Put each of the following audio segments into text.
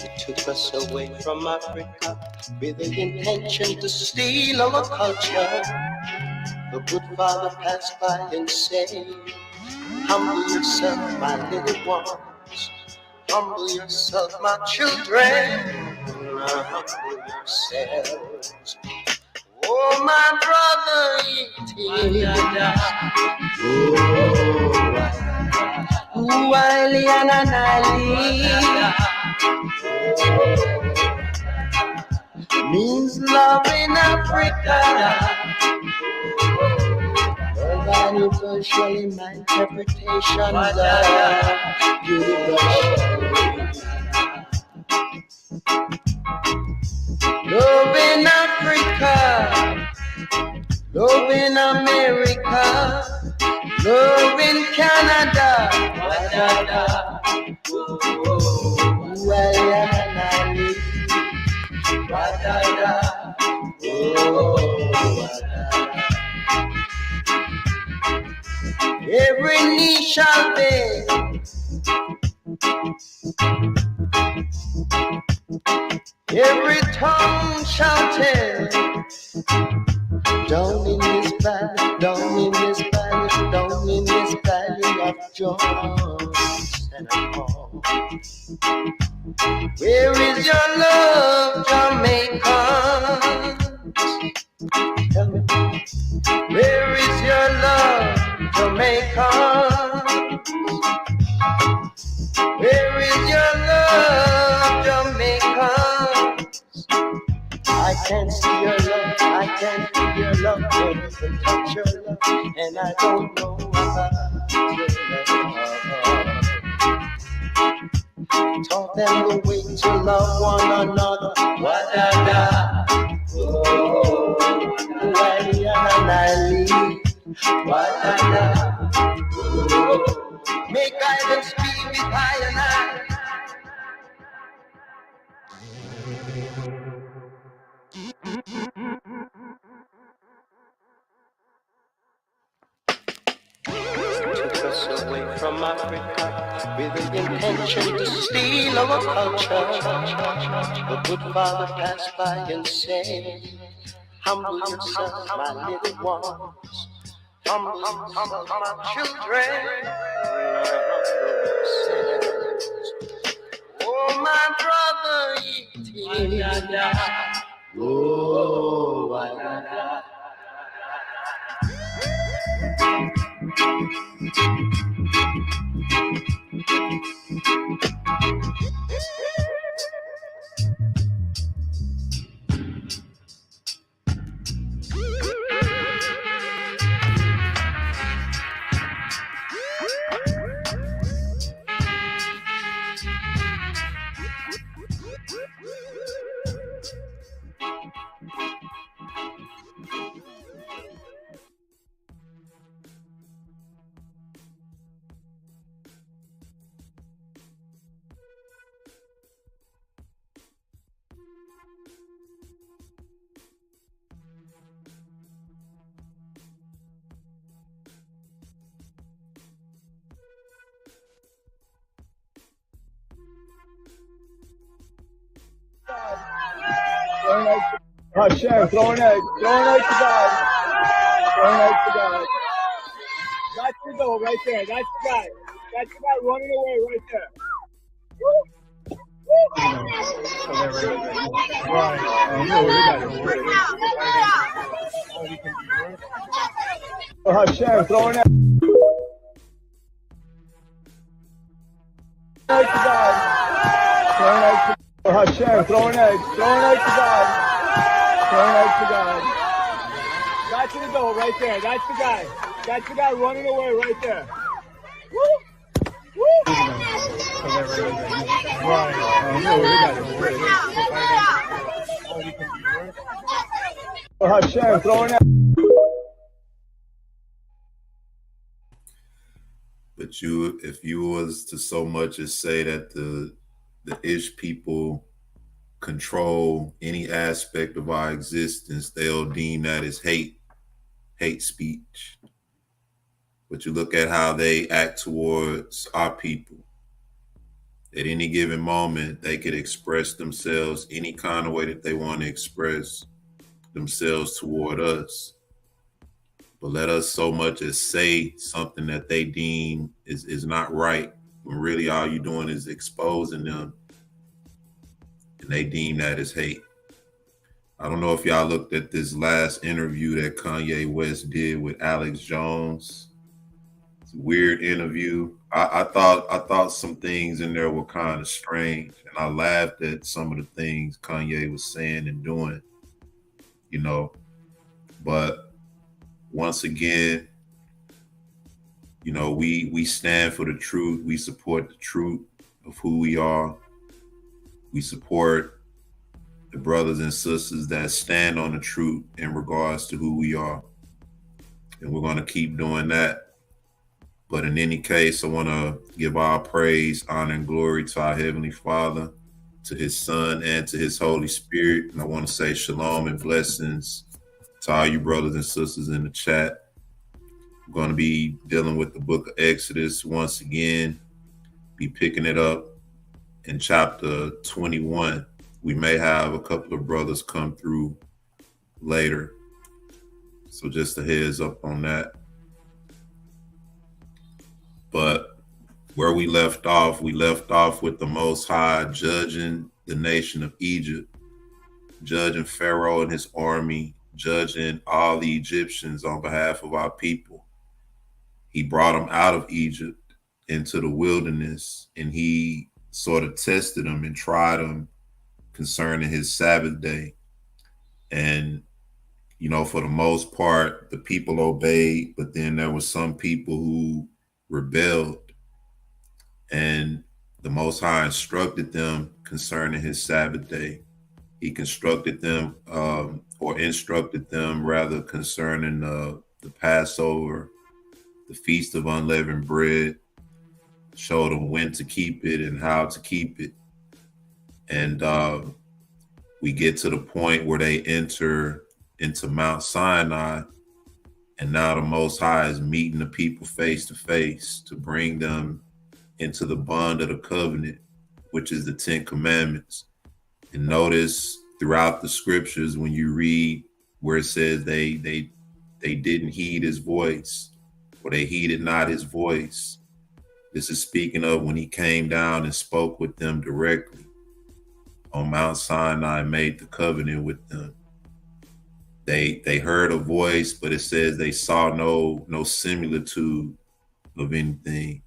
It took us away from Africa with the intention to steal our culture. The good father passed by and said, humble yourself, my little ones. Humble yourself, my children. Humble yourselves. Oh, my brother, it is. Oh, Wiley and means love in Africa. Well, that is virtually my interpretation of universal. Love in Africa, love in America, love in Canada. Every knee shall bend, every tongue shall tell. Down in this valley, down in this valley, down in this valley of John's and Paul. Where is your love, Jamaica? Tell me, where is your love, Jamaica? Where is your love, Jamaica? I can't see your love, I can't feel your love, don't even touch your love, and I don't know about your love. Taught them the way to love one another. Wa-da-da. Oh, wa-da-da. Oh, make guidance be with I and I. Took us away from Africa with the intention to steal our culture. The good father passed by and said, humble yourself, my little ones. Humble yourself, my children. Oh, my brother, it is. Oh, wa-da-da. Hashem, throw an egg to God. Throw an egg to God. That's the goal right there. That's the guy. That's the guy running away right there. Hashem, throw an egg to God. Hashem, throw an egg to God. Throw an egg to God. That's the goal right there. That's the guy. That's the guy running away right there. Hashem, throw an egg. But if you was to so much as say that the Ish people control any aspect of our existence, they'll deem that as hate speech. But you look at how they act towards our people. At any given moment, they could express themselves any kind of way that they want to express themselves toward us. But let us so much as say something that they deem is not right, when really all you're doing is exposing them, and they deem that as hate. I don't know if y'all looked at this last interview that Kanye West did with Alex Jones. It's a weird interview. I thought some things in there were kind of strange, and I laughed at some of the things Kanye was saying and doing, you know. But once again, we stand for the truth. We support the truth of who we are. We support the brothers and sisters that stand on the truth in regards to who we are. And we're going to keep doing that. But in any case, I want to give all praise, honor, and glory to our Heavenly Father, to His Son, and to His Holy Spirit. And I want to say shalom and blessings to all you brothers and sisters in the chat. We're going to be dealing with the Book of Exodus once again, be picking it up in chapter 21. We may have a couple of brothers come through later. So just a heads up on that. But where we left off with the Most High judging the nation of Egypt, judging Pharaoh and his army, judging all the Egyptians on behalf of our people. He brought them out of Egypt into the wilderness, and he sort of tested them and tried them concerning his Sabbath day. And, for the most part, the people obeyed, but then there were some people who rebelled, and the Most High instructed them concerning his Sabbath day. He instructed them rather concerning the Passover, the Feast of Unleavened Bread, showed them when to keep it and how to keep it. And we get to the point where they enter into Mount Sinai, and now the Most High is meeting the people face to face to bring them into the bond of the covenant, which is the 10 Commandments. And notice throughout the scriptures, when you read where it says they didn't heed his voice, or they heeded not his voice, this is speaking of when he came down and spoke with them directly on Mount Sinai and made the covenant with them. They heard a voice, but it says they saw no similitude of anything.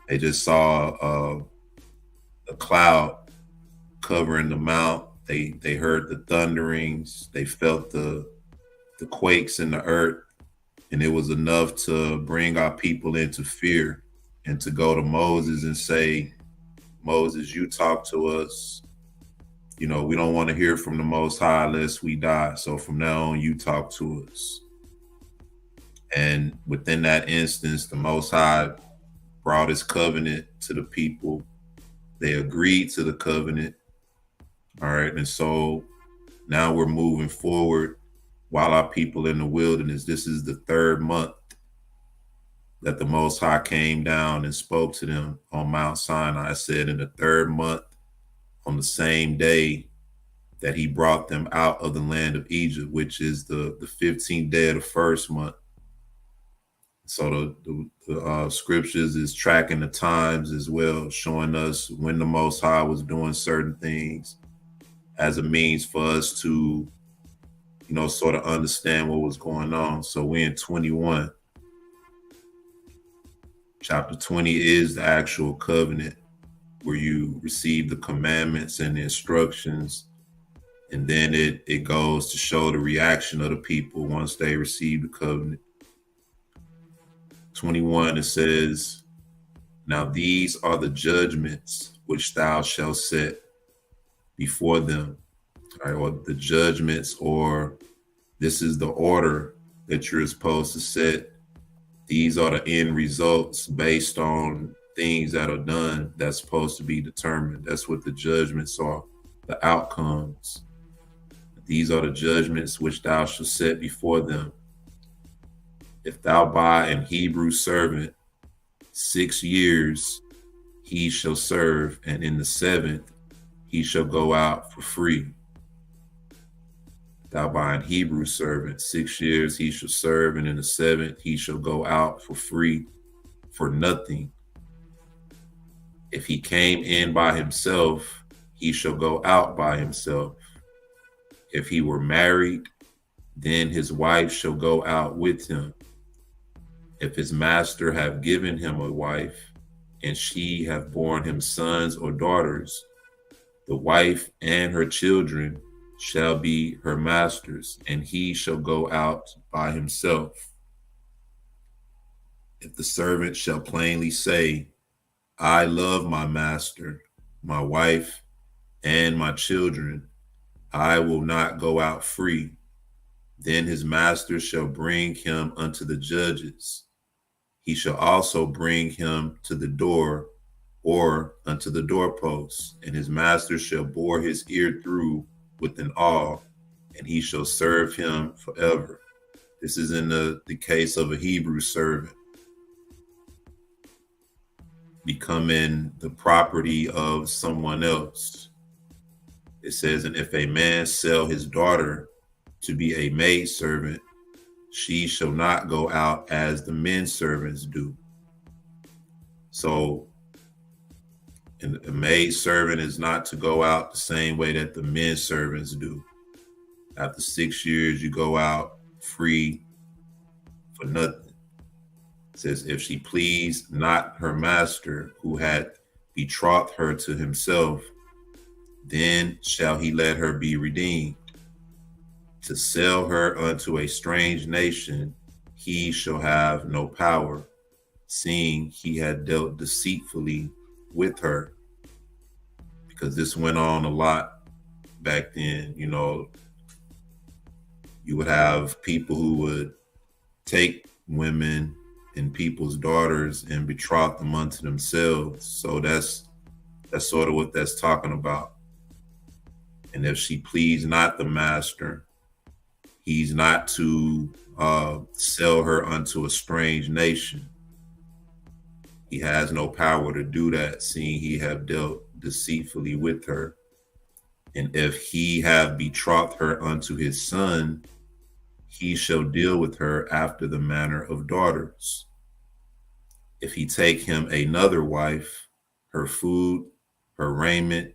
They just saw a cloud covering the mount. They heard the thunderings. They felt the quakes in the earth, and it was enough to bring our people into fear and to go to Moses and say, Moses, you talk to us. We don't want to hear from the Most High lest we die. So from now on, you talk to us. And within that instance, the Most High brought his covenant to the people. They agreed to the covenant. All right. And so now we're moving forward while our people in the wilderness. This is the 3rd month that the Most High came down and spoke to them on Mount Sinai. I said in the 3rd month, on the same day that he brought them out of the land of Egypt, which is the 15th day of the 1st month. So the scriptures is tracking the times as well, showing us when the Most High was doing certain things as a means for us to, sort of understand what was going on. So we're in 21. Chapter 20 is the actual covenant, where you receive the commandments and the instructions, and then it goes to show the reaction of the people once they receive the covenant. 21, it says, now these are the judgments which thou shalt set before them. All right, or the judgments, or this is the order that you're supposed to set. These are the end results based on things that are done that's supposed to be determined. That's what the judgments are, the outcomes. These are the judgments which thou shalt set before them. If thou buy an Hebrew servant 6 years, he shall serve, and in the seventh he shall go out for free. Thou buying Hebrew servant, 6 years he shall serve, and in the seventh he shall go out for free, for nothing. If he came in by himself, he shall go out by himself. If he were married, then his wife shall go out with him. If his master have given him a wife, and she have borne him sons or daughters, the wife and her children shall be her master's, and he shall go out by himself. If the servant shall plainly say, I love my master, my wife, and my children, I will not go out free, then his master shall bring him unto the judges. He shall also bring him to the door or unto the doorpost, and his master shall bore his ear through with an awl, and he shall serve him forever. This is in the case of a Hebrew servant becoming the property of someone else. It says, and if a man sell his daughter to be a maidservant, she shall not go out as the men servants do. So a maidservant is not to go out the same way that the men servants do. After 6 years, you go out free for nothing. It says, if she please not her master who had betrothed her to himself, then shall he let her be redeemed. To sell her unto a strange nation, he shall have no power, seeing he had dealt deceitfully with her. Because this went on a lot back then. You know, you would have people who would take women and people's daughters and betroth them unto themselves. So that's sort of what that's talking about. And if she please not the master, he's not to sell her unto a strange nation. He has no power to do that, seeing he have dealt deceitfully with her. And if he have betrothed her unto his son, he shall deal with her after the manner of daughters. If he take him another wife, her food, her raiment,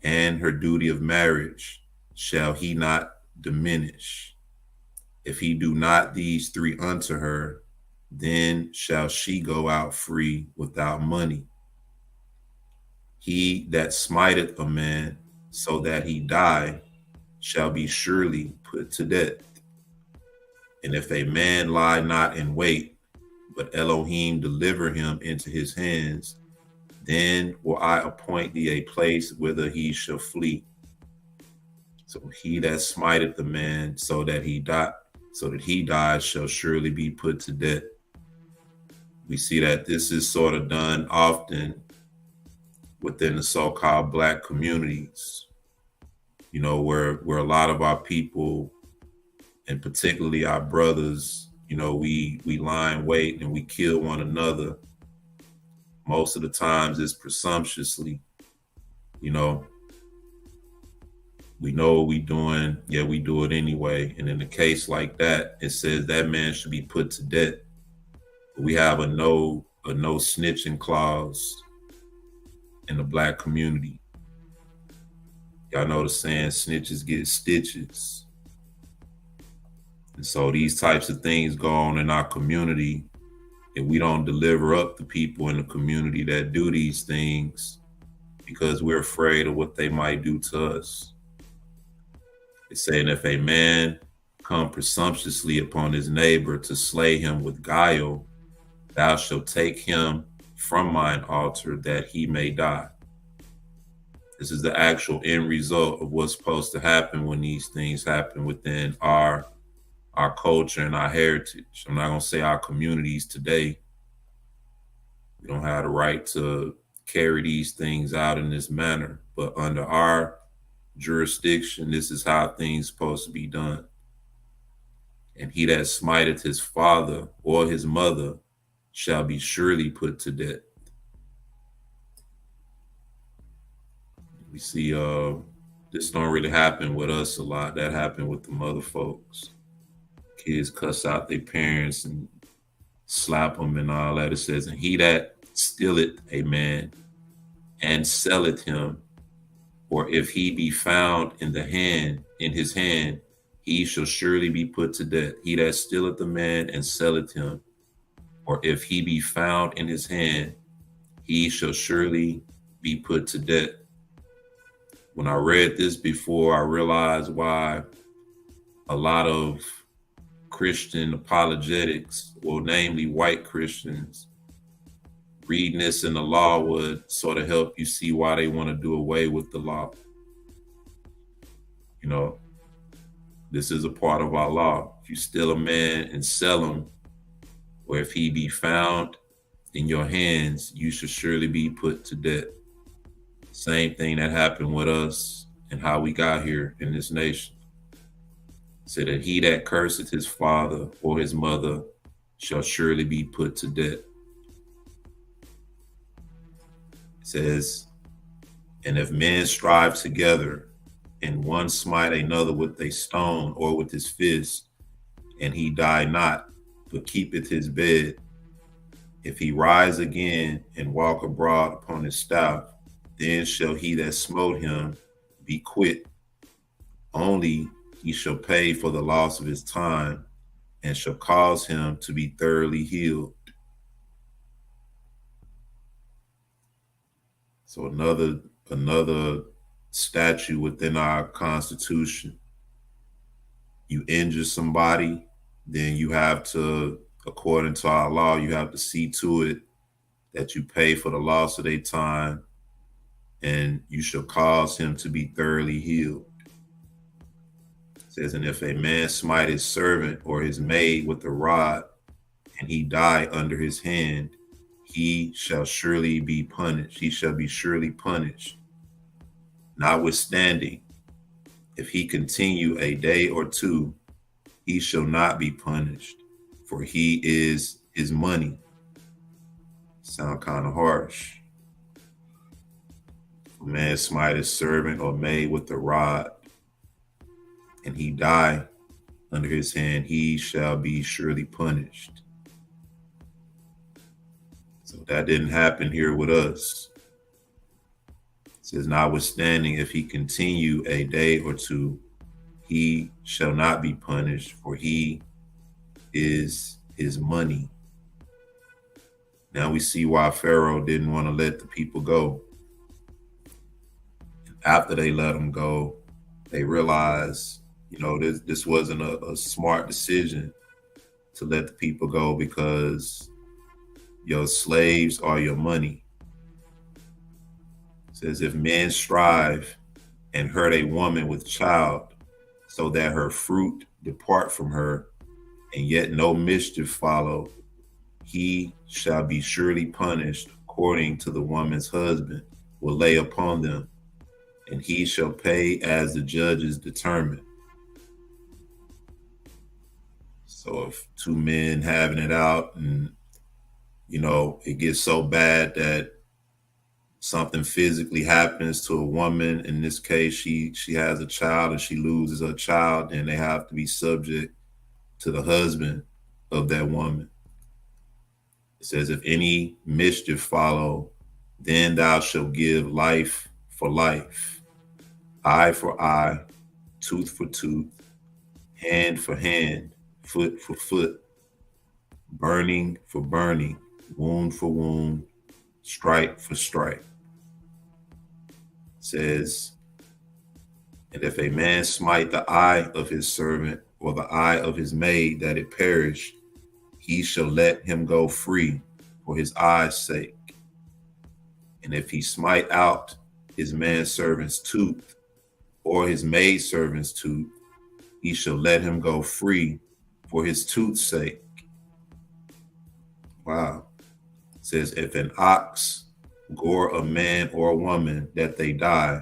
and her duty of marriage shall he not diminish. If he do not these three unto her, then shall she go out free without money. He that smiteth a man so that he die shall be surely put to death. And if a man lie not in wait, but Elohim deliver him into his hands, then will I appoint thee a place whither he shall flee. So he that smiteth the man so that he dies shall surely be put to death. We see that this is sort of done often within the so-called Black communities, you know, where a lot of our people, and particularly our brothers, you know, we lie in wait and we kill one another. Most of the times it's presumptuously, you know what we doing. Yeah, we do it anyway. And in a case like that, it says that man should be put to death. We have a no snitching clause in the Black community. Y'all know the saying, snitches get stitches. And so these types of things go on in our community, and we don't deliver up the people in the community that do these things because we're afraid of what they might do to us. It's saying, if a man come presumptuously upon his neighbor to slay him with guile, thou shalt take him from mine altar that he may die. This is the actual end result of what's supposed to happen when these things happen within our culture and our heritage. I'm not going to say our communities today. We don't have the right to carry these things out in this manner, but under our jurisdiction, this is how things supposed to be done. And he that smiteth his father or his mother shall be surely put to death. We see this don't really happen with us a lot. That happened with the mother folks. Kids cuss out their parents and slap them and all that. It says, and he that stealeth a man and selleth him, or if he be found in his hand, he shall surely be put to death. He that stealeth a man and selleth him, or if he be found in his hand, he shall surely be put to death. When I read this before, I realized why a lot of Christian apologetics, well, namely white Christians, reading this in the law would sort of help you see why they want to do away with the law. You know, this is a part of our law. If you steal a man and sell him, or if he be found in your hands, you should surely be put to death. Same thing that happened with us and how we got here in this nation. Said that he that curseth his father or his mother shall surely be put to death. It says, and if men strive together, and one smite another with a stone or with his fist, and he die not, but keepeth his bed, if he rise again and walk abroad upon his staff, then shall he that smote him be quit. Only he shall pay for the loss of his time, and shall cause him to be thoroughly healed. So another statute within our Constitution. You injure somebody, then you have to, according to our law, you have to see to it that you pay for the loss of their time, and you shall cause him to be thoroughly healed. It says, and if a man smite his servant or his maid with a rod, and he die under his hand, he shall surely be punished. He shall be surely punished. Notwithstanding, if he continue a day or two, he shall not be punished, for he is his money. Sound kind of harsh. If a man smite his servant or maid with a rod, and he die under his hand, he shall be surely punished. So that didn't happen here with us. It says, notwithstanding, if he continue a day or two, he shall not be punished, for he is his money. Now we see why Pharaoh didn't want to let the people go. After they let them go, they realized, this wasn't a smart decision to let the people go, because your slaves are your money. It says, if men strive and hurt a woman with child, so that her fruit depart from her, and yet no mischief follow, he shall be surely punished according to the woman's husband will lay upon them, and he shall pay as the judges determine. So if two men having it out and, it gets so bad that something physically happens to a woman, in this case, she has a child and she loses her child, and they have to be subject to the husband of that woman. It says, if any mischief follow, then thou shalt give life for life, eye for eye, tooth for tooth, hand for hand, foot for foot, burning for burning, wound for wound, stripe for stripe. It says, and if a man smite the eye of his servant or the eye of his maid that it perish, he shall let him go free for his eye's sake. And if he smite out his manservant's tooth or his maidservant's tooth, he shall let him go free for his tooth's sake. Wow. It says, if an ox gore a man or a woman that they die,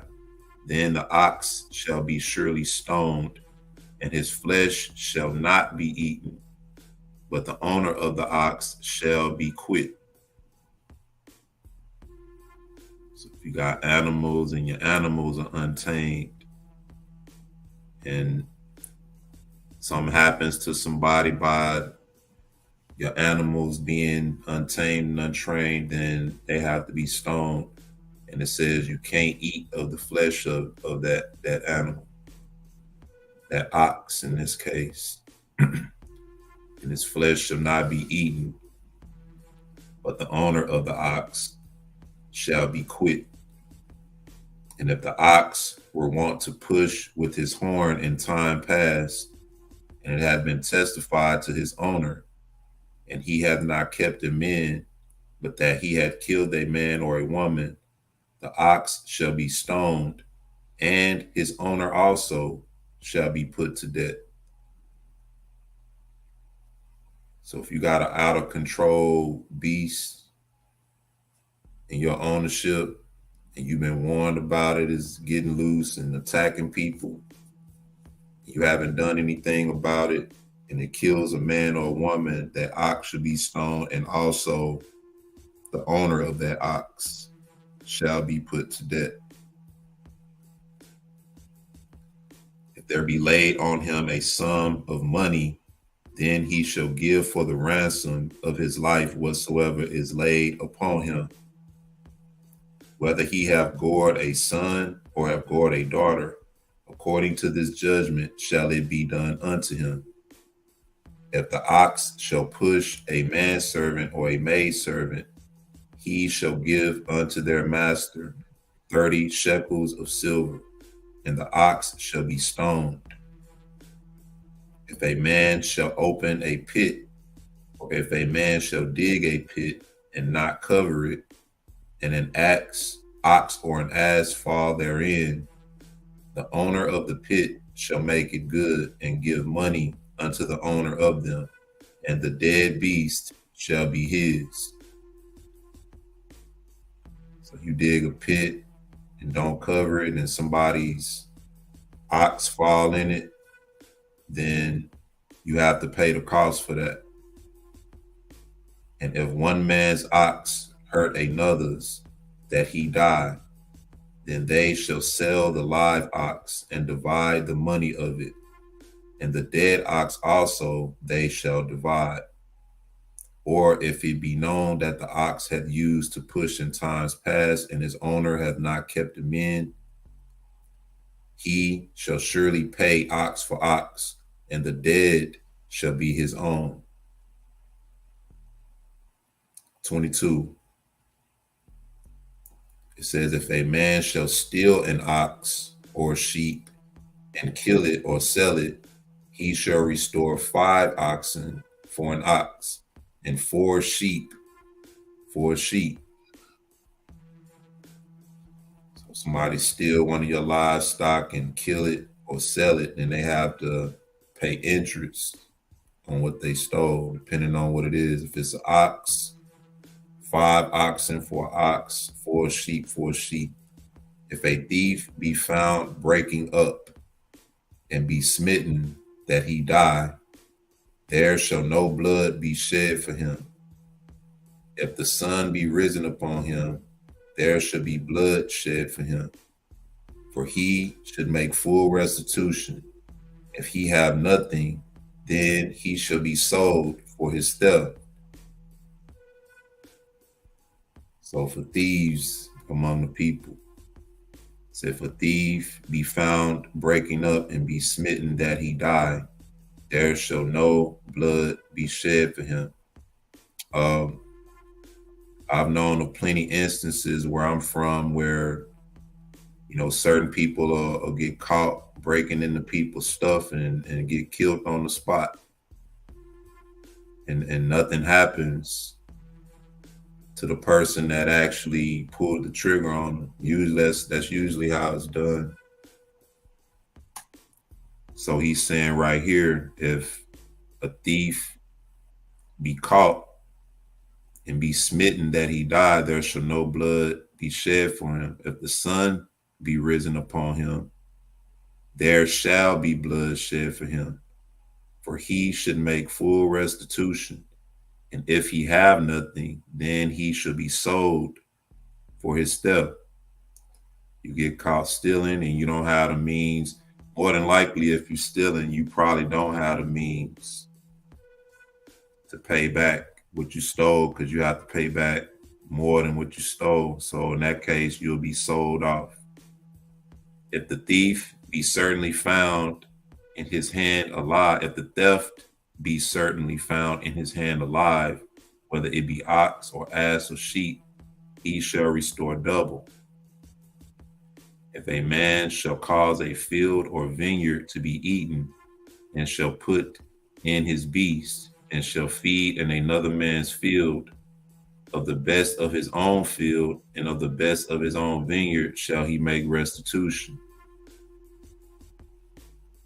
then the ox shall be surely stoned, and his flesh shall not be eaten, but the owner of the ox shall be quit. So If you got animals and your animals are untamed, and something happens to somebody by your animals being untamed and untrained, then they have to be stoned. And it says you can't eat of the flesh of that animal, that ox in this case. And his flesh shall not be eaten, but the owner of the ox shall be quit. And if the ox were wont to push with his horn in time past, and it had been testified to his owner, and he had not kept him in, but that he had killed a man or a woman, the ox shall be stoned, and his owner also shall be put to death. So if you got an out of control beast in your ownership, and you've been warned about it, is getting loose and attacking people, you haven't done anything about it, and it kills a man or a woman, that ox should be stoned, and also the owner of that ox shall be put to death. If there be laid on him a sum of money, then he shall give for the ransom of his life whatsoever is laid upon him. Whether he have gored a son or have gored a daughter, according to this judgment shall it be done unto him. If the ox shall push a manservant or a maidservant, he shall give unto their master 30 shekels of silver, and the ox shall be stoned. If a man shall open a pit, or if a man shall dig a pit and not cover it, and an ox or an ass fall therein, the owner of the pit shall make it good and give money unto the owner of them, and the dead beast shall be his. So you dig a pit and don't cover it, and somebody's ox fall in it, then you have to pay the cost for that. And if one man's ox hurt another's, that he die, then they shall sell the live ox and divide the money of it, and the dead ox also they shall divide. Or if it be known that the ox hath used to push in times past, and his owner hath not kept him in, he shall surely pay ox for ox, and the dead shall be his own. 22. It says, if a man shall steal an ox or sheep and kill it or sell it, he shall restore 5 oxen for an ox, and 4 sheep for a sheep. So somebody steal one of your livestock and kill it or sell it, then they have to pay interest on what they stole, depending on what it is. If it's an ox, 5 oxen for an ox, 4 sheep for a sheep. If a thief be found breaking up and be smitten that he die, there shall no blood be shed for him. If the sun be risen upon him, there shall be blood shed for him. For he should make full restitution. If he have nothing, then he shall be sold for his theft. So for thieves among the people, so if a thief be found breaking up and be smitten that he die, there shall no blood be shed for him. I've known of plenty instances where I'm from where, certain people will get caught breaking into people's stuff and get killed on the spot. And nothing happens to the person that actually pulled the trigger on them. Usually that's usually how it's done. So he's saying right here, if a thief be caught and be smitten that he died, there shall no blood be shed for him. If the sun be risen upon him, there shall be blood shed for him. For he should make full restitution. And if he have nothing, then he shall be sold for his theft. You get caught stealing and you don't have the means. More than likely, if you're stealing, you probably don't have the means to pay back what you stole, because you have to pay back more than what you stole. So in that case, you'll be sold off. If the thief be certainly found in his hand alive, if the theft be certainly found in his hand alive, whether it be ox or ass or sheep, he shall restore double. If a man shall cause a field or vineyard to be eaten, and shall put in his beast, and shall feed in another man's field, of the best of his own field and of the best of his own vineyard shall he make restitution.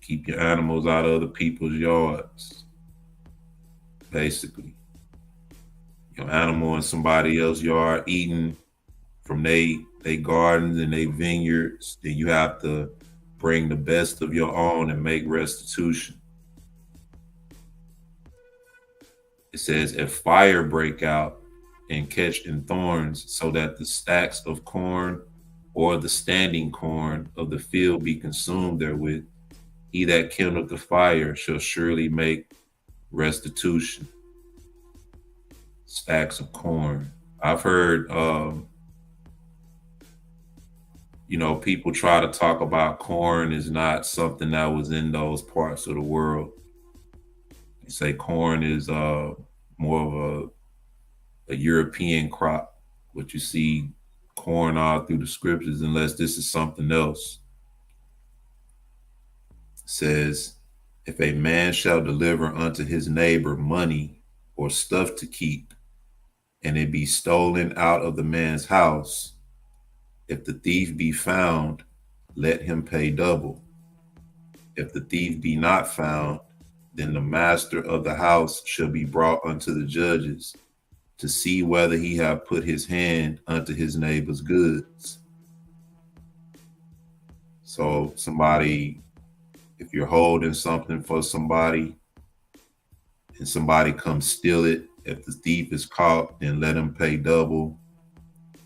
Keep your animals out of other people's yards. Basically, your animal in somebody else's yard eating from they gardens and they vineyards, then you have to bring the best of your own and make restitution. It says, if fire break out and catch in thorns, so that the stacks of corn or the standing corn of the field be consumed therewith, he that kindleth the fire shall surely make restitution. Stacks of corn. I've heard, people try to talk about corn is not something that was in those parts of the world. They say corn is more of a European crop, what you see corn all through the scriptures, unless this is something else. It says, if a man shall deliver unto his neighbor money or stuff to keep, and it be stolen out of the man's house, if the thief be found, let him pay double. If the thief be not found, then the master of the house shall be brought unto the judges, to see whether he have put his hand unto his neighbor's goods. So somebody, if you're holding something for somebody and somebody comes steal it, if the thief is caught, then let him pay double.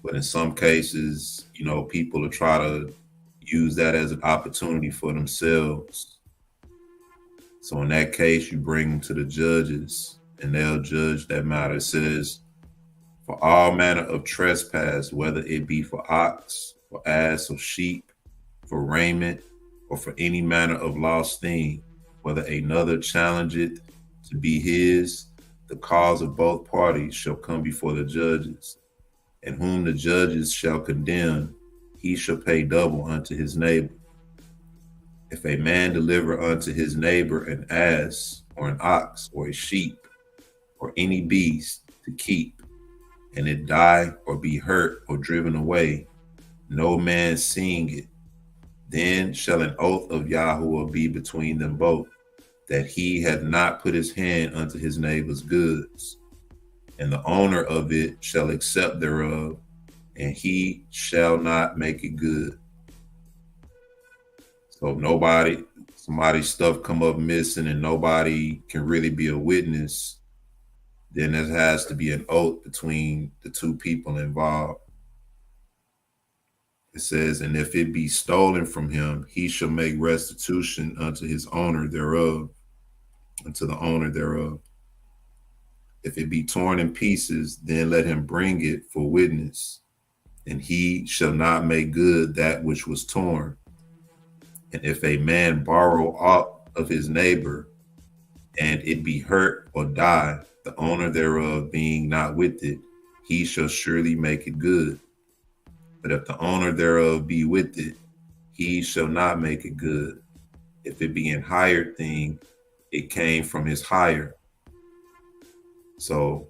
But in some cases, people will try to use that as an opportunity for themselves. So in that case, you bring them to the judges and they'll judge that matter. It says, for all manner of trespass, whether it be for ox, for ass, or sheep, for raiment, or for any manner of lost thing, whether another challenge it to be his, the cause of both parties shall come before the judges, and whom the judges shall condemn, he shall pay double unto his neighbor. If a man deliver unto his neighbor an ass, or an ox, or a sheep, or any beast to keep, and it die or be hurt or driven away, no man seeing it, then shall an oath of Yahuwah be between them both, that he hath not put his hand unto his neighbor's goods. And the owner of it shall accept thereof, and he shall not make it good. So if somebody's stuff come up missing and nobody can really be a witness, then there has to be an oath between the two people involved. It says, and if it be stolen from him, he shall make restitution unto his owner thereof, unto the owner thereof. If it be torn in pieces, then let him bring it for witness, and he shall not make good that which was torn. And if a man borrow aught of his neighbor, and it be hurt or die, the owner thereof being not with it, he shall surely make it good. But if the owner thereof be with it, he shall not make it good. If it be an hired thing, it came from his hire. So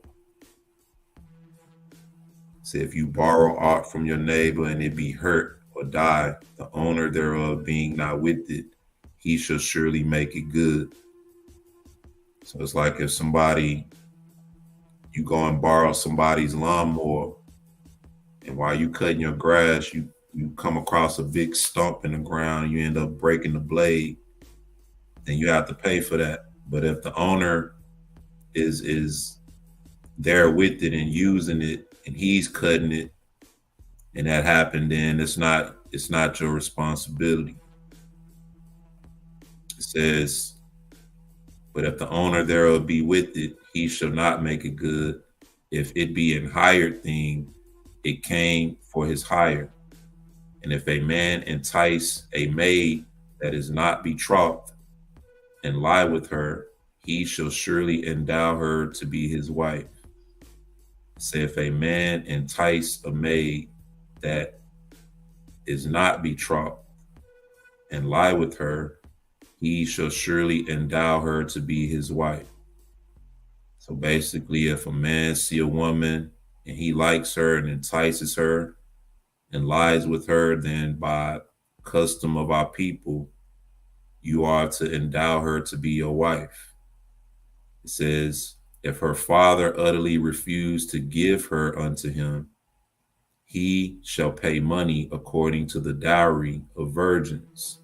if you borrow aught from your neighbor and it be hurt or die, the owner thereof being not with it, he shall surely make it good. So it's like if you go and borrow somebody's lawnmower, and while you cutting your grass, you come across a big stump in the ground, and you end up breaking the blade, then you have to pay for that. But if the owner is there with it and using it, and he's cutting it, and that happened, then it's not It's not your responsibility. It says, but if the owner thereof be with it, he shall not make it good. If it be an hired thing, it came for his hire. And if a man entice a maid that is not betrothed and lie with her, he shall surely endow her to be his wife. Say, if a man entice a maid that is not betrothed and lie with her, he shall surely endow her to be his wife. So basically, if a man see a woman and he likes her and entices her and lies with her, then by custom of our people, you are to endow her to be your wife. It says, if her father utterly refuse to give her unto him, he shall pay money according to the dowry of virgins.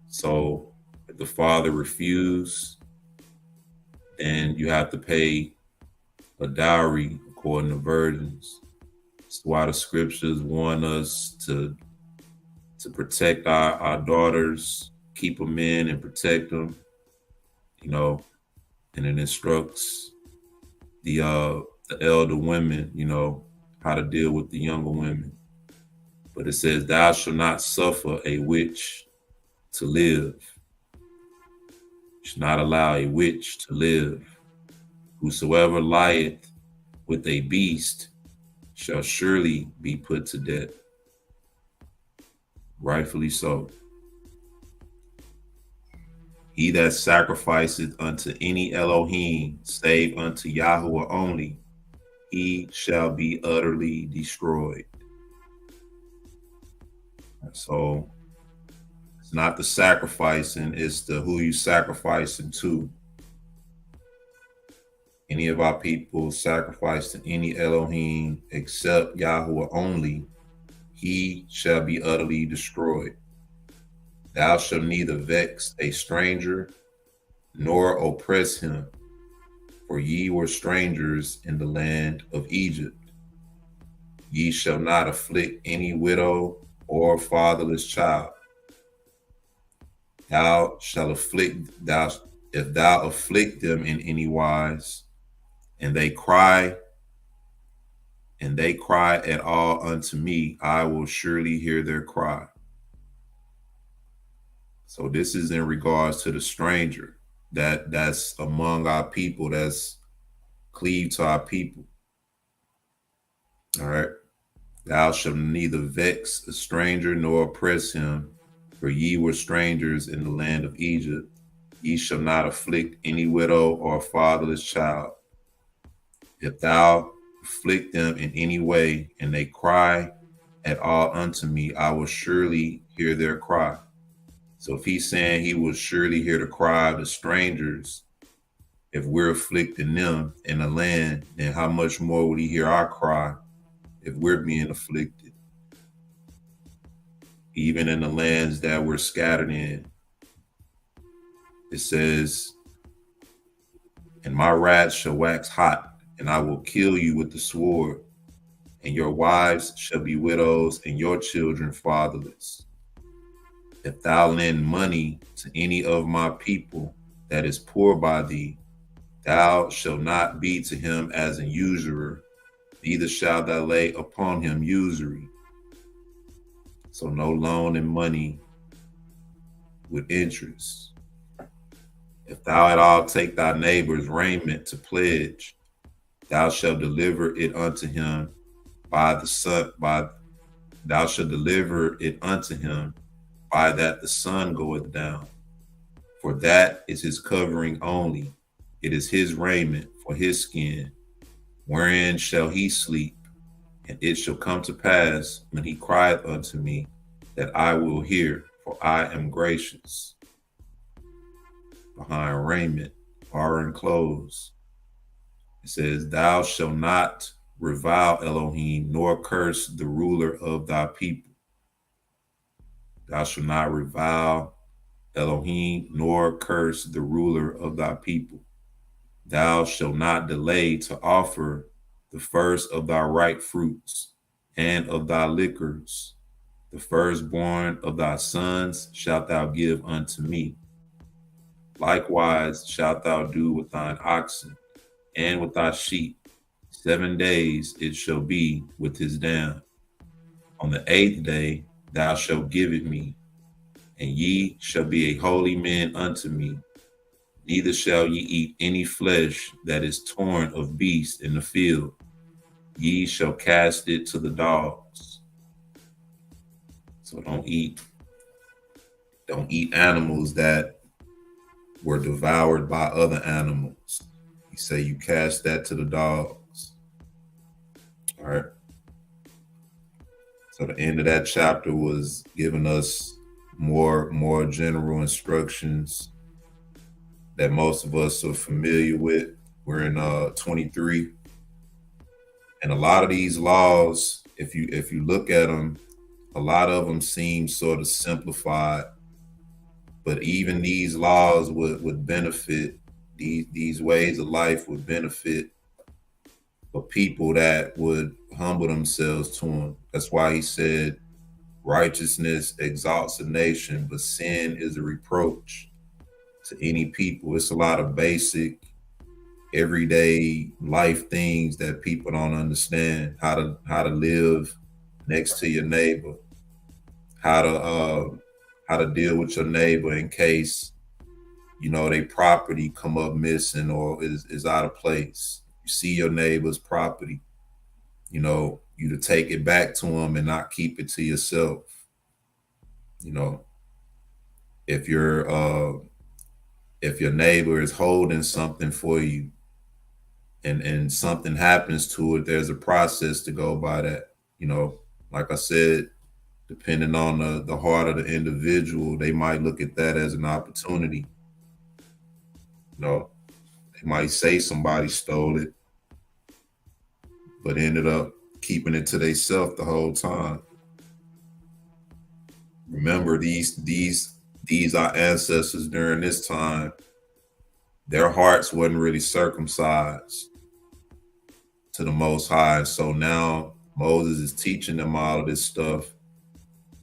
So if the father refuse, then you have to pay a dowry according to virgins. That's why the scriptures warn us to protect our daughters, keep them in and protect them, and it instructs the elder women, how to deal with the younger women. But it says, thou shalt not suffer a witch to live. You should not allow a witch to live. Whosoever lieth with a beast shall surely be put to death. Rightfully so. He that sacrificeth unto any Elohim, save unto Yahweh only, he shall be utterly destroyed. So it's not the sacrificing, it's the who you sacrificing to. Any of our people sacrifice to any Elohim except Yahweh only, he shall be utterly destroyed. Thou shalt neither vex a stranger nor oppress him, for ye were strangers in the land of Egypt. Ye shall not afflict any widow or fatherless child. Thou shalt afflict, if thou afflict them in any wise, and they cry at all unto me, I will surely hear their cry. So this is in regards to the stranger that's among our people, that's cleave to our people. All right. Thou shalt neither vex a stranger nor oppress him, for ye were strangers in the land of Egypt. Ye shall not afflict any widow or fatherless child. If thou afflict them in any way, and they cry at all unto me, I will surely hear their cry. So if he's saying he will surely hear the cry of the strangers, if we're afflicting them in the land, then how much more would he hear our cry if we're being afflicted? Even in the lands that we're scattered in. It says, and my wrath shall wax hot, and I will kill you with the sword, and your wives shall be widows, and your children fatherless. If thou lend money to any of my people that is poor by thee, thou shalt not be to him as an usurer, neither shalt thou lay upon him usury. So no loan and money with interest. If thou at all take thy neighbor's raiment to pledge, thou shalt deliver it unto him thou shalt deliver it unto him by that the sun goeth down. For that is his covering only. It is his raiment for his skin. Wherein shall he sleep? And it shall come to pass when he crieth unto me that I will hear, for I am gracious. Behind raiment, foreign clothes. It says, thou shalt not revile Elohim, nor curse the ruler of thy people. Thou shalt not revile Elohim, nor curse the ruler of thy people. Thou shalt not delay to offer the first of thy ripe fruits and of thy liquors, The firstborn of thy sons shalt thou give unto me. Likewise shalt thou do with thine oxen and with thy sheep. 7 days it shall be with his dam. On the 8th day thou shalt give it me, and ye shall be a holy man unto me. Neither shall ye eat any flesh that is torn of beasts in the field. Ye shall cast it to the dogs. So don't eat animals that were devoured by other animals. He say you cast that to the dogs. All right. So the end of that chapter was giving us more general instructions that most of us are familiar with. We're in 23, and a lot of these laws, if you look at them, a lot of them seem sort of simplified. But even these laws would benefit, these ways of life would benefit for people that would humble themselves to him. That's why he said, righteousness exalts a nation, but sin is a reproach to any people. It's a lot of basic, everyday life things that people don't understand. How to live next to your neighbor, how to deal with your neighbor in case their property come up missing or is out of place. You see your neighbor's property, you to take it back to them and not keep it to yourself. If your neighbor is holding something for you and something happens to it, there's a process to go by that. Like I said, depending on the heart of the individual, they might look at that as an opportunity. They might say somebody stole it, but ended up keeping it to themselves the whole time. Remember, these our ancestors during this time. Their hearts wasn't really circumcised to the Most High. So now Moses is teaching them all of this stuff.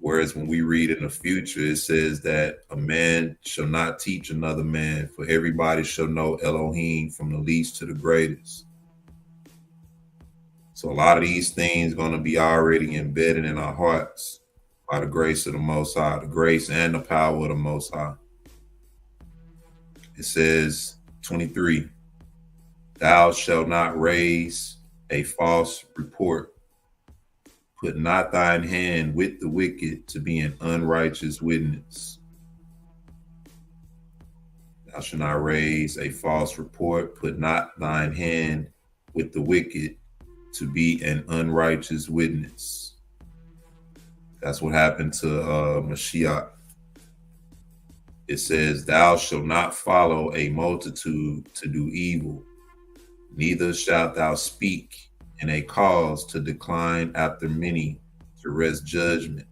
Whereas when we read in the future, it says that a man shall not teach another man, for everybody shall know Elohim from the least to the greatest. So a lot of these things going to be already embedded in our hearts by the grace of the Most High, the grace and the power of the Most High. It says 23, thou shalt not raise a false report. Put not thine hand with the wicked to be an unrighteous witness. Thou shalt not raise a false report. Put not thine hand with the wicked to be an unrighteous witness. That's what happened to Mashiach. It says, thou shalt not follow a multitude to do evil, neither shalt thou speak in a cause to decline after many to wrest judgment.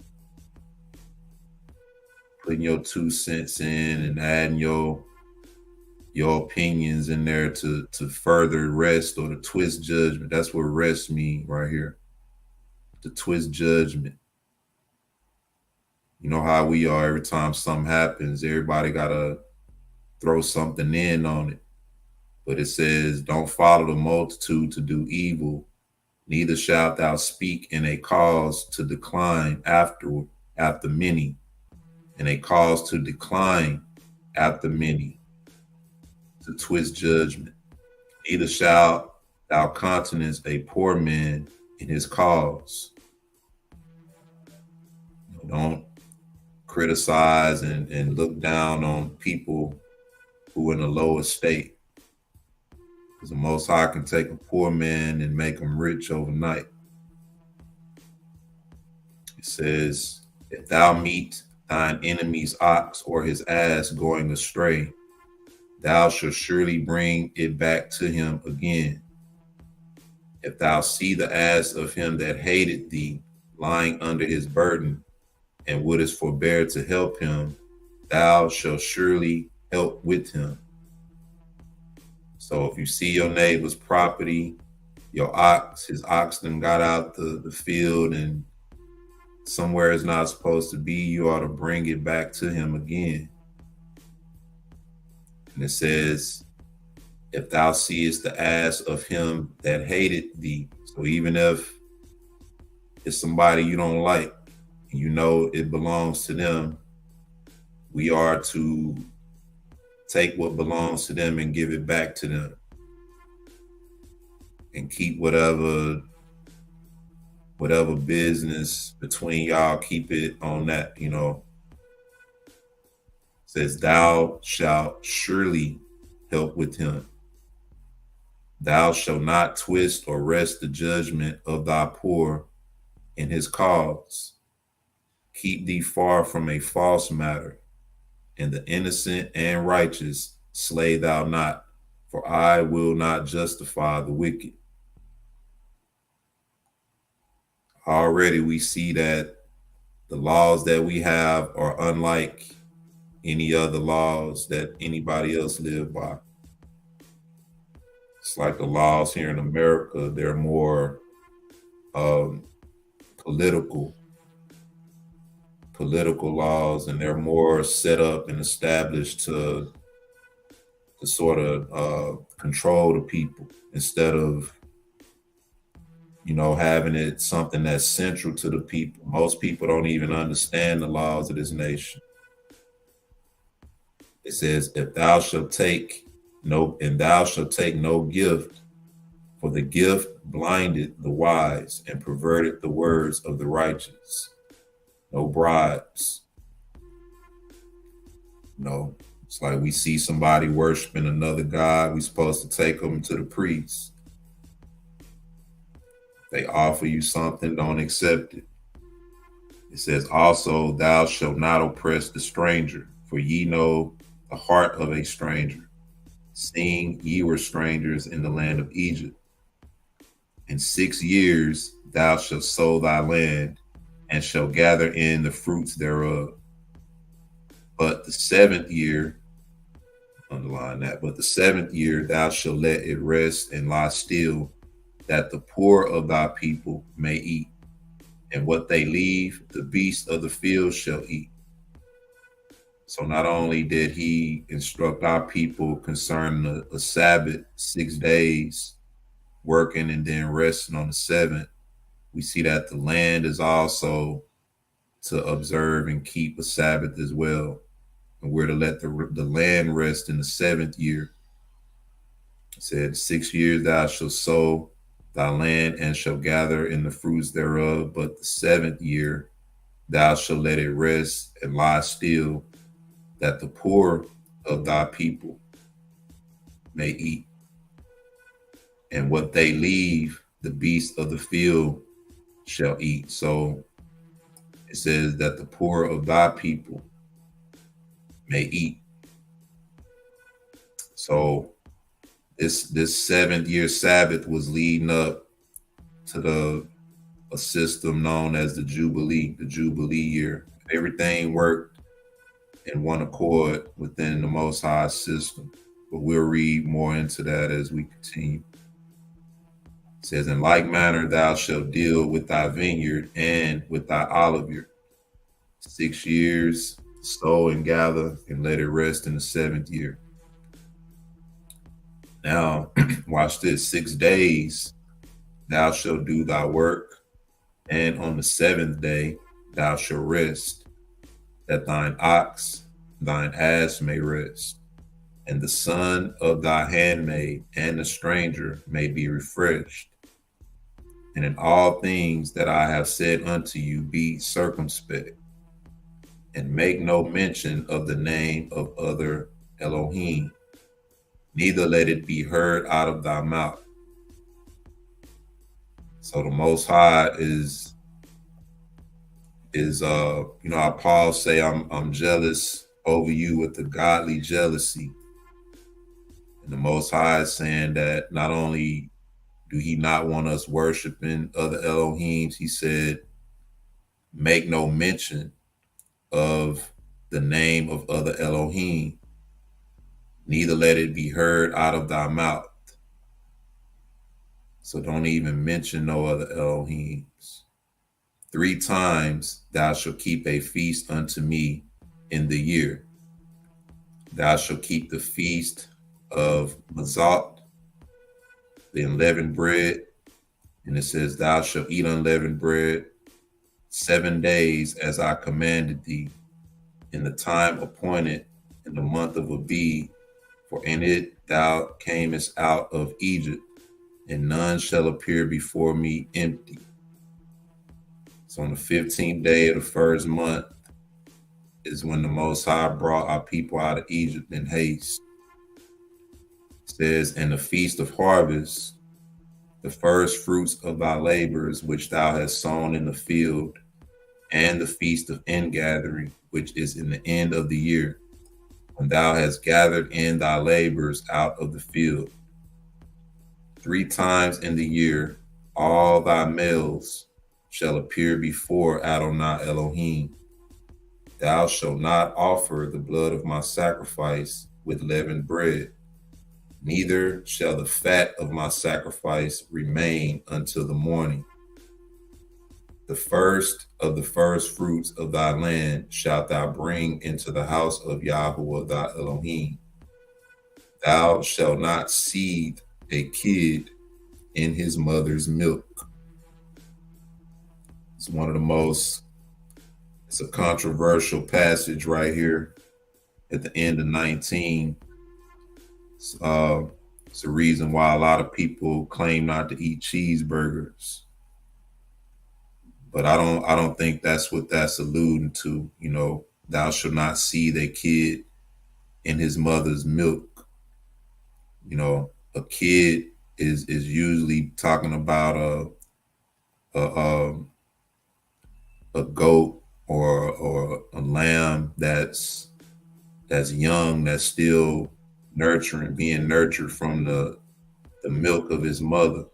Putting your 2 cents in and adding your opinions in there to further rest or to twist judgment. That's what rest means right here. To twist judgment. You know how we are. Every time something happens, everybody got to throw something in on it. But it says, don't follow the multitude to do evil, neither shalt thou speak in a cause to decline after many, in a cause to decline after many, to twist judgment. Neither shalt thou countenance a poor man in his cause. Don't criticize and look down on people who are in a low estate. Because the Most High can take a poor man and make him rich overnight. It says, if thou meet thine enemy's ox or his ass going astray, thou shalt surely bring it back to him again. If thou see the ass of him that hated thee lying under his burden, and wouldest forbear to help him, thou shalt surely help with him. So if you see your neighbor's property, his ox done got out the field and somewhere it's not supposed to be, you ought to bring it back to him again. And it says, if thou seest the ass of him that hated thee. So even if it's somebody you don't like, and you know it belongs to them, we are to take what belongs to them and give it back to them. And keep whatever business between y'all, keep it on that, It says, thou shalt surely help with him. Thou shalt not twist or wrest the judgment of thy poor in his cause. Keep thee far from a false matter, and the innocent and righteous slay thou not, for I will not justify the wicked. Already we see that the laws that we have are unlike any other laws that anybody else live by. It's like the laws here in America, they're more political laws, and they're more set up and established to sort of control the people instead of having it something that's central to the people. Most people don't even understand the laws of this nation. It says, if thou shalt take no gift, for the gift blinded the wise and perverted the words of the righteous. No bribes. No, it's like we see somebody worshiping another god, we're supposed to take them to the priest. They offer you something, don't accept it. It says also, thou shalt not oppress the stranger, for ye know the heart of a stranger, seeing ye were strangers in the land of Egypt. In 6 years thou shalt sow thy land, and shalt gather in the fruits thereof. But the 7th year, underline that, but the 7th year thou shalt let it rest and lie still, that the poor of thy people may eat, and what they leave, the beasts of the field shall eat. So not only did he instruct our people concerning a Sabbath, 6 days, working and then resting on the 7th, we see that the land is also to observe and keep a Sabbath as well. And we're to let the land rest in the 7th year. It said, 6 years thou shalt sow thy land and shalt gather in the fruits thereof, but the 7th year thou shalt let it rest and lie still, that the poor of thy people may eat, and what they leave, the beasts of the field shall eat. So it says that the poor of thy people may eat. So this 7th year Sabbath was leading up to a system known as the Jubilee year. Everything worked in one accord within the Most High system. But we'll read more into that as we continue. It says, in like manner thou shalt deal with thy vineyard and with thy olive. 6 years sow and gather, and let it rest in the 7th year. Now, watch this. 6 days thou shalt do thy work, and on the 7th day thou shalt rest, that thine ox, thine ass may rest, and the son of thy handmaid and the stranger may be refreshed. And in all things that I have said unto you, be circumspect, and make no mention of the name of other Elohim, neither let it be heard out of thy mouth. So the Most High is how Paul say, I'm jealous over you with the godly jealousy. And the Most High is saying that not only do he not want us worshiping other Elohims, he said, make no mention of the name of other Elohim, neither let it be heard out of thy mouth. So don't even mention no other Elohims. 3 times thou shalt keep a feast unto me in the year. Thou shalt keep the feast of Mazot, the unleavened bread. And it says, thou shalt eat unleavened bread 7 days as I commanded thee, in the time appointed in the month of Abib, for in it thou camest out of Egypt, and none shall appear before me empty. So on the 15th day of the first month is when the Most High brought our people out of Egypt in haste. It says, and the feast of harvest, the first fruits of thy labors which thou hast sown in the field, and the feast of ingathering, which is in the end of the year, when thou hast gathered in thy labors out of the field. 3 times in the year all thy males shall appear before Adonai Elohim. Thou shalt not offer the blood of my sacrifice with leavened bread, neither shall the fat of my sacrifice remain until the morning. The first of the first fruits of thy land shalt thou bring into the house of Yahweh thy Elohim. Thou shalt not seethe a kid in his mother's milk. It's one of the most, it's a controversial passage right here at the end of 19. It's a reason why a lot of people claim not to eat cheeseburgers. But I don't think that's what that's alluding to. You know, thou shalt not seethe a kid in his mother's milk. You know, a kid is usually talking about a goat or a lamb that's young, that's still being nurtured from the milk of his mother.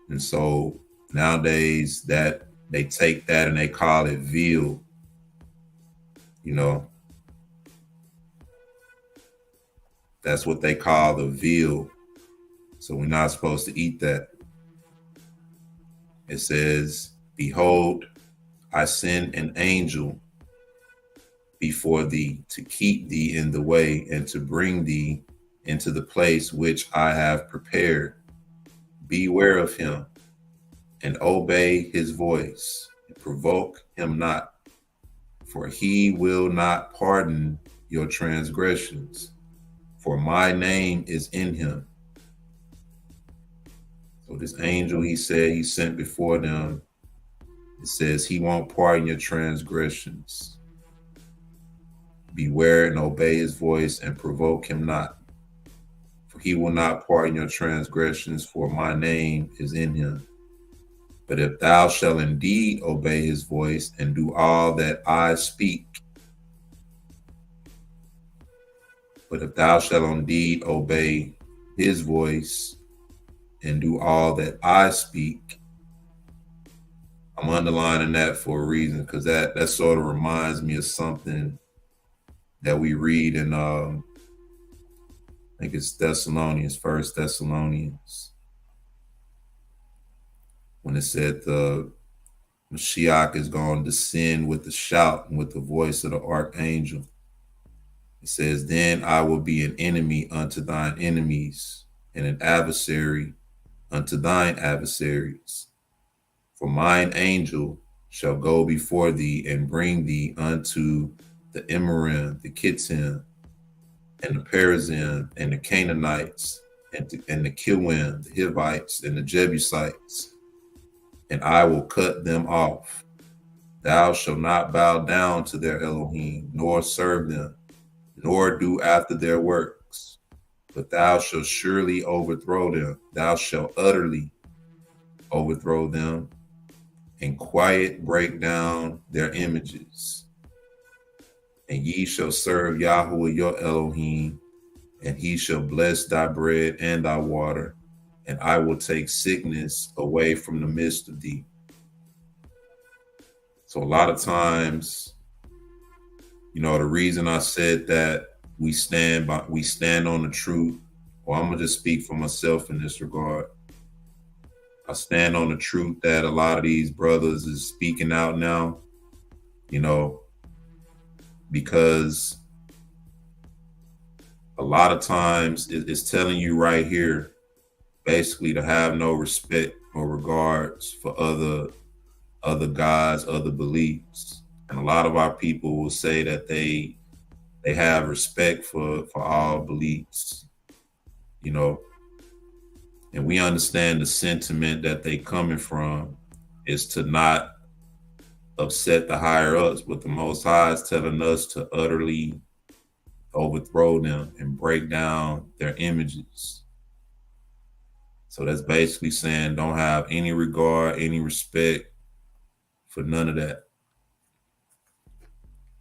And so nowadays that they take that and they call it veal, you know. That's what they call the veal. So we're not supposed to eat that. It says, behold, I send an angel before thee to keep thee in the way and to bring thee into the place which I have prepared. Beware of him and obey his voice, and provoke him not, for he will not pardon your transgressions, for my name is in him. So this angel, he said, he sent before them. It says he won't pardon your transgressions. Beware and obey his voice and provoke him not, for he will not pardon your transgressions, for my name is in him. But if thou shalt indeed obey his voice and do all that I speak, but if thou shalt indeed obey his voice and do all that I speak, I'm underlining that for a reason, because that sort of reminds me of something that we read in I think it's Thessalonians, 1 Thessalonians, when it said the Mashiach is going to descend with a shout and with the voice of the archangel. It says, then I will be an enemy unto thine enemies, and an adversary unto thine adversaries. For mine angel shall go before thee and bring thee unto the Emorym, the Kittim, and the Perizim, and the Canaanites, and the Kiwim, the Hivites, and the Jebusites, and I will cut them off. Thou shalt not bow down to their Elohim, nor serve them, nor do after their works, but thou shalt surely overthrow them. Thou shalt utterly overthrow them, and quiet break down their images. And ye shall serve Yahweh your Elohim, and he shall bless thy bread and thy water, and I will take sickness away from the midst of thee. So a lot of times, you know, the reason I said that we stand on the truth, or I'm gonna just speak for myself in this regard. I stand on the truth that a lot of these brothers is speaking out now, you know, because a lot of times it's telling you right here, basically, to have no respect or regards for other gods, other beliefs. And a lot of our people will say that they have respect for all beliefs, you know, and we understand the sentiment that they coming from is to not upset the higher ups, but the Most High is telling us to utterly overthrow them and break down their images. So that's basically saying don't have any regard, any respect for none of that.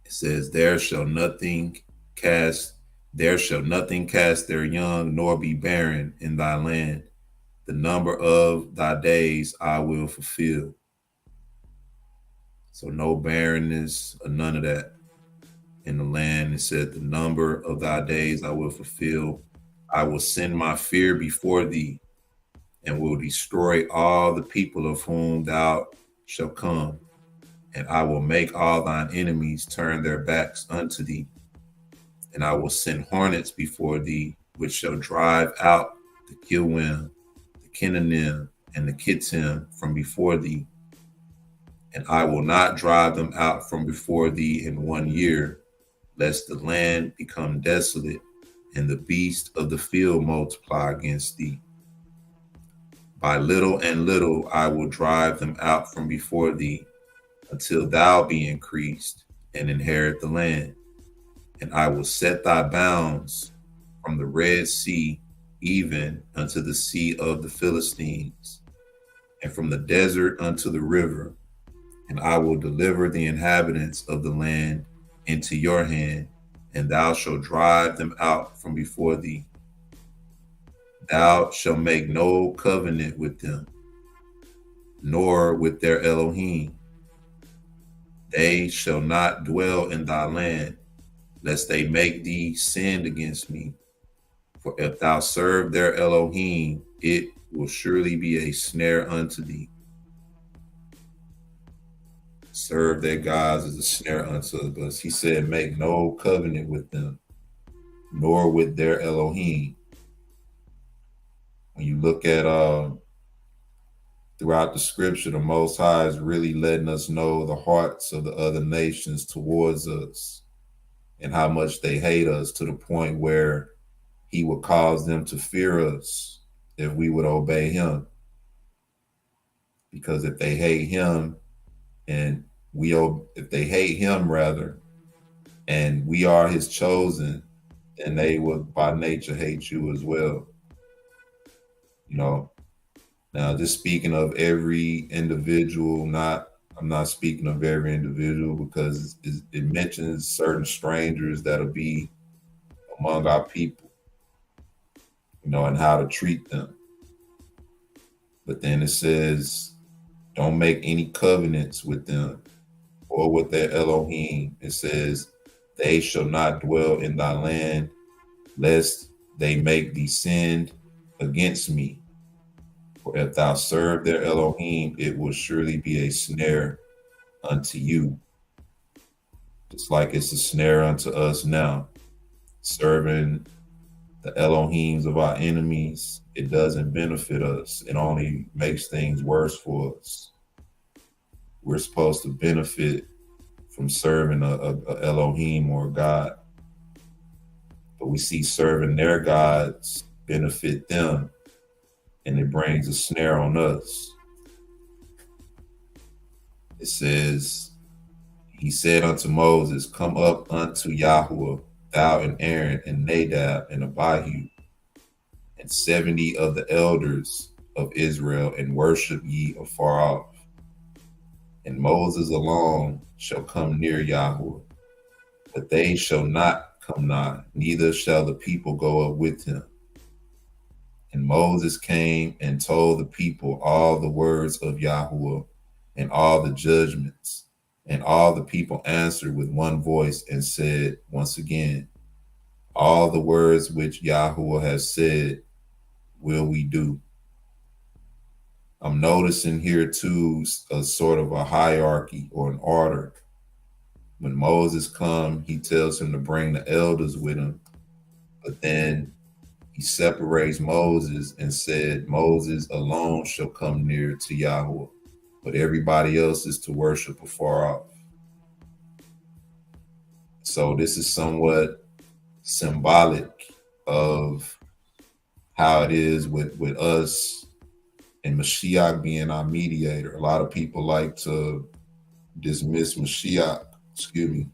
It says, cast, there shall nothing cast their young, nor be barren in thy land. The number of thy days I will fulfill. So no barrenness or none of that in the land. It said, the number of thy days I will fulfill. I will send my fear before thee and will destroy all the people of whom thou shalt come. And I will make all thine enemies turn their backs unto thee. And I will send hornets before thee, which shall drive out the Kilwim, the Kenanim, and the Kittim from before thee. And I will not drive them out from before thee in 1 year, lest the land become desolate and the beasts of the field multiply against thee. By little and little I will drive them out from before thee, until thou be increased and inherit the land. And I will set thy bounds from the Red Sea even unto the sea of the Philistines, and from the desert unto the river. And I will deliver the inhabitants of the land into your hand, and thou shalt drive them out from before thee. Thou shalt make no covenant with them, nor with their Elohim. They shall not dwell in thy land, lest they make thee sin against me. For if thou serve their Elohim, it will surely be a snare unto thee. Serve their gods as a snare unto us. He said, make no covenant with them, nor with their Elohim. When you look at throughout the scripture, the Most High is really letting us know the hearts of the other nations towards us and how much they hate us, to the point where he would cause them to fear us if we would obey him. Because if they hate him if they hate him rather, and we are his chosen, then they would by nature hate you as well. You know, now just speaking of every individual, I'm not speaking of every individual, because it mentions certain strangers that'll be among our people, you know, and how to treat them. But then it says, don't make any covenants with them or with their Elohim. It says, they shall not dwell in thy land, lest they make thee sin against me. For if thou serve their Elohim, it will surely be a snare unto you. Just like it's a snare unto us now. Serving the Elohims of our enemies, it doesn't benefit us. It only makes things worse for us. We're supposed to benefit from serving a Elohim or a God. But we see serving their gods benefit them, and it brings a snare on us. It says, he said unto Moses, come up unto Yahweh, thou and Aaron and Nadab and Abihu, and 70 of the elders of Israel, and worship ye afar off. And Moses alone shall come near Yahweh, but they shall not come nigh, neither shall the people go up with him. And Moses came and told the people all the words of Yahweh and all the judgments. And all the people answered with one voice and said once again, all the words which Yahweh has said will we do. I'm noticing here too a sort of a hierarchy or an order. When Moses come, he tells him to bring the elders with him, but then he separates Moses and said, Moses alone shall come near to Yahweh, but everybody else is to worship afar off. So this is somewhat symbolic of how it is with us and Mashiach being our mediator. A lot of people like to dismiss Mashiach, excuse me.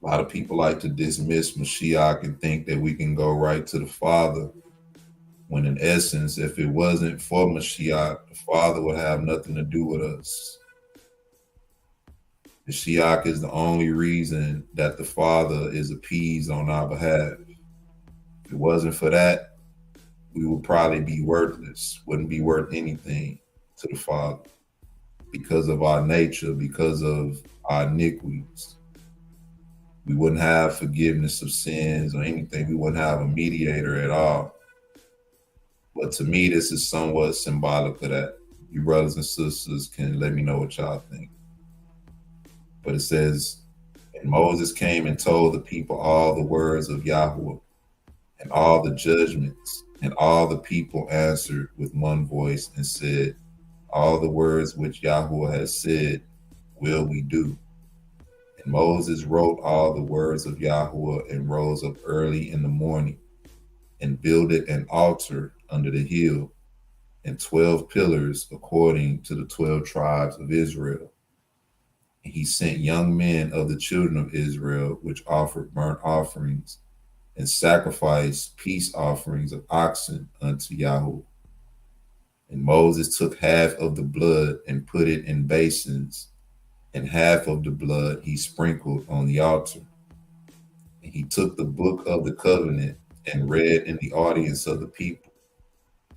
A lot of people like to dismiss Mashiach and think that we can go right to the Father, when in essence, if it wasn't for Mashiach, the Father would have nothing to do with us. Mashiach is the only reason that the Father is appeased on our behalf. If it wasn't for that, we would probably be worthless, wouldn't be worth anything to the Father because of our nature, because of our iniquities. We wouldn't have forgiveness of sins or anything. We wouldn't have a mediator at all. But to me, this is somewhat symbolic of that. You brothers and sisters can let me know what y'all think. But it says, and Moses came and told the people all the words of Yahweh and all the judgments, and all the people answered with one voice and said, all the words which Yahweh has said will we do. And Moses wrote all the words of Yahweh and rose up early in the morning and builded an altar under the hill and 12 pillars according to the 12 tribes of Israel. And he sent young men of the children of Israel, which offered burnt offerings and sacrificed peace offerings of oxen unto Yahweh. And Moses took half of the blood and put it in basins, and half of the blood he sprinkled on the altar. And he took the book of the covenant and read in the audience of the people.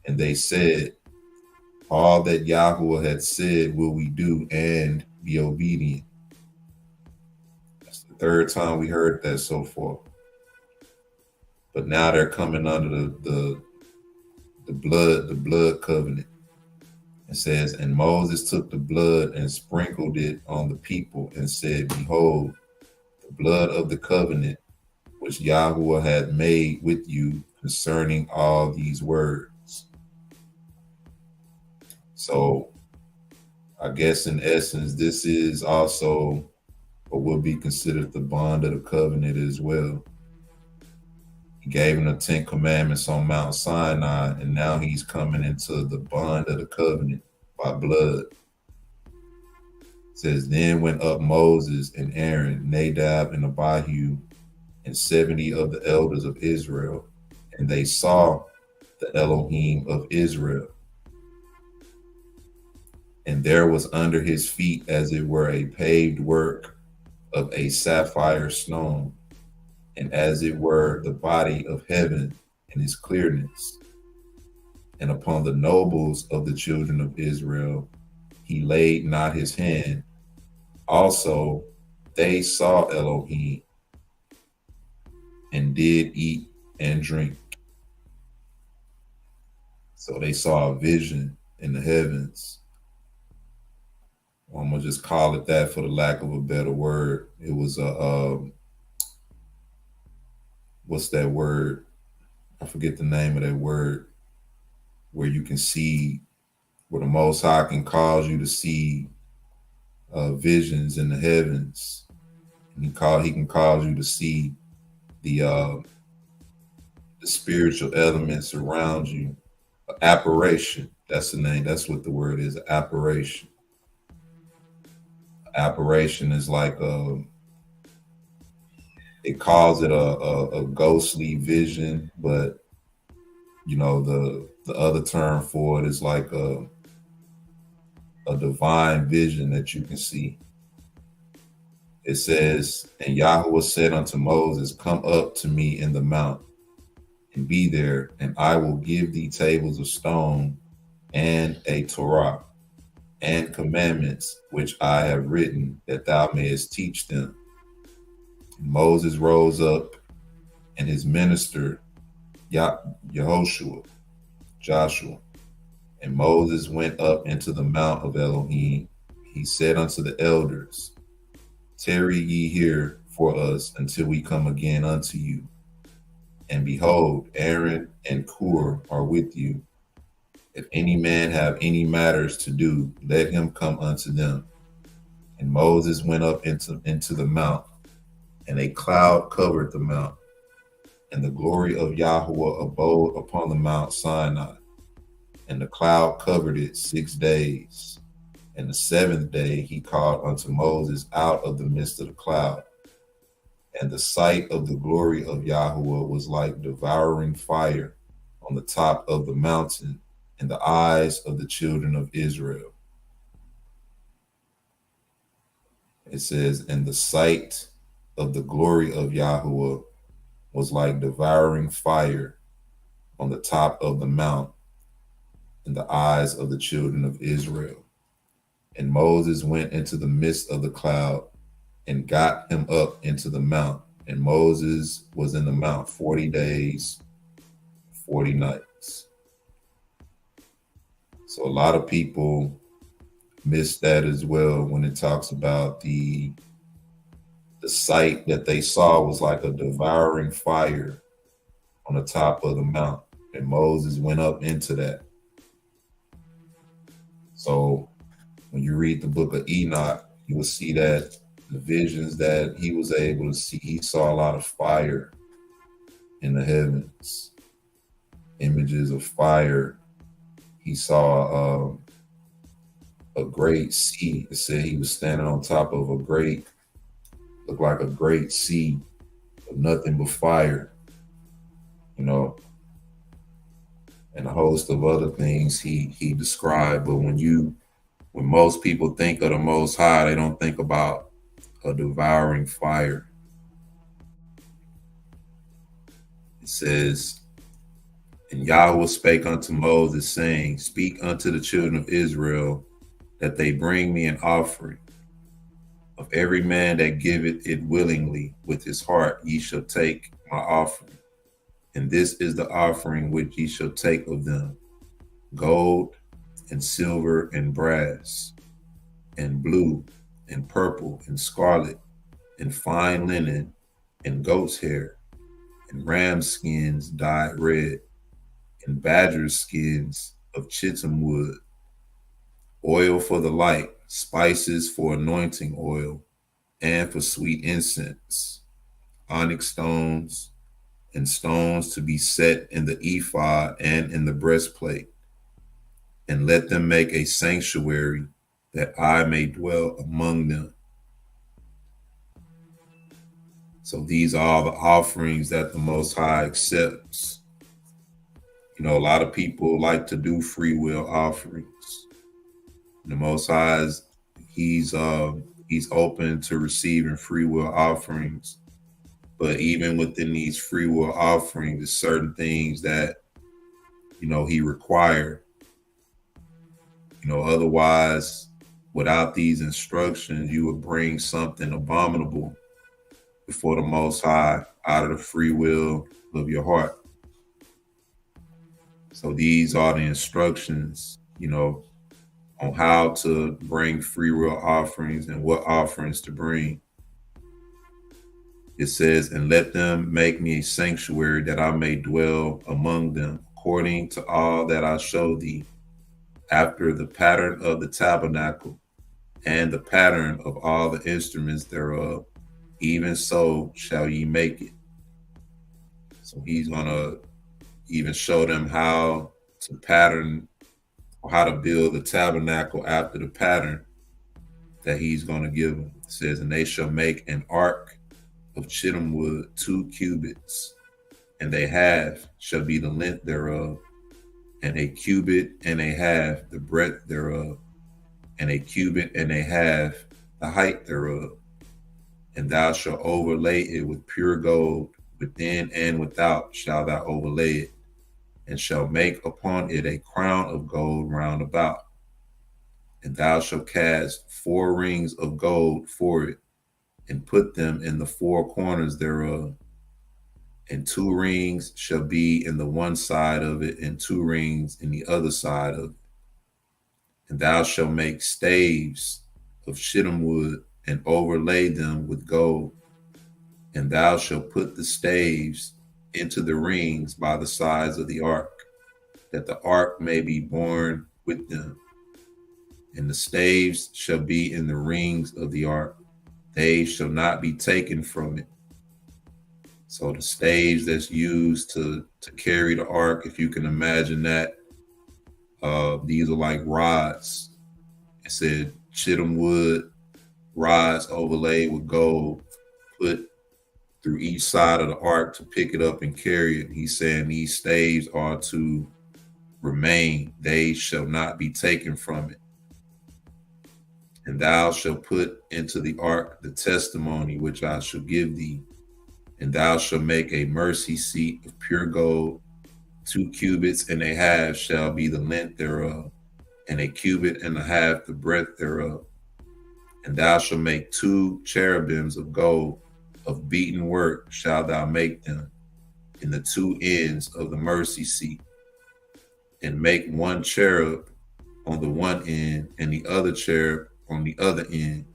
And they said, all that Yahweh had said will we do and be obedient. That's the third time we heard that so far. But now they're coming under the blood covenant. It says, and Moses took the blood and sprinkled it on the people and said, behold, the blood of the covenant which Yahweh had made with you concerning all these words. So I guess in essence, this is also what would be considered the bond of the covenant as well. He gave him the 10 commandments on Mount Sinai, and now he's coming into the bond of the covenant by blood. It says, then went up Moses and Aaron, Nadab and Abihu, and 70 of the elders of Israel, and they saw the Elohim of Israel. And there was under his feet as it were a paved work of a sapphire stone, and as it were the body of heaven in its clearness. And upon the nobles of the children of Israel he laid not his hand. Also they saw Elohim and did eat and drink. So they saw a vision in the heavens. I'm gonna just call it that for the lack of a better word. It was a what's that word? I forget the name of that word, where you can see, where the Most High can cause you to see visions in the heavens. And he can cause you to see the spiritual elements around you. Apparition, that's the name. That's what the word is, apparition. Apparition is like it calls it a ghostly vision, but you know the other term for it is like a divine vision that you can see. It says, and Yahweh said unto Moses, come up to me in the mount and be there, and I will give thee tables of stone and a Torah and commandments which I have written, that thou mayest teach them. And Moses rose up, and his minister Joshua, And Moses went up into the mount of Elohim. He said unto the elders, Tarry ye here for us until we come again unto you. And behold, Aaron and Hur are with you. If any man have any matters to do, let him come unto them. And Moses went up into the mount, and a cloud covered the mount, and the glory of Yahweh abode upon the Mount Sinai. And the cloud covered it 6 days. And the seventh day he called unto Moses out of the midst of the cloud. And the sight of the glory of Yahweh was like devouring fire on the top of the mountain in the eyes of the children of Israel. It says, and the sight of the glory of Yahweh was like devouring fire on the top of the mount in the eyes of the children of Israel. And Moses went into the midst of the cloud and got him up into the mount. And Moses was in the mount 40 days, 40 nights. So a lot of people miss that as well when it talks about the sight that they saw was like a devouring fire on the top of the mount. And Moses went up into that. So when you read the book of Enoch, you will see that the visions that he was able to see, he saw a lot of fire in the heavens, images of fire. He saw a great sea. It said he was standing on top of looked like a great sea of nothing but fire, and a host of other things he described. But when most people think of the Most High, they don't think about a devouring fire. It says, and Yahweh spake unto Moses, saying, Speak unto the children of Israel, that they bring me an offering. Of every man that giveth it willingly with his heart, ye shall take my offering. And this is the offering which ye shall take of them: gold and silver and brass and blue and purple and scarlet and fine linen and goat's hair and ram skins dyed red and badger skins of chittim wood, oil for the light, spices for anointing oil and for sweet incense, onyx stones and stones to be set in the ephod and in the breastplate. And let them make a sanctuary that I may dwell among them. So these are all the offerings that the Most High accepts. A lot of people like to do free will offerings. The Most High he's open to receiving free will offerings, but even within these free will offerings, there's certain things that he required. Otherwise, without these instructions, you would bring something abominable before the Most High out of the free will of your heart. So these are the instructions, on how to bring free will offerings and what offerings to bring. It says, and let them make me a sanctuary that I may dwell among them, according to all that I show thee, after the pattern of the tabernacle and the pattern of all the instruments thereof, even so shall ye make it. So he's going to even show them how to pattern or how to build the tabernacle after the pattern that he's going to give them. It says, and they shall make an ark of chittim wood 2 cubits, and a half shall be the length thereof, and a cubit and a half the breadth thereof, and a cubit and a half the height thereof. And thou shalt overlay it with pure gold, within and without shalt thou overlay it, and shalt make upon it a crown of gold round about. And thou shalt cast 4 rings of gold for it, and put them in the 4 corners thereof. And 2 rings shall be in the one side of it, and 2 rings in the other side of it. And thou shalt make staves of shittim wood and overlay them with gold. And thou shalt put the staves into the rings by the sides of the ark, that the ark may be borne with them. And the staves shall be in the rings of the ark, they shall not be taken from it. So the staves that's used to carry the ark, if you can imagine that, these are like rods. It said shittim wood, rods overlaid with gold, put through each side of the ark to pick it up and carry it. He's saying these staves are to remain, they shall not be taken from it. And thou shalt put into the ark the testimony which I shall give thee. And thou shalt make a mercy seat of pure gold. 2 cubits and a half shall be the length thereof, and a cubit and a half the breadth thereof. And thou shalt make 2 cherubims of gold, of beaten work shalt thou make them, in the 2 ends of the mercy seat. And make 1 cherub on the one end, and the other cherub on the other end.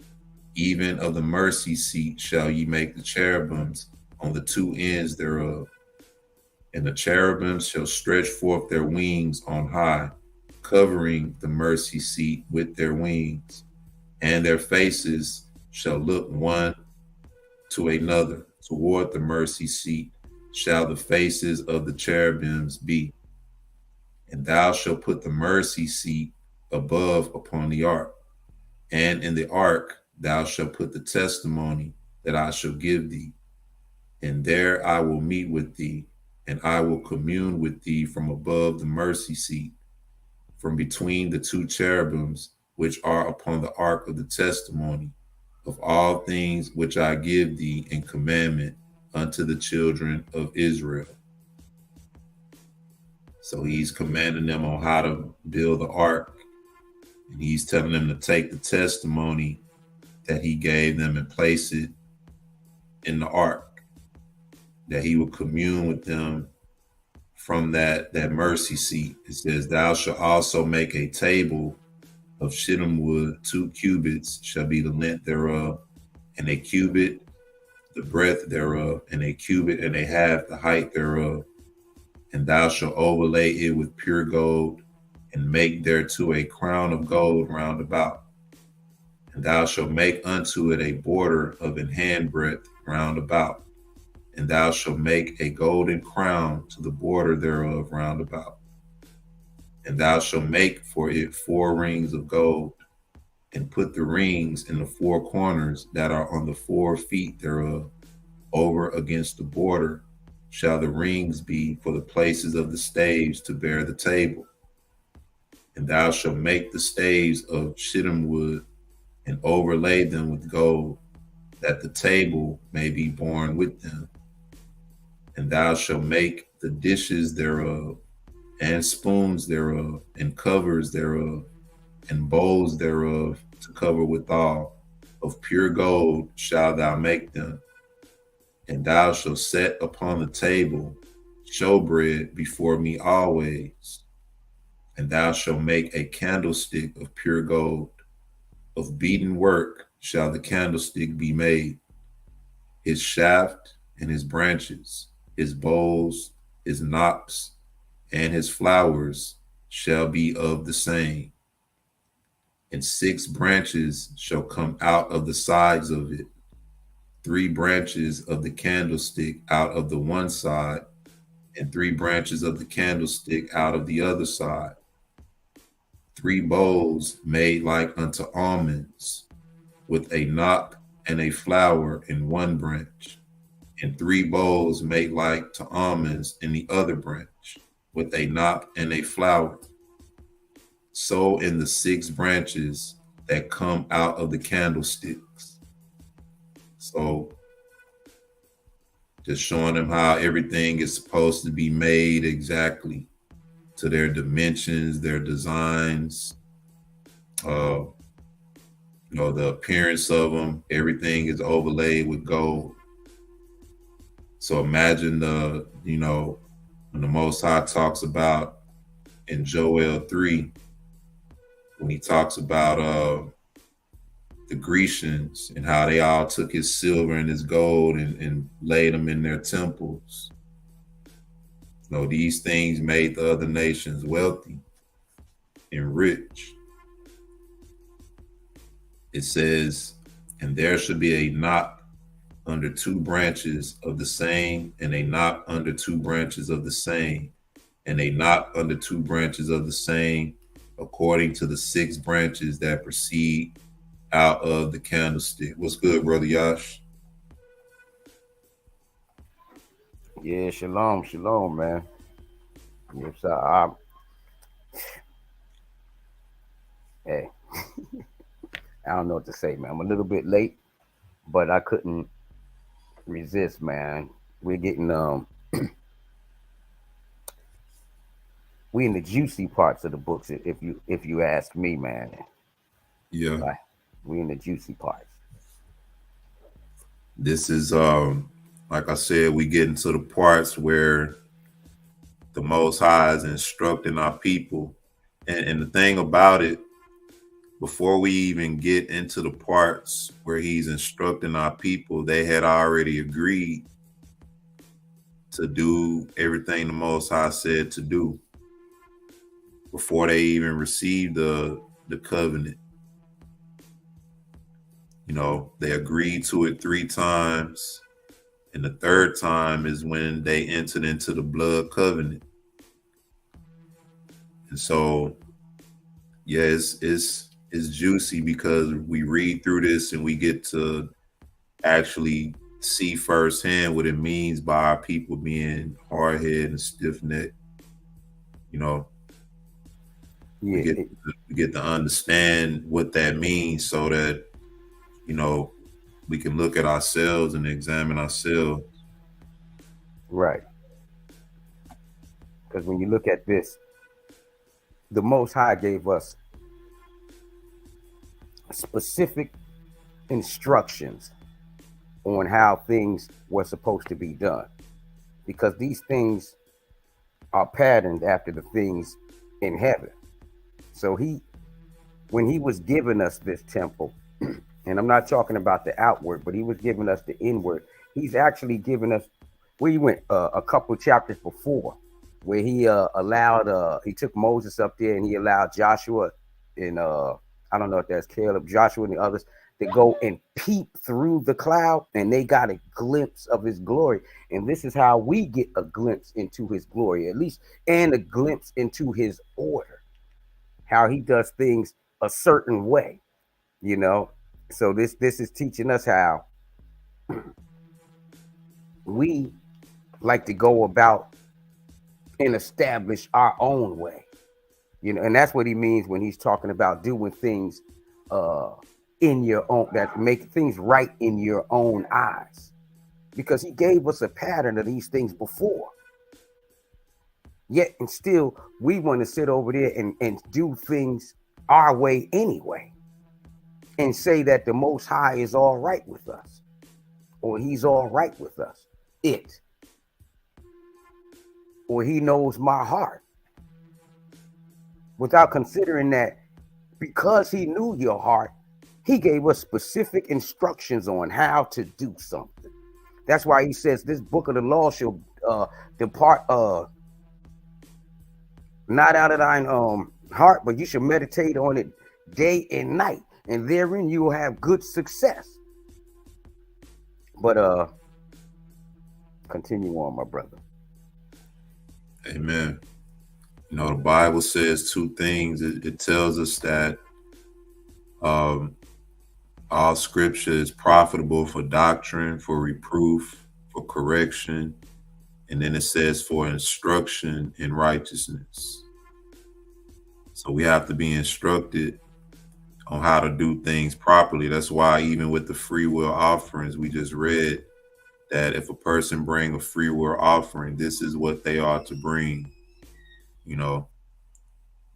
Even of the mercy seat shall ye make the cherubims on the 2 ends thereof. And the cherubims shall stretch forth their wings on high, covering the mercy seat with their wings. And their faces shall look one to another. Toward the mercy seat shall the faces of the cherubims be. And thou shalt put the mercy seat above upon the ark. And in the ark thou shalt put the testimony that I shall give thee. And there I will meet with thee, and I will commune with thee from above the mercy seat, from between the 2 cherubims which are upon the ark of the testimony, of all things which I give thee in commandment unto the children of Israel. So he's commanding them on how to build the ark, and he's telling them to take the testimony that he gave them and place it in the ark, that he will commune with them from that mercy seat. It says, thou shalt also make a table of shittim wood, 2 cubits shall be the length thereof, and a cubit the breadth thereof, and a cubit and a half the height thereof. And thou shalt overlay it with pure gold, and make thereto a crown of gold round about. And thou shalt make unto it a border of an handbreadth round about. And thou shalt make a golden crown to the border thereof round about. And thou shalt make for it 4 rings of gold, and put the rings in the 4 corners that are on the 4 feet thereof. Over against the border shall the rings be for the places of the staves to bear the table. And thou shalt make the staves of shittim wood, and overlay them with gold, that the table may be borne with them. And thou shalt make the dishes thereof, and spoons thereof, and covers thereof, and bowls thereof to cover withal. Of pure gold shalt thou make them. And thou shalt set upon the table showbread before me always. And thou shalt make a candlestick of pure gold. Of beaten work shall the candlestick be made. His shaft and his branches, his bowls, his knops, and his flowers shall be of the same. And 6 branches shall come out of the sides of it, 3 branches of the candlestick out of the one side, and 3 branches of the candlestick out of the other side. 3 bowls made like unto almonds, with a knot and a flower in one branch, and 3 bowls made like to almonds in the other branch, with a knot and a flower. So in the 6 branches that come out of the candlesticks. So just showing them how everything is supposed to be made exactly to their dimensions, their designs, the appearance of them. Everything is overlaid with gold. So imagine when the Most High talks about in Joel 3, when he talks about the Grecians and how they all took his silver and his gold and laid them in their temples. You know, these things made the other nations wealthy and rich. It says, and there should be a knot under two branches of the same, and a knot under two branches of the same, and a knot under two branches of the same, according to the 6 branches that proceed out of the candlestick. What's good, brother Yash? Yeah, shalom, shalom, man. Yes, hey, I don't know what to say, man. I'm a little bit late, but I couldn't resist, man. We're getting we in the juicy parts of the books, if you ask me, man. Yeah. Right. We in the juicy parts. This is like I said, we get into the parts where the Most High is instructing our people. And the thing about it, before we even get into the parts where he's instructing our people, they had already agreed to do everything the Most High said to do before they even received the covenant. You know, they agreed to it 3 times, and the 3rd time is when they entered into the blood covenant. And so, yeah, it's juicy because we read through this and we get to actually see firsthand what it means by our people being hard-headed and stiff-necked. You know, we Yeah, get to understand what that means so that, you know, we can look at ourselves and examine ourselves. right. Because when you look at this, the Most High gave us specific instructions on how things were supposed to be done, because these things are patterned after the things in heaven. So when he was giving us this temple, and I'm not talking about the outward, but he was giving us the inward. He's actually given us. We went a couple chapters before, where he he took Moses up there and he allowed Joshua and I don't know if that's Caleb, Joshua and the others to go and peep through the cloud, and they got a glimpse of his glory. And this is how we get a glimpse into his glory, at least, and a glimpse into his order, how he does things a certain way, you know. So this is teaching us how we like to go about and establish our own way, you know. And that's what he means when he's talking about doing things uh in your own, that make things right in your own eyes, because he gave us a pattern of these things before. Yet and still we want to sit over there and do things our way anyway, and say that the Most High is all right with us, or he's all right with us, or he knows my heart, without considering that because he knew your heart, he gave us specific instructions on how to do something. That's why he says this book of the law shall depart not out of thine heart, but you should meditate on it day and night, and therein you will have good success. But continue on, my brother. Amen. You know, the Bible says 2 things. It tells us that all scripture is profitable for doctrine, for reproof, for correction, and then it says for instruction in righteousness. So we have to be instructed on how to do things properly. That's why even with the free will offerings, we just read that if a person bring a free will offering, this is what they are to bring, you know,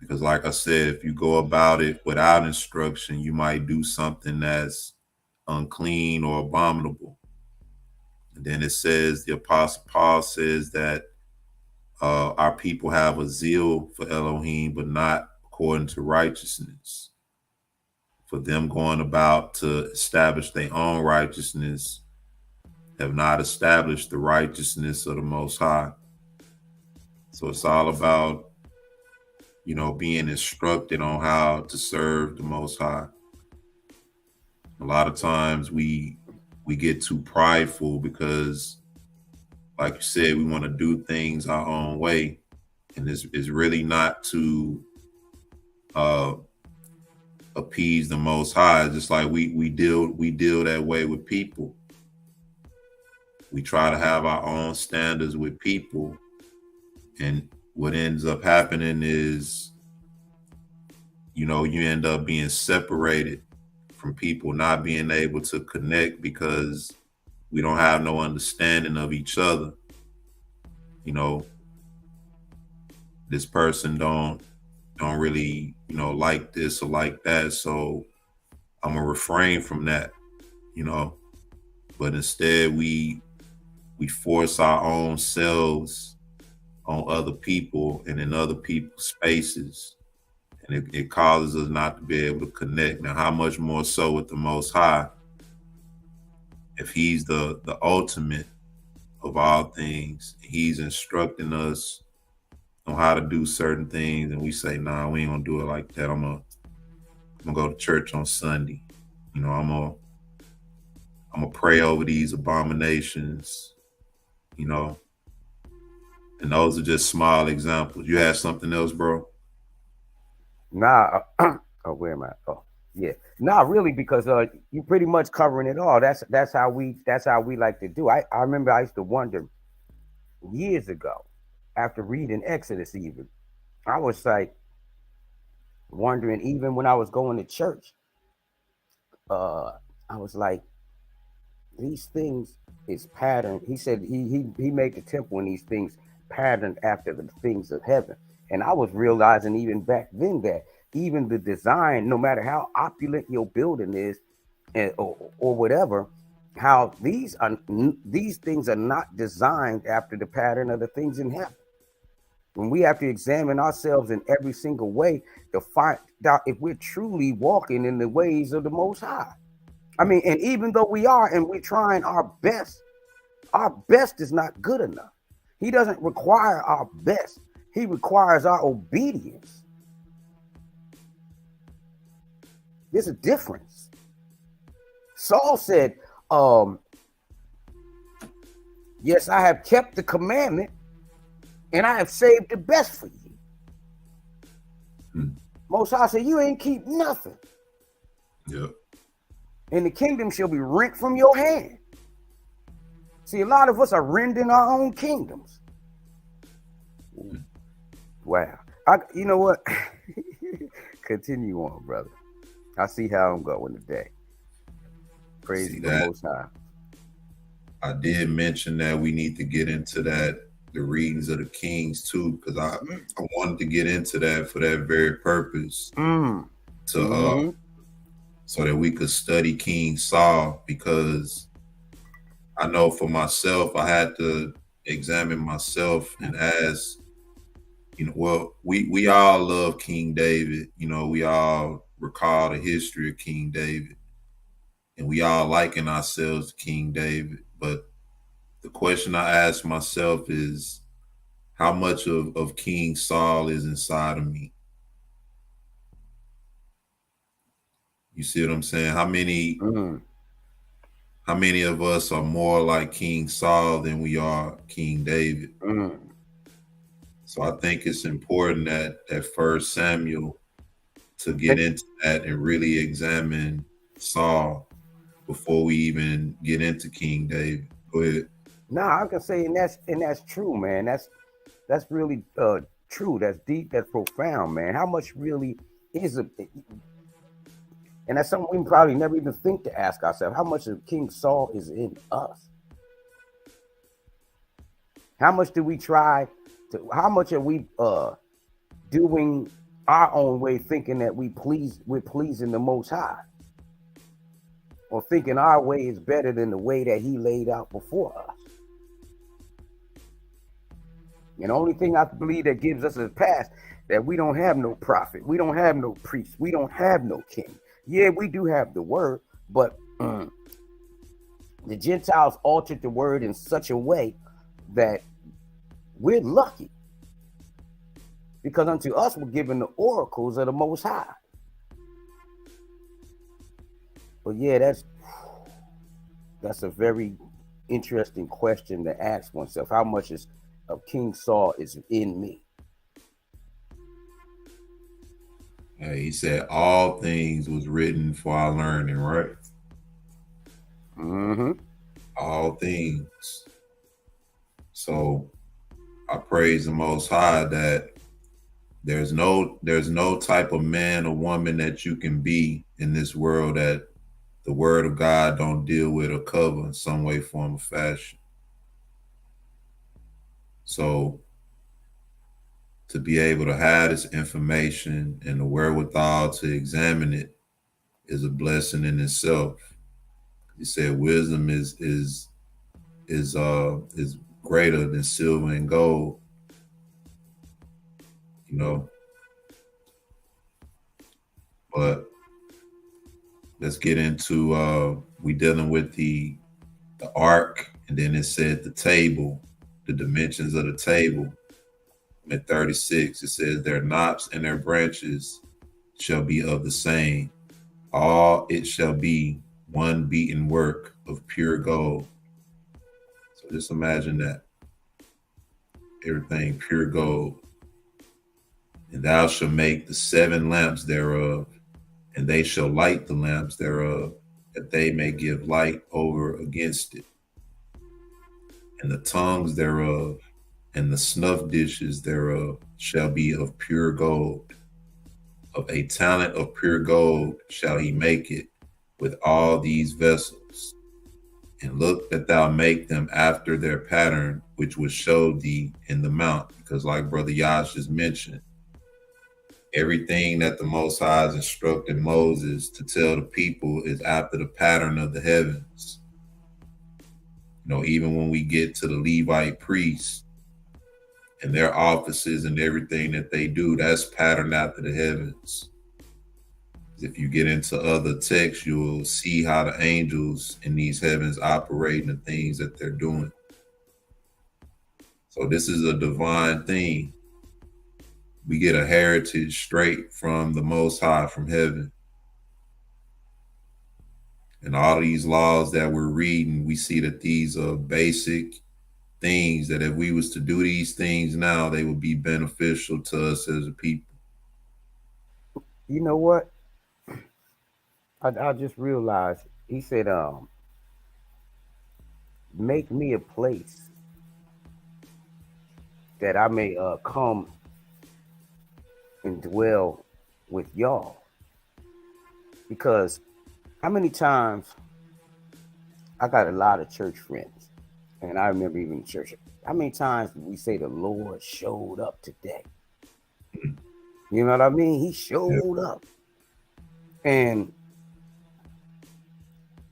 because like I said, if you go about it without instruction, you might do something that's unclean or abominable. And then it says, the Apostle Paul says that our people have a zeal for Elohim, but not according to righteousness. For them going about to establish their own righteousness have not established the righteousness of the Most High. So it's all about, being instructed on how to serve the Most High. A lot of times we get too prideful because, like you said, we want to do things our own way, and it's really not to appease the Most High. Just like we deal that way with people. We try to have our own standards with people, and what ends up happening is, you end up being separated from people, not being able to connect because we don't have no understanding of each other. This person don't really, like this or like that. So I'm gonna refrain from that, but instead we force our own selves on other people and in other people's spaces. And it causes us not to be able to connect. Now, how much more so with the Most High, if he's the ultimate of all things, he's instructing us on how to do certain things, and we say, nah, we ain't gonna do it like that. I'm gonna go to church on Sunday. I'm gonna pray over these abominations, and those are just small examples. You have something else, bro? Nah, where am I? Oh, yeah. Nah, really, because you pretty much covering it all. That's how we like to do. I remember I used to wonder years ago, after reading Exodus, even I was like wondering, even when I was going to church, I was like, these things is patterned. He said he made the temple and these things patterned after the things of heaven. And I was realizing even back then that even the design, no matter how opulent your building is, or whatever, how these things are not designed after the pattern of the things in heaven. When we have to examine ourselves in every single way to find out if we're truly walking in the ways of the Most High. I mean, and even though we are, and we're trying our best is not good enough. He doesn't require our best. He requires our obedience. There's a difference. Saul said, yes, I have kept the commandment and I have saved the best for you. Most High said, you ain't keep nothing. Yep. And the kingdom shall be rent from your hand. See, a lot of us are rending our own kingdoms. Wow. You know what? Continue on, brother. I see how I'm going today. Praise the Most High. I did mention that we need to get into the readings of the Kings too, because I wanted to get into that for that very purpose. So that we could study King Saul, because I know for myself, I had to examine myself and ask, we all love King David. We all recall the history of King David, and we all liken ourselves to King David. But the question I ask myself is, how much of King Saul is inside of me? You see what I'm saying? How many of us are more like King Saul than we are King David? So I think it's important that 1 Samuel to get into that and really examine Saul before we even get into King David. Go ahead. Nah, I can say, and that's true, man. That's really true. That's deep. That's profound, man. How much really is it? And that's something we probably never even think to ask ourselves. How much of King Saul is in us? How much do we try to? How much are we doing our own way, thinking that we're pleasing the Most High, or thinking our way is better than the way that He laid out before us? And the only thing I believe that gives us a pass, that we don't have no prophet, we don't have no priest, we don't have no king. Yeah, we do have the word, but the Gentiles altered the word in such a way that we're lucky, because unto us were given the oracles of the Most High. But yeah, that's a very interesting question to ask oneself. How much of King Saul is in me? He said all things was written for our learning, right? Mm-hmm. All things. So I praise the Most High that there's no type of man or woman that you can be in this world that the word of God don't deal with or cover in some way, form, or fashion. So to be able to have this information and the wherewithal to examine it is a blessing in itself. He said wisdom is greater than silver and gold, you know. But let's get into we dealing with the ark, and then it said the table, the dimensions of the table. At 36, it says their knops and their branches shall be of the same. All it shall be one beaten work of pure gold. So just imagine that. Everything pure gold. And thou shalt make the 7 lamps thereof, and they shall light the lamps thereof, that they may give light over against it. And the tongues thereof and the snuff dishes thereof shall be of pure gold. Of a talent of pure gold shall he make it with all these vessels. And look that thou make them after their pattern, which was showed thee in the mount. Because like Brother Yash just mentioned, everything that the Most High has instructed Moses to tell the people is after the pattern of the heavens. You know, even when we get to the Levite priests and their offices and everything that they do, that's patterned after the heavens. If you get into other texts, you'll see how the angels in these heavens operate and the things that they're doing. So this is a divine thing. We get a heritage straight from the Most High, from heaven. And all these laws that we're reading, we see that these are basic things that if we was to do these things now, they would be beneficial to us as a people. You know what? I just realized he said, make me a place that I may come and dwell with y'all. Because how many times I got a lot of church friends, and I remember even in church, how many times did we say the Lord showed up today? You know what I mean? He showed up.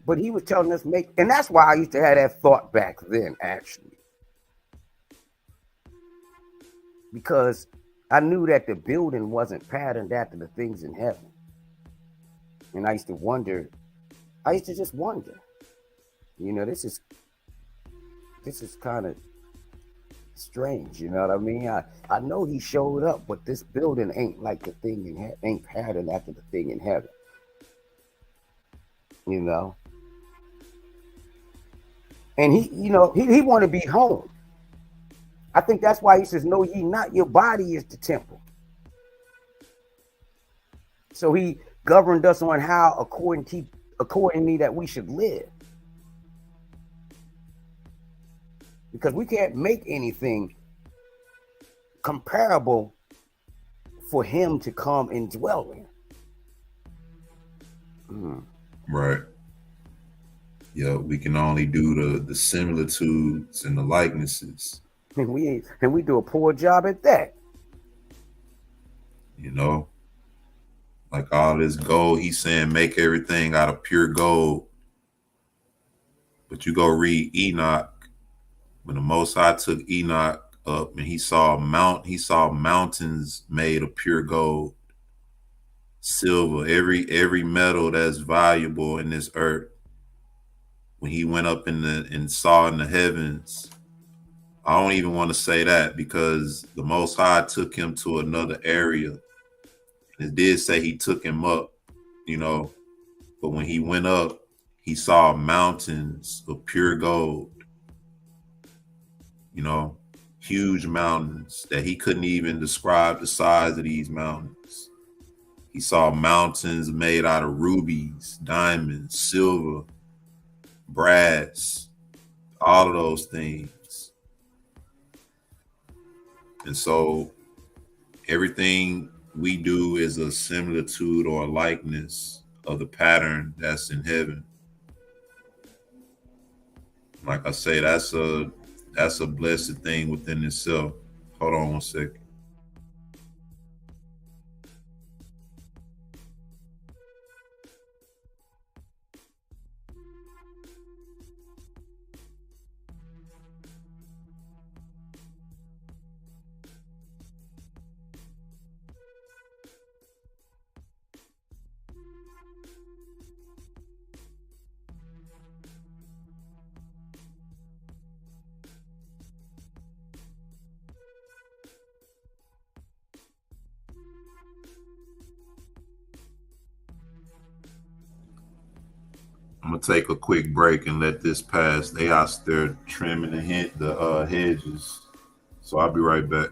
But he was telling us and that's why I used to have that thought back then, actually. Because I knew that the building wasn't patterned after the things in heaven. And I used to just wonder, you know, this is kind of strange, you know what I mean? I know he showed up, but this building ain't like the thing in heaven, ain't patterned after the thing in heaven. You know? And he want to be home. I think that's why he says, "Know ye not your body is the temple." So he governed us on how accordingly that we should live. Because we can't make anything comparable for him to come and dwell in. Right. Yeah, we can only do the similitudes and the likenesses. And we do a poor job at that. You know, like all this gold, he's saying make everything out of pure gold. But you go read Enoch, when the Most High took Enoch up, and he saw mountains made of pure gold, silver, every metal that's valuable in this earth. When he went up and saw in the heavens, I don't even want to say that, because the Most High took him to another area. It did say he took him up, but when he went up, he saw mountains of pure gold, huge mountains that he couldn't even describe the size of these mountains. He saw mountains made out of rubies, diamonds, silver, brass, all of those things. And so everything we do is a similitude or a likeness of the pattern that's in heaven. Like I say, that's a blessed thing within itself. Hold on one second. I'm gonna take a quick break and let this pass. They out there trimming the hedges, so I'll be right back.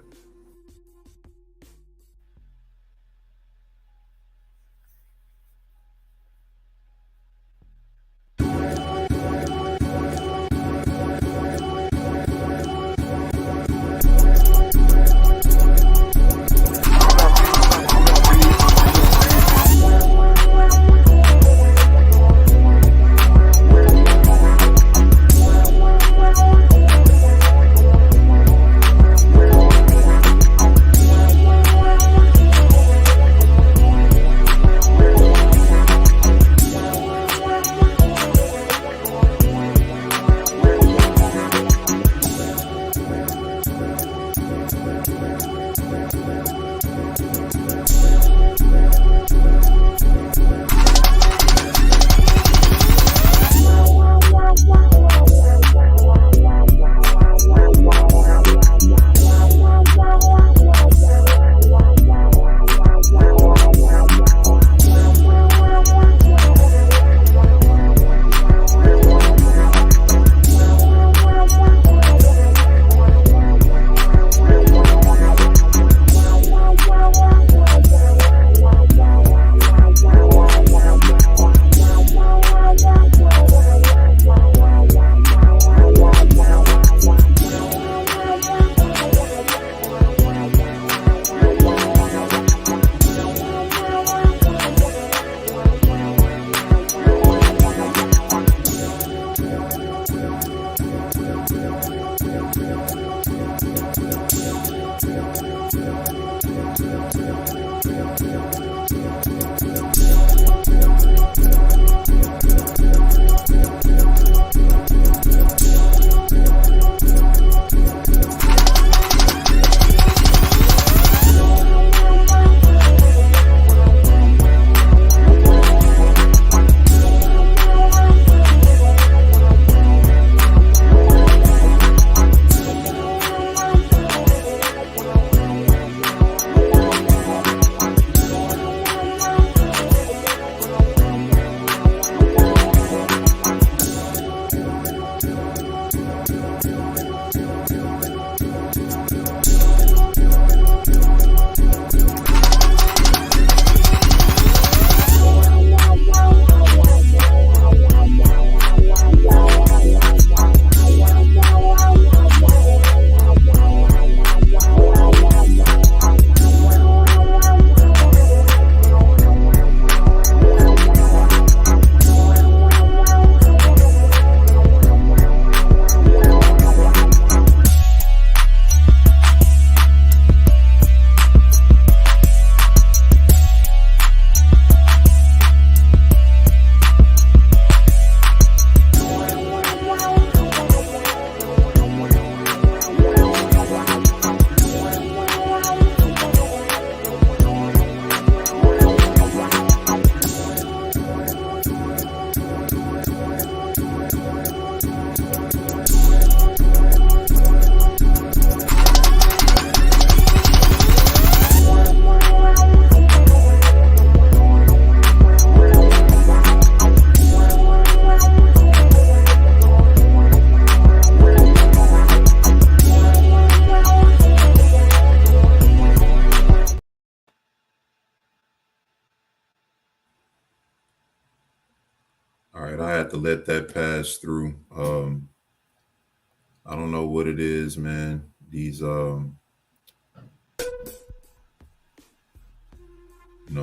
to let that pass through. I don't know what it is, man. These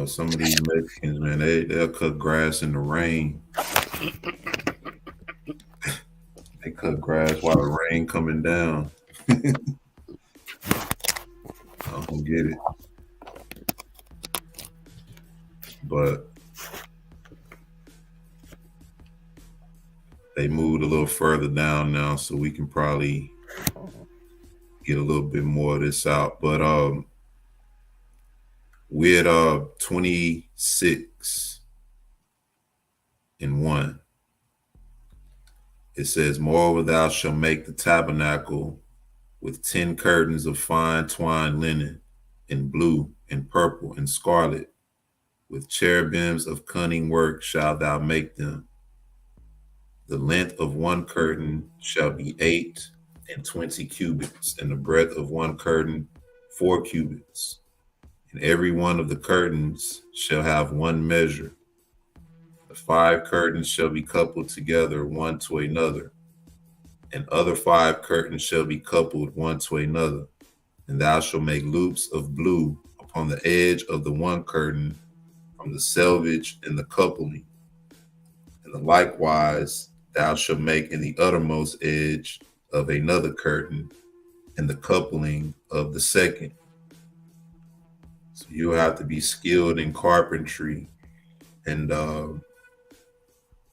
some of these Mexicans, man, they'll cut grass in the rain. They cut grass while the rain coming down. I don't get it. But they moved a little further down now, so we can probably get a little bit more of this out. But we're at 26 and 1. It says, moreover, thou shalt make the tabernacle with 10 curtains of fine twined linen, in blue and purple and scarlet, with cherubims of cunning work shalt thou make them. The length of one curtain shall be 28 cubits, and the breadth of one curtain 4 cubits. And every one of the curtains shall have one measure. The 5 curtains shall be coupled together one to another, and other 5 curtains shall be coupled one to another. And thou shalt make loops of blue upon the edge of the one curtain from the selvage and the coupling. And likewise thou shalt make in the uttermost edge of another curtain and the coupling of the second. So you'll have to be skilled in carpentry and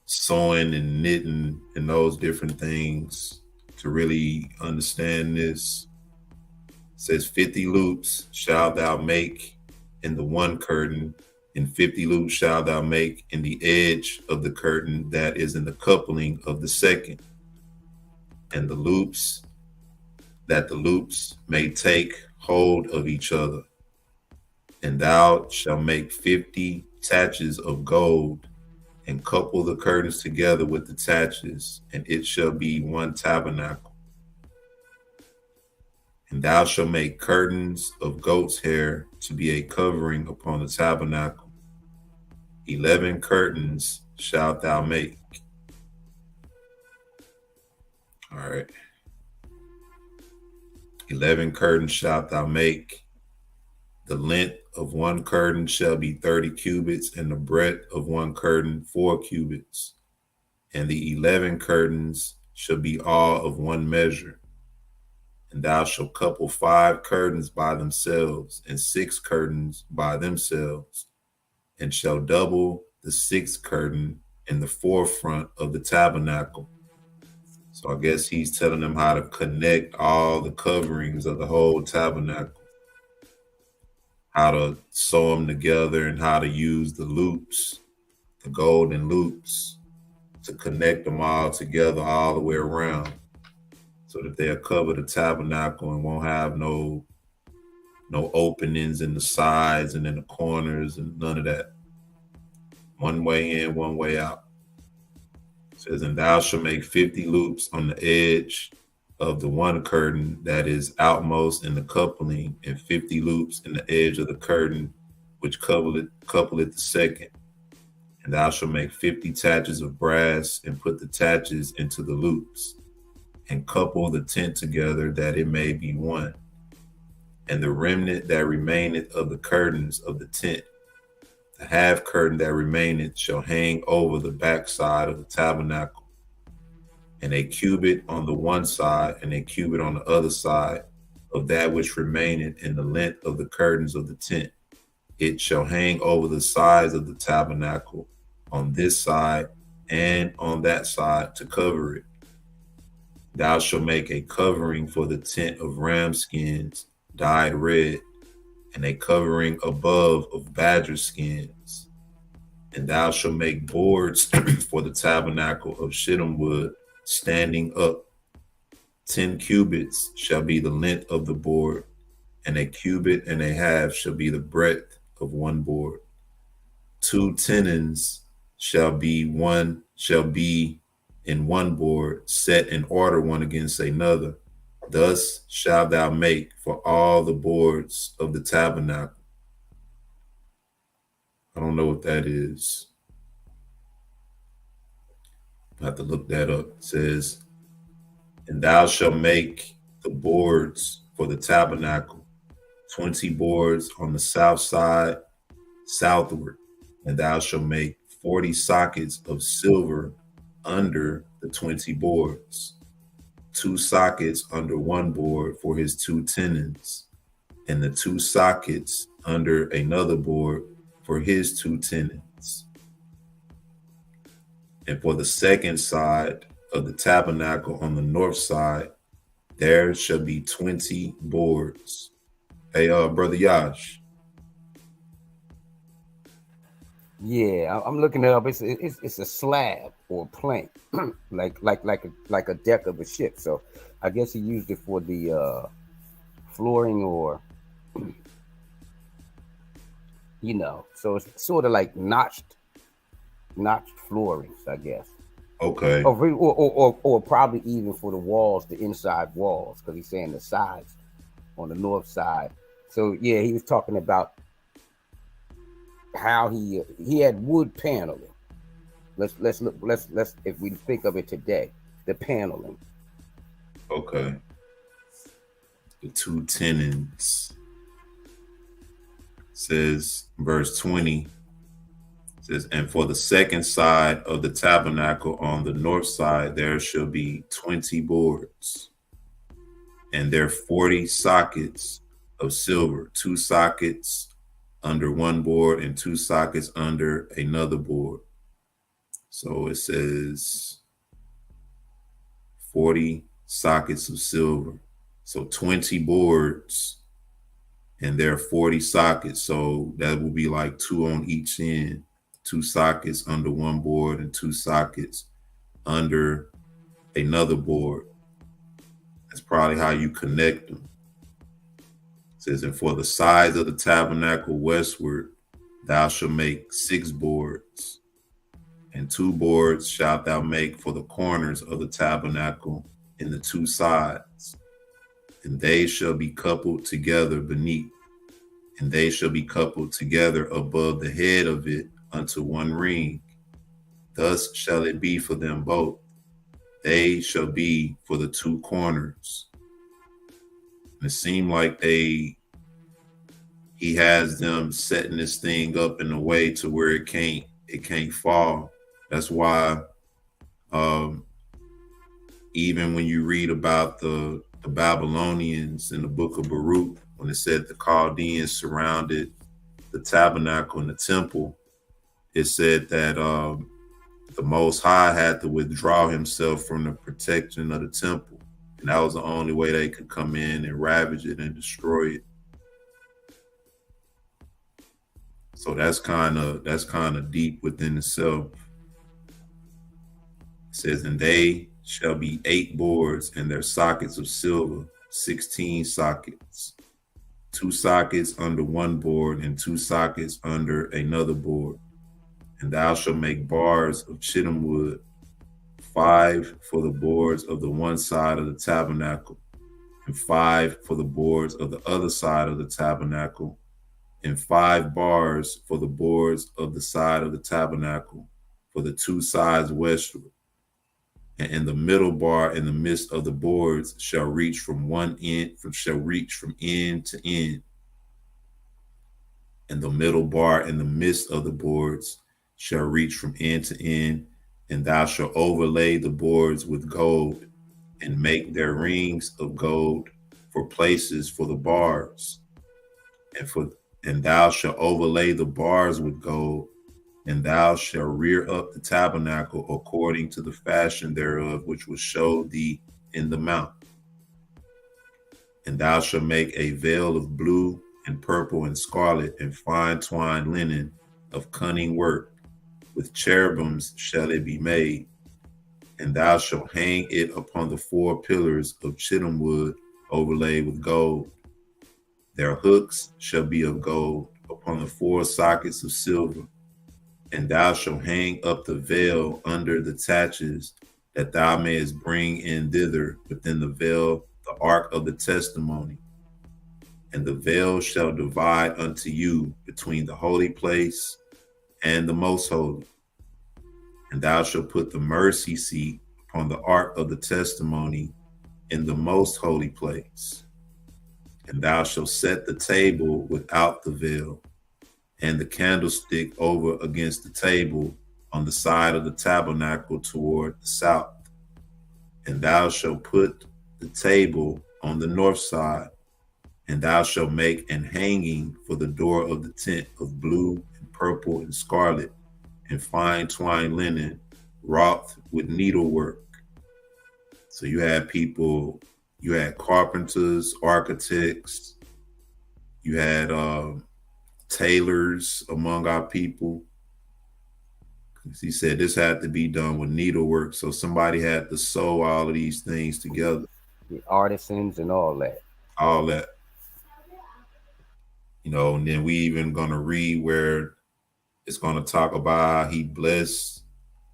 sewing and knitting and those different things to really understand this. It says 50 loops shalt thou make in the one curtain, and 50 loops shalt thou make in the edge of the curtain that is in the coupling of the second. And the loops may take hold of each other. And thou shalt make 50 taches of gold, and couple the curtains together with the taches, and it shall be one tabernacle. And thou shalt make curtains of goat's hair to be a covering upon the tabernacle. 11 curtains shalt thou make. All right. 11 curtains shalt thou make. The length of one curtain shall be 30 cubits, and the breadth of one curtain 4 cubits. And the 11 curtains shall be all of one measure. And thou shalt couple 5 curtains by themselves, and 6 curtains by themselves, and shall double the 6th curtain in the forefront of the tabernacle. So I guess he's telling them how to connect all the coverings of the whole tabernacle, how to sew them together, and how to use the loops, the golden loops, to connect them all together all the way around, so that they'll cover the tabernacle and won't have no openings in the sides and in the corners and none of that. One way in, one way out. It says, and thou shalt make 50 loops on the edge of the one curtain that is outmost in the coupling, and 50 loops in the edge of the curtain which couple it the second. And thou shalt make 50 taches of brass, and put the taches into the loops, and couple the tent together that it may be one. And the remnant that remaineth of the curtains of the tent, the half curtain that remaineth, shall hang over the backside of the tabernacle, and a cubit on the one side, and a cubit on the other side of that which remaineth in the length of the curtains of the tent. It shall hang over the sides of the tabernacle on this side and on that side to cover it. Thou shalt make a covering for the tent of ram skins dyed red, and a covering above of badger skins. And thou shalt make boards for the tabernacle of shittim wood, standing up. 10 cubits shall be the length of the board, and a cubit and a half shall be the breadth of one board. 2 tenons shall be in one board, set in order one against another. Thus shalt thou make for all the boards of the tabernacle. I don't know what that is. I have to look that up. It says, and thou shalt make the boards for the tabernacle, 20 boards on the south side southward, and thou shalt make 40 sockets of silver under the 20 boards, 2 sockets under one board for his 2 tenons, and the 2 sockets under another board for his 2 tenons. And for the second side of the tabernacle on the north side, there shall be 20 boards. Hey, brother Yash. Yeah, I'm looking it up. It's a slab or a plank, like a deck of a ship. So I guess he used it for the flooring, or So it's sort of like notched floorings, I guess. Okay. Or probably even for the walls, the inside walls, because he's saying the sides on the north side. So yeah, he was talking about how he had wood paneling. Let's look. Let's if we think of it today, the paneling. Okay. The 2 tenons. Says verse 20. Says, and for the second side of the tabernacle on the north side, there shall be 20 boards, and there 40 sockets of silver, 2 sockets under one board and 2 sockets under another board. So it says 40 sockets of silver. So 20 boards, and there are 40 sockets. So that will be like 2 on each end. 2 sockets under one board and 2 sockets under another board. That's probably how you connect them. It says, and for the sides of the tabernacle westward, thou shalt make 6 boards, and 2 boards shalt thou make for the corners of the tabernacle in the 2 sides, and they shall be coupled together beneath, and they shall be coupled together above the head of it unto one ring. Thus shall it be for them both. They shall be for the 2 corners. And it seemed like he has them setting this thing up in a way to where it can't fall. That's why even when you read about the Babylonians in the book of Baruch, when it said the Chaldeans surrounded the tabernacle and the temple, it said that the Most High had to withdraw himself from the protection of the temple. And that was the only way they could come in and ravage it and destroy it. So that's kind of deep within itself. It says, and they shall be 8 boards, and their sockets of silver, 16 sockets, 2 sockets under one board and 2 sockets under another board. And thou shalt make bars of shittim wood, 5 for the boards of the one side of the tabernacle, and 5 for the boards of the other side of the tabernacle, and 5 bars for the boards of the side of the tabernacle, for the 2 sides westward. And in the middle bar in the midst of the boards shall reach from end to end. And the middle bar in the midst of the boards shall reach from end to end, and thou shalt overlay the boards with gold, and make their rings of gold for places for the bars. And thou shalt overlay the bars with gold, and thou shalt rear up the tabernacle according to the fashion thereof, which was showed thee in the mount. And thou shalt make a veil of blue and purple and scarlet and fine twined linen of cunning work. With cherubims shall it be made, and thou shalt hang it upon the 4 pillars of shittim wood overlaid with gold. Their hooks shall be of gold upon the 4 sockets of silver. And thou shalt hang up the veil under the taches, that thou mayest bring in thither within the veil the ark of the testimony. And the veil shall divide unto you between the holy place and the most holy. And thou shalt put the mercy seat upon the ark of the testimony in the most holy place. And thou shalt set the table without the veil, and the candlestick over against the table on the side of the tabernacle toward the south. And thou shalt put the table on the north side, and thou shalt make an hanging for the door of the tent of blue and purple and scarlet and fine twined linen wrought with needlework. So you had people, you had carpenters, architects, you had tailors among our people. He said this had to be done with needlework. So somebody had to sew all of these things together. The artisans and all that. All that. And then we even going to read where it's going to talk about how he blessed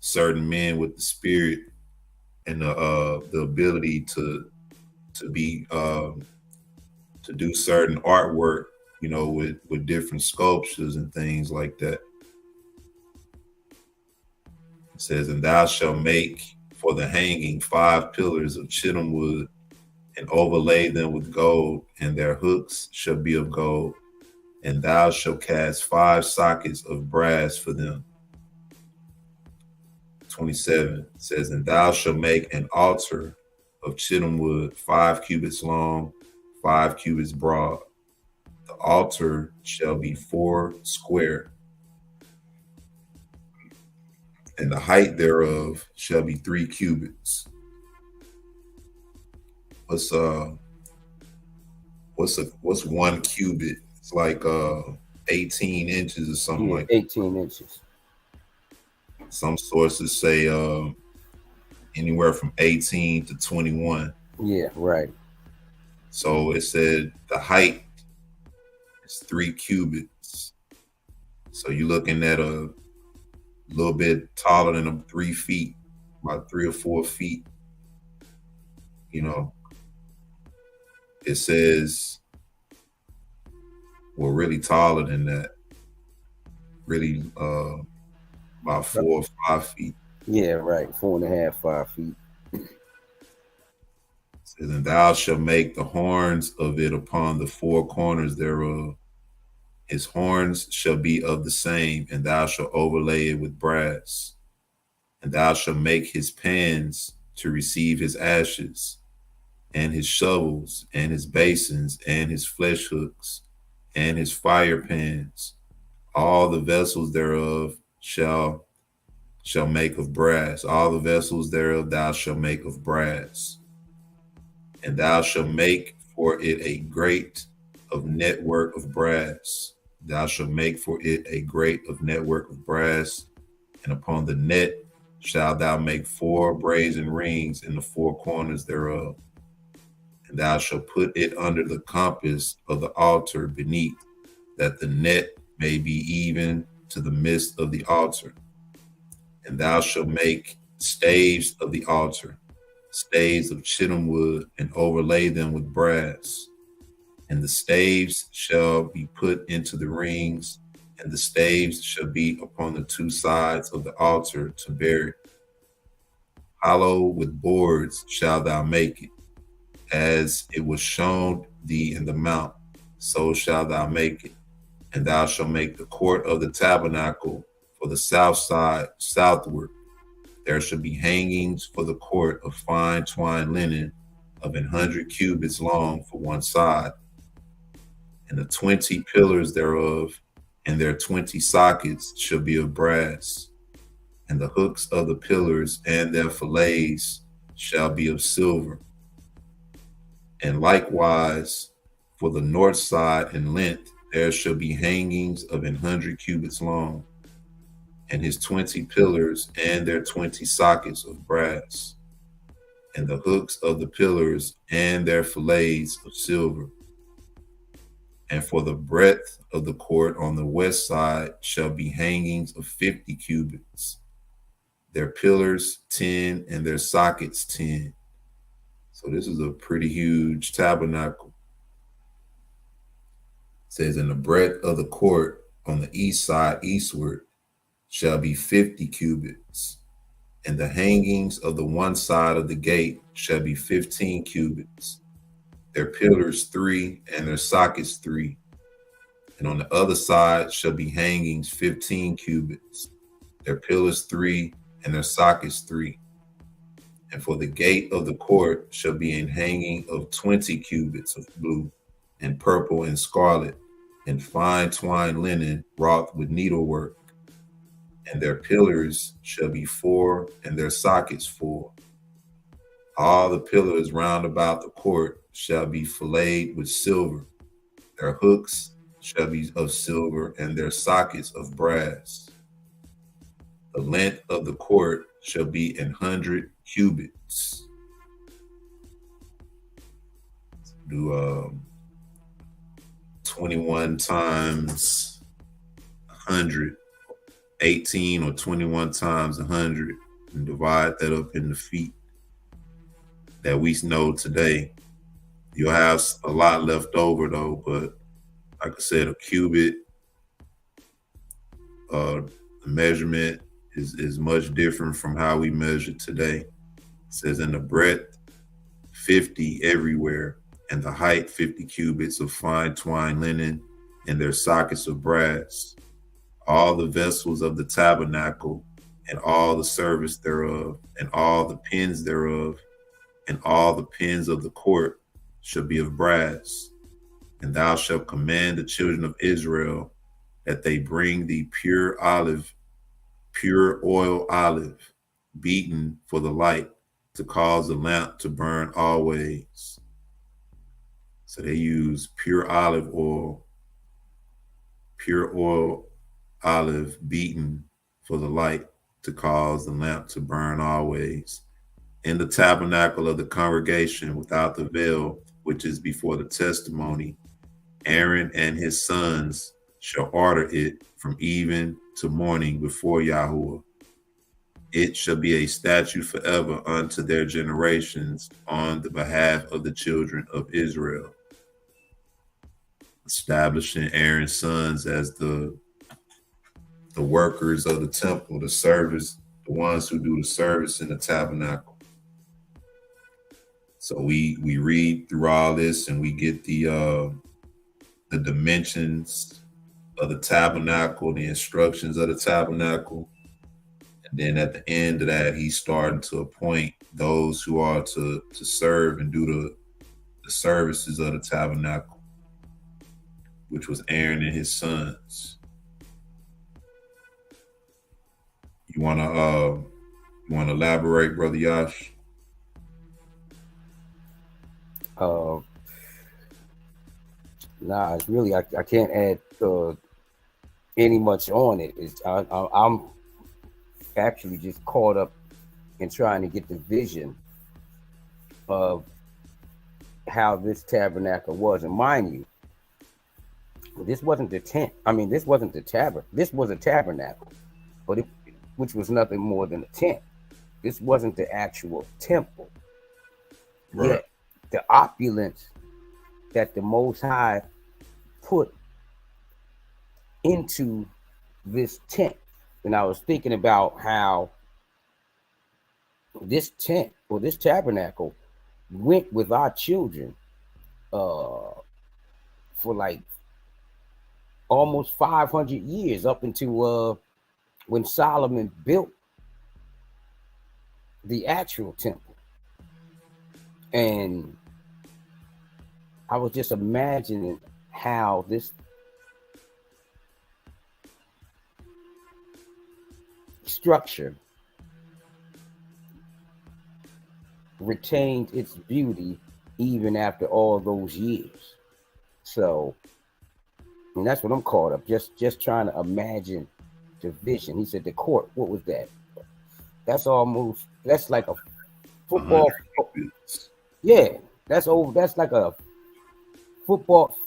certain men with the spirit and the ability to be to do certain artwork, with different sculptures and things like that. It says, and thou shalt make for the hanging 5 pillars of shittim wood, and overlay them with gold, and their hooks shall be of gold. And thou shalt cast 5 sockets of brass for them. 27 says, and thou shalt make an altar of shittim wood, 5 cubits long, 5 cubits broad. The altar shall be 4 square, and the height thereof shall be 3 cubits. What's 1 cubit? It's like 18 inches or something like that. 18 inches. Some sources say anywhere from 18 to 21. Yeah, right. So it said the height is 3 cubits. So you're looking at a little bit taller than 3 feet, about 3 or 4 feet. It says, well, really taller than that. Really about 4 or 5 feet. Yeah, right. 4.5, 5 feet. It says, and thou shalt make the horns of it upon the 4 corners thereof. His horns shall be of the same, and thou shalt overlay it with brass. And thou shalt make his pans to receive his ashes, and his shovels, and his basins, and his flesh hooks, and his fire pans. All the vessels thereof shall make of brass. All the vessels thereof thou shalt make of brass. And thou shalt make for it a grate of network of brass. Thou shalt make for it a grate of network of brass, and upon the net shalt thou make 4 brazen rings in the 4 corners thereof. And thou shalt put it under the compass of the altar beneath, that the net may be even to the midst of the altar. And thou shalt make staves of the altar, staves of shittim wood, and overlay them with brass. And the staves shall be put into the rings, and the staves shall be upon the 2 sides of the altar to bear it. Hollow with boards shalt thou make it, as it was shown thee in the mount, so shalt thou make it. And thou shalt make the court of the tabernacle for the south side southward. There shall be hangings for the court of fine twined linen of 100 cubits long for one side, and the 20 pillars thereof and their 20 sockets shall be of brass, and the hooks of the pillars and their fillets shall be of silver. And likewise for the north side in length there shall be hangings of 100 cubits long, and his 20 pillars and their 20 sockets of brass, and the hooks of the pillars and their fillets of silver. And for the breadth of the court on the west side shall be hangings of 50 cubits, their pillars 10 and their sockets 10. So this is a pretty huge tabernacle. It says, in the breadth of the court on the east side eastward shall be 50 cubits, And the hangings of the one side of the gate shall be 15 cubits, their pillars 3, and their sockets 3. And on the other side shall be hangings 15 cubits, their pillars 3, and their sockets 3. And for the gate of the court shall be an hanging of 20 cubits of blue, and purple, and scarlet, and fine twined linen wrought with needlework. And their pillars shall be 4, and their sockets 4. All the pillars round about the court shall be filleted with silver. Their hooks shall be of silver, and their sockets of brass. The length of the court shall be 100 cubits. Do 21 times 100, 18, or 21 times 100, and divide that up into feet that we know today. You'll have a lot left over though, but like I said, a cubit, the measurement is much different from how we measure today. It says in the breadth 50 everywhere, and the height 50 cubits of fine twined linen, and their sockets of brass. All the vessels of the tabernacle, and all the service thereof, and all the pins thereof, and all the pins of the court shall be of brass. And thou shalt command the children of Israel that they bring thee pure oil olive, beaten for the light, to cause the lamp to burn always. So they use pure oil olive beaten for the light, to cause the lamp to burn always. In the tabernacle of the congregation without the veil, which is before the testimony, Aaron and his sons shall order it from even to morning before Yahuwah. It shall be a statute forever unto their generations on the behalf of the children of Israel. Establishing Aaron's sons as the workers of the temple, the service, the ones who do the service in the tabernacle. So we read through all this, and we get the dimensions of the tabernacle, the instructions of the tabernacle. And then at the end of that, he's starting to appoint those who are to serve and do the services of the tabernacle, which was Aaron and his sons. You wanna elaborate, Brother Yash? Nah, it's really I can't add any much on it. I'm actually just caught up in trying to get the vision of how this tabernacle was. And mind you, this wasn't the tent. I mean, this wasn't the tabernacle. This was a tabernacle, but which was nothing more than a tent. This wasn't the actual temple. Right. Yet the opulence that the Most High put into this tent. And I was thinking about how this tent or this tabernacle went with our children for like almost 500 years, up into when Solomon built the actual temple. And I was just imagining how this structure retained its beauty even after all those years. So, and that's what I'm caught up, just trying to imagine the vision. He said the court, what was that? That's like a football. Yeah, that's like a football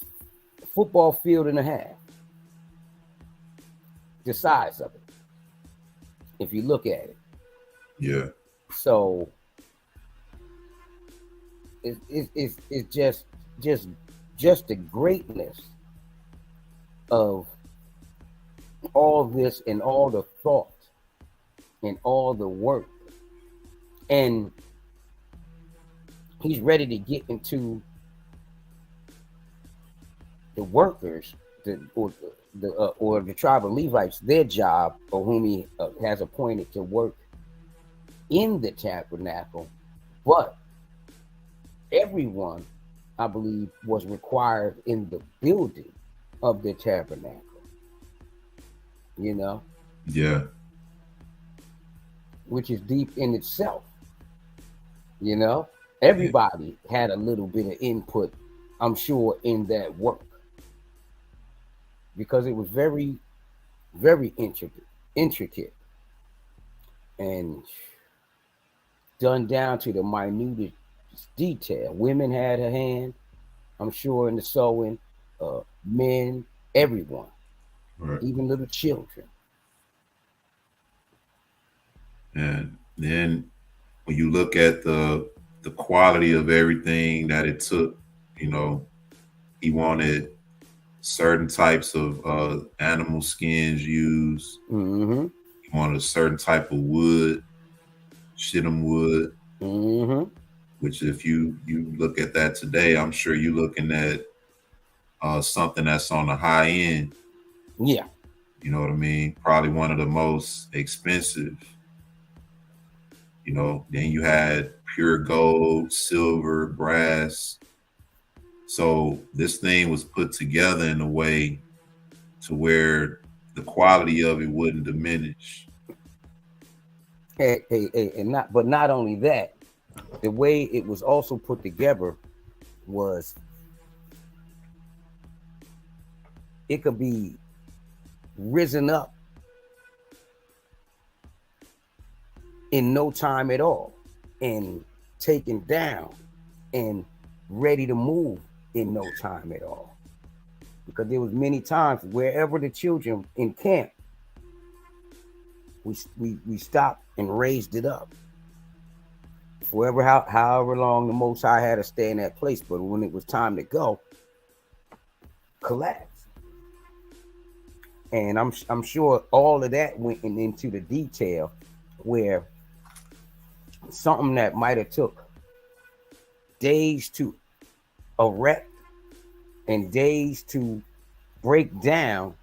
field and a half. The size of it, if you look at it. Yeah. So it's just the greatness of all this and all the thought and all the work And he's ready to get into the workers, or the tribe of Levites, their job, or whom he has appointed to work in the tabernacle. But everyone, I believe, was required in the building of the tabernacle. You know, Yeah. which is deep in itself. You know, Yeah. everybody had a little bit of input, I'm sure, in that work, because it was very, very intricate, and done down to the minutest detail. Women had a hand, I'm sure, in the sewing. Men, everyone, Right. even little children. And then when you look at the quality of everything that it took, you know, he wanted certain types of animal skins used. Mm-hmm. He wanted a certain type of wood, shittim wood, Mm-hmm. which if you look at that today, I'm sure you're looking at something that's on the high end. Yeah. You know what I mean? Probably one of the most expensive. You know, then you had pure gold, silver, brass. So this thing was put together in a way to where the quality of it wouldn't diminish. And not only that, the way it was also put together was, it could be risen up in no time at all, and taken down and ready to move in no time at all. Because there was many times wherever the children in camp, we stopped and raised it up. Forever, however long the Most High had to stay in that place, but when it was time to go, collapsed. And I'm sure all of that went into the detail, where something that might have took days to erect and days to break down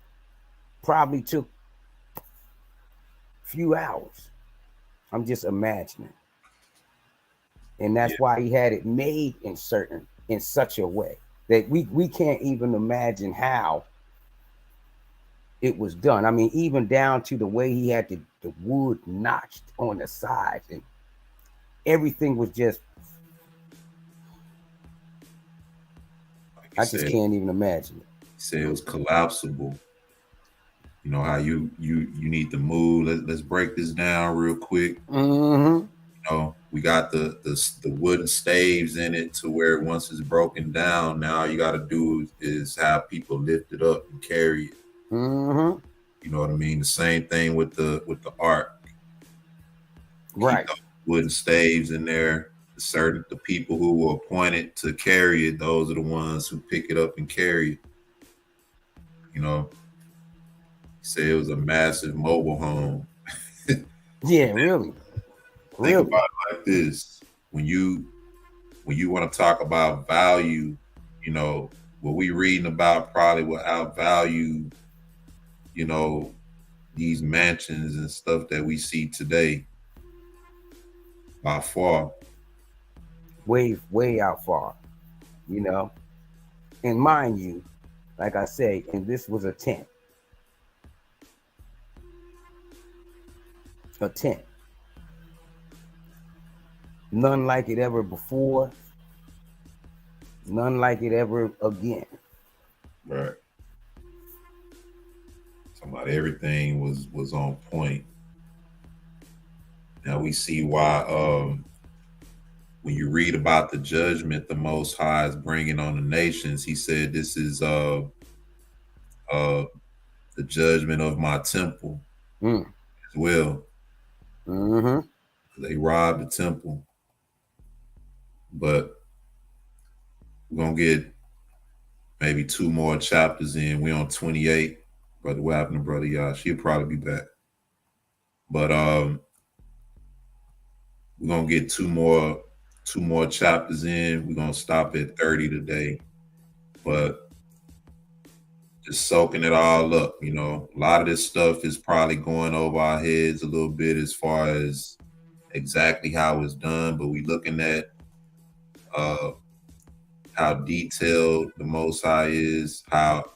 probably took few hours. I'm just imagining. And Yeah, that's why he had it made in such a way that we can't even imagine how it was done. I mean, even down to the way he had the wood notched on the sides, and everything was just, like I just can't even imagine it. you said it was collapsible. You know how you need to move. Let's break this down real quick. Mm-hmm. You know, we got the wooden staves in it to where once it's broken down, now all you got to do is have people lift it up and carry it. Mm-hmm. You know what I mean? The same thing with the ark. Keep Right. those wooden staves in there. The people who were appointed to carry it, those are the ones who pick it up and carry it. You know, say it was a massive mobile home. Yeah, really. Think Really. about it like this: when you want to talk about value, you know, what we reading about probably will outvalue, you know, these mansions and stuff that we see today by far. Way out far, you know. And mind you, like I say, and this was a tent, none like it ever before, none like it ever again. Right. Talking about everything was on point. Now we see why when you read about the judgment the Most High is bringing on the nations, he said this is uh the judgment of my temple Mm. as well. Mm-hmm. They robbed the temple, but we're gonna get maybe two more chapters in. We on 28. Brother Wapner, Brother, Brother, 'Yash. She'll probably be back. But what happened to Brother Yash? She'll probably be back. But, we're gonna get maybe two more chapters in. We on 28. Brother Wapner, Brother, Yash. She'll probably be back. But, we'll probably be back. But we're gonna get two more chapters in. We're gonna stop at 30 today, but just soaking it all up. You know, a lot of this stuff is probably going over our heads a little bit as far as exactly how it's done, but we looking at uh how detailed the Most High is, how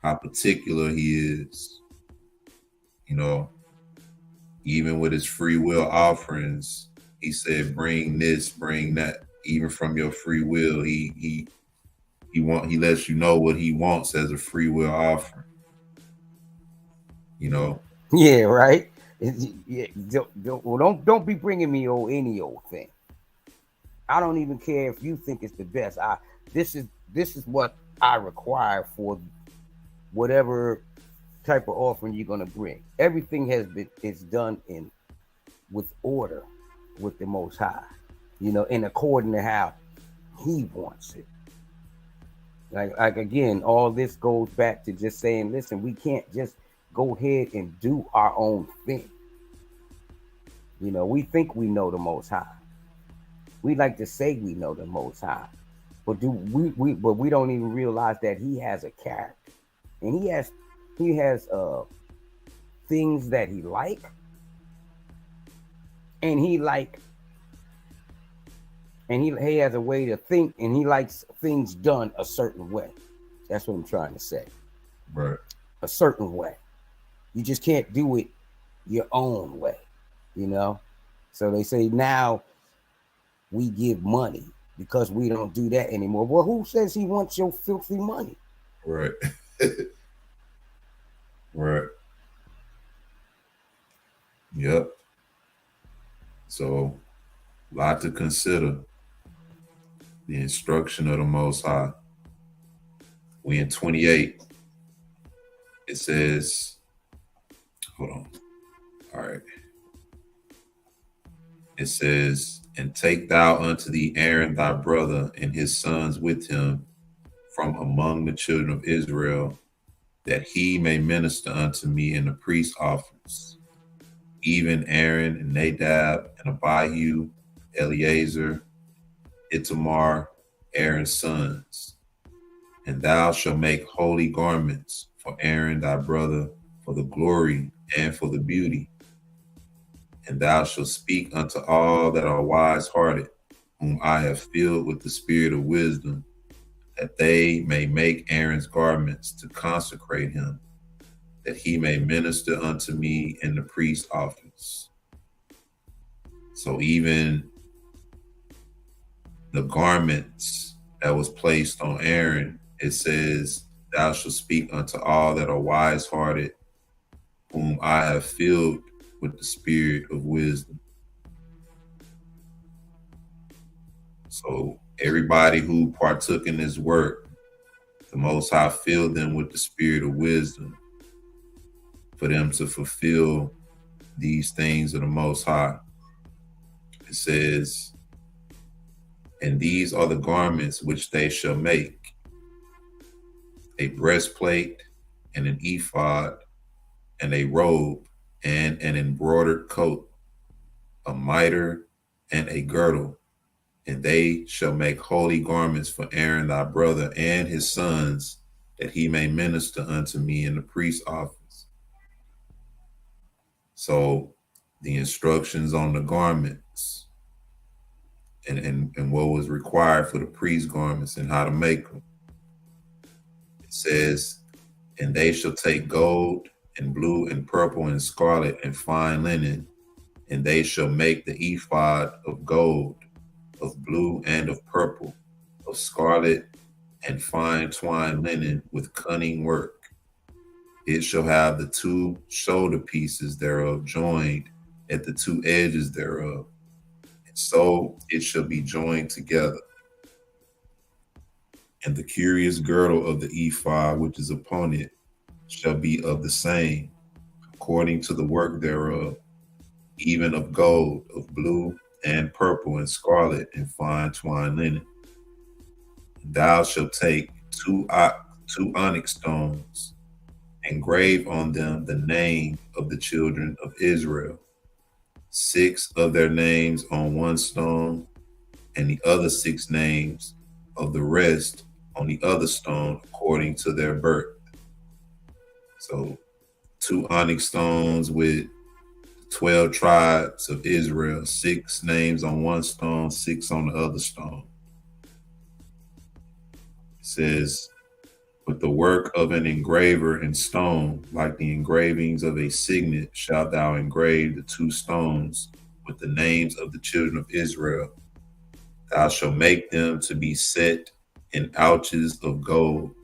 particular He is. You know, even with His free will offerings, He said, "Bring this, bring that." Even from your free will, He lets you know what He wants as a free will offering. You know, Yeah, right. Yeah, don't be bringing me any old thing. I don't even care if you think it's the best. This is what I require for whatever type of offering you're gonna bring. Everything is done in with order with the Most High, in according to how He wants it. Like again, all this goes back to just saying, listen, we can't just go ahead and do our own thing. We think we know the Most High. We like to say we know the Most High, but we don't even realize that He has a character, and He has things that He like, and he has a way to think, and He likes things done a certain way. That's what I'm trying to say. right? A certain way. You just can't do it your own way, you know. So they say now we give money because we don't do that anymore. Well, who says He wants your filthy money? Right. Right. Yep. So, a lot to consider. The instruction of the Most High. We in 28. It says, hold on. All right. It says, "And take thou unto thee Aaron thy brother and his sons with him from among the children of Israel, that he may minister unto me in the priest's office, even Aaron and Nadab and Abihu, Eleazar, Itamar, Aaron's sons. And thou shalt make holy garments for Aaron thy brother, for the glory and for the beauty. And thou shalt speak unto all that are wise hearted, whom I have filled with the spirit of wisdom, that they may make Aaron's garments to consecrate him, that he may minister unto me in the priest's office." So even the garments that was placed on Aaron, it says, "Thou shalt speak unto all that are wise hearted, whom I have filled with the spirit of wisdom." So everybody who partook in this work, the Most High filled them with the spirit of wisdom for them to fulfill these things of the Most High. It says, "And these are the garments which they shall make: a breastplate, and an ephod, and a robe, and an embroidered coat, a mitre, and a girdle. And they shall make holy garments for Aaron thy brother and his sons, that he may minister unto me in the priest's office." So the instructions on the garments and what was required for the priest garments and how to make them. It says, "And they shall take gold and blue and purple and scarlet and fine linen, and they shall make the ephod of gold, of blue and of purple, of scarlet and fine twined linen with cunning work. It shall have the two shoulder pieces thereof joined at the two edges thereof, and so it shall be joined together. And the curious girdle of the ephod which is upon it shall be of the same, according to the work thereof, even of gold, of blue and purple and scarlet and fine twined linen. And thou shalt take two onyx stones, engrave on them the name of the children of Israel, 6 of their names on one stone, and the other 6 names of the rest on the other stone according to their birth. So 2 onyx stones with 12 tribes of Israel, 6 names on one stone, 6 on the other stone. It says, with the work of an engraver in stone, like the engravings of a signet, shalt thou engrave the 2 stones with the names of the children of Israel. Thou shalt make them to be set in ouches of gold,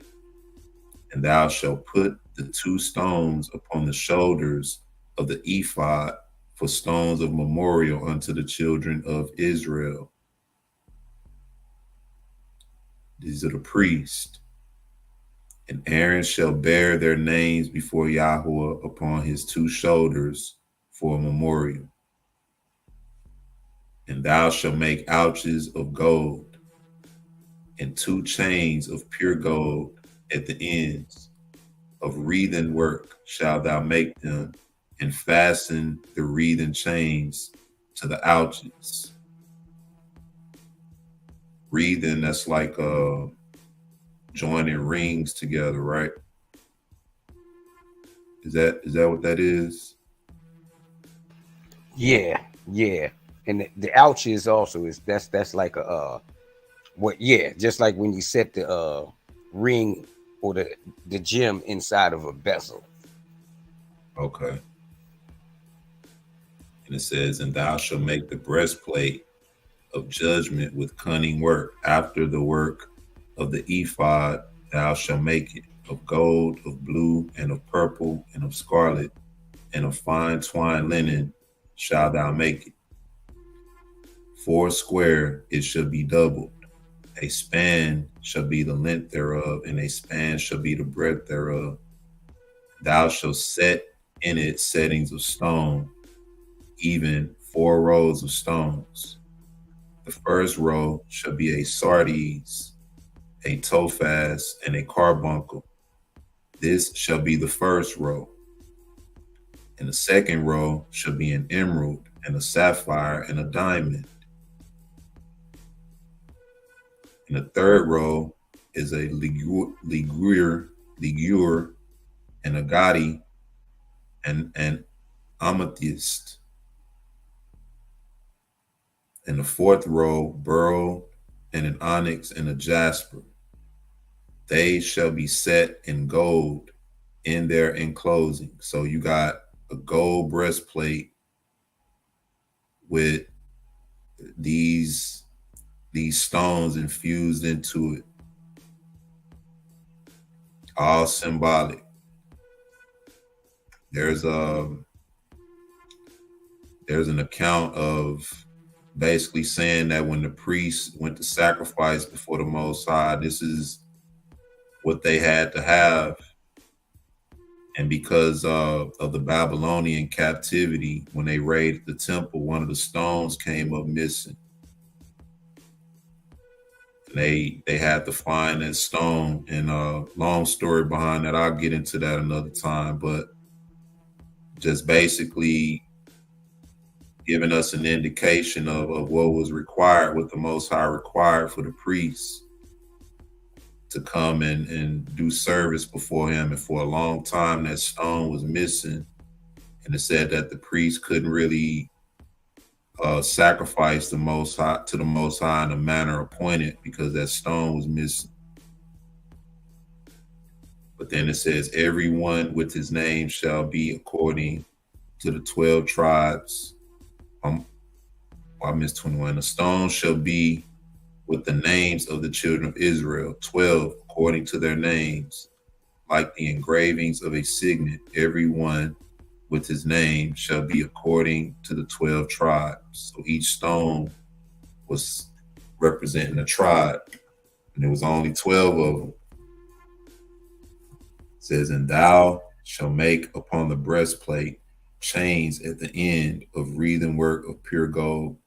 and thou shalt put the 2 stones upon the shoulders of the ephod for stones of memorial unto the children of Israel. These are the priests. And Aaron shall bear their names before Yahweh upon his 2 shoulders for a memorial. And thou shalt make ouches of gold, and 2 chains of pure gold at the ends. Of wreathen work shalt thou make them, and fasten the wreathen chains to the ouches. Wreathen, that's like joining rings together, right? Is that what that is? Yeah, yeah. And the ouches also is that's like a just like when you set the ring or the gem inside of a vessel. Okay. And it says, and thou shalt make the breastplate of judgment with cunning work. After the work of the ephod, thou shalt make it of gold, of blue, and of purple, and of scarlet, and of fine twined linen shalt thou make it. 4 square it shall be doubled. A span shall be the length thereof, and a span shall be the breadth thereof. Thou shalt set in it settings of stone, even 4 rows of stones. The first row shall be a sardius, a topaz, and a carbuncle. This shall be the first row. And the second row shall be an emerald, and a sapphire, and a diamond. And the third row is a ligure, and a agate, and an amethyst. And the fourth row, beryl, and an onyx, and a jasper. They shall be set in gold in their enclosing. So you got a gold breastplate with these stones infused into it, all symbolic. There's an account of basically saying that when the priests went to sacrifice before the Most High, this is what they had to have. And because of the Babylonian captivity, when they raided the temple, one of the stones came up missing. And they had to find that stone. And long story behind that, I'll get into that another time. But just basically giving us an indication of what was required, what the Most High required for the priests to come and do service before him. And for a long time, that stone was missing. And it said that the priests couldn't really sacrifice the Most High to the Most High in a manner appointed because that stone was missing. But then it says, everyone with his name shall be according to the 12 tribes. I missed 21. The stone shall be with the names of the children of Israel, 12 according to their names, like the engravings of a signet. Everyone with his name shall be according to the 12 tribes. So each stone was representing a tribe, and there was only 12 of them. It says, and thou shalt make upon the breastplate chains at the end of wreathen work of pure gold.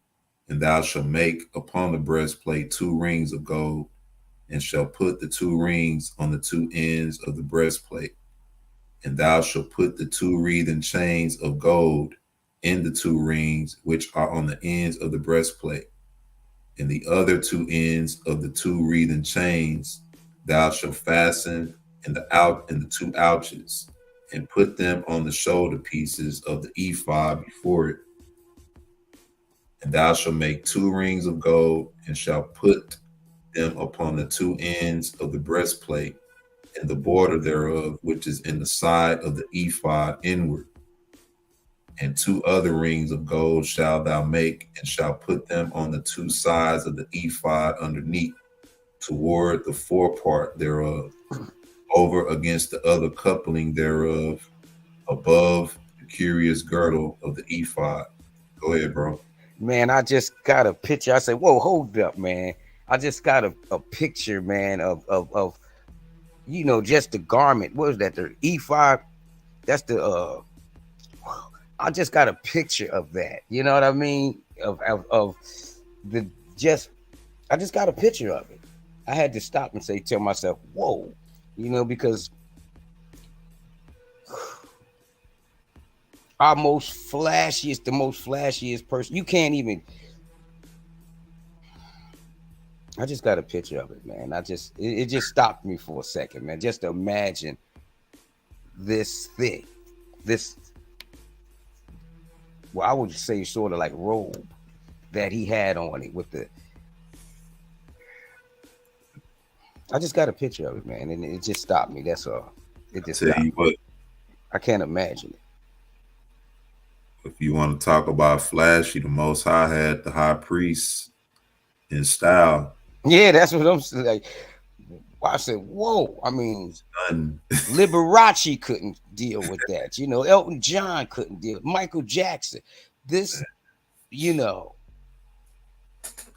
And thou shalt make upon the breastplate 2 rings of gold, and shalt put the 2 rings on the 2 ends of the breastplate. And thou shalt put the 2 wreathen chains of gold in the 2 rings which are on the ends of the breastplate, and the other 2 ends of the 2 wreathen chains thou shalt fasten in the 2 ouches, and put them on the shoulder pieces of the ephod before it. And thou shalt make 2 rings of gold, and shalt put them upon the 2 ends of the breastplate, and the border thereof, which is in the side of the ephod inward. And 2 other rings of gold shalt thou make, and shalt put them on the 2 sides of the ephod underneath, toward the forepart thereof, over against the other coupling thereof, above the curious girdle of the ephod. Go ahead, bro. Man, I just got a picture. I said, whoa, hold up, man. I just got a picture, man, of just the garment. What was that? The ephod? That's the I just got a picture of that. You know what I mean? Of the just I just got a picture of it. I had to stop and tell myself, whoa, because the most flashiest person, you can't even. I just got a picture of it, man. It just stopped me for a second, man. Just imagine this thing, I would say sort of like robe that he had on it with the. I just got a picture of it, man, and it just stopped me. That's all. It just stopped me. What, I can't imagine it. if you want to talk about flashy, the Most High had the high priest in style. Yeah, that's what I'm saying. Like, I said, whoa. I mean, None. Liberace couldn't deal with that. Elton John couldn't deal with Michael Jackson. This,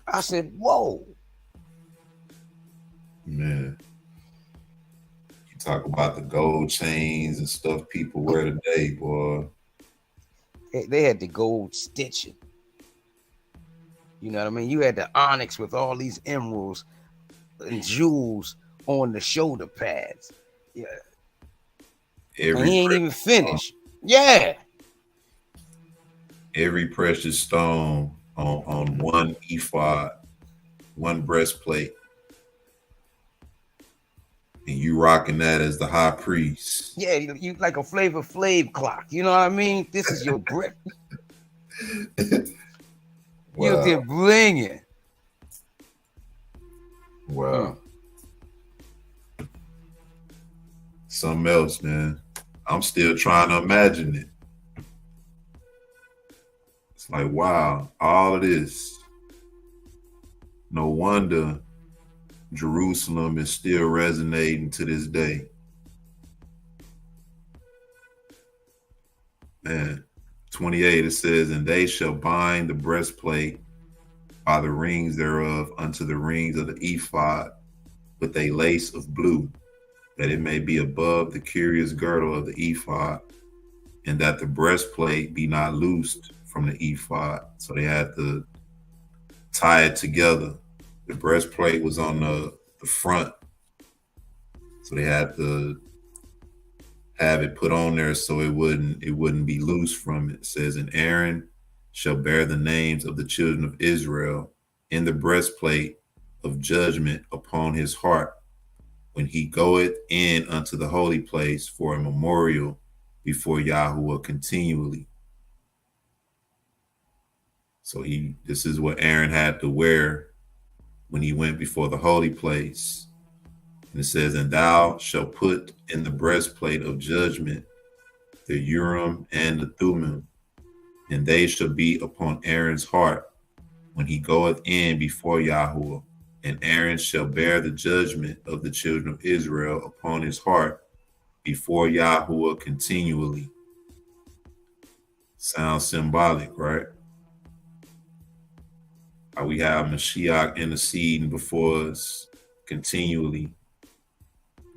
I said, whoa. Man. You talk about the gold chains and stuff people wear today, boy. They had the gold stitching. You know what I mean? You had the onyx with all these emeralds and jewels on the shoulder pads. Yeah. And he ain't even finished. Yeah. Every precious stone on one ephod, one breastplate. And you rocking that as the high priest. Yeah, you like a Flavor Flav clock. You know what I mean? This is your brick. Wow. You're there blinging. Wow. Something else, man. I'm still trying to imagine it. It's like, wow, all of this. No wonder Jerusalem is still resonating to this day. Man, 28, it says, and they shall bind the breastplate by the rings thereof unto the rings of the ephod with a lace of blue, that it may be above the curious girdle of the ephod, and that the breastplate be not loosed from the ephod. So they had to tie it together. The breastplate was on the front, so they had to have it put on there so it wouldn't be loose from it. It says, and Aaron shall bear the names of the children of Israel in the breastplate of judgment upon his heart, when he goeth in unto the holy place for a memorial before Yahuwah continually. So this is what Aaron had to wear when he went before the holy place. And it says, and thou shalt put in the breastplate of judgment the Urim and the Thummim, and they shall be upon Aaron's heart when he goeth in before Yahuwah. And Aaron shall bear the judgment of the children of Israel upon his heart before Yahuwah continually. Sounds symbolic, right? How we have Mashiach interceding before us continually.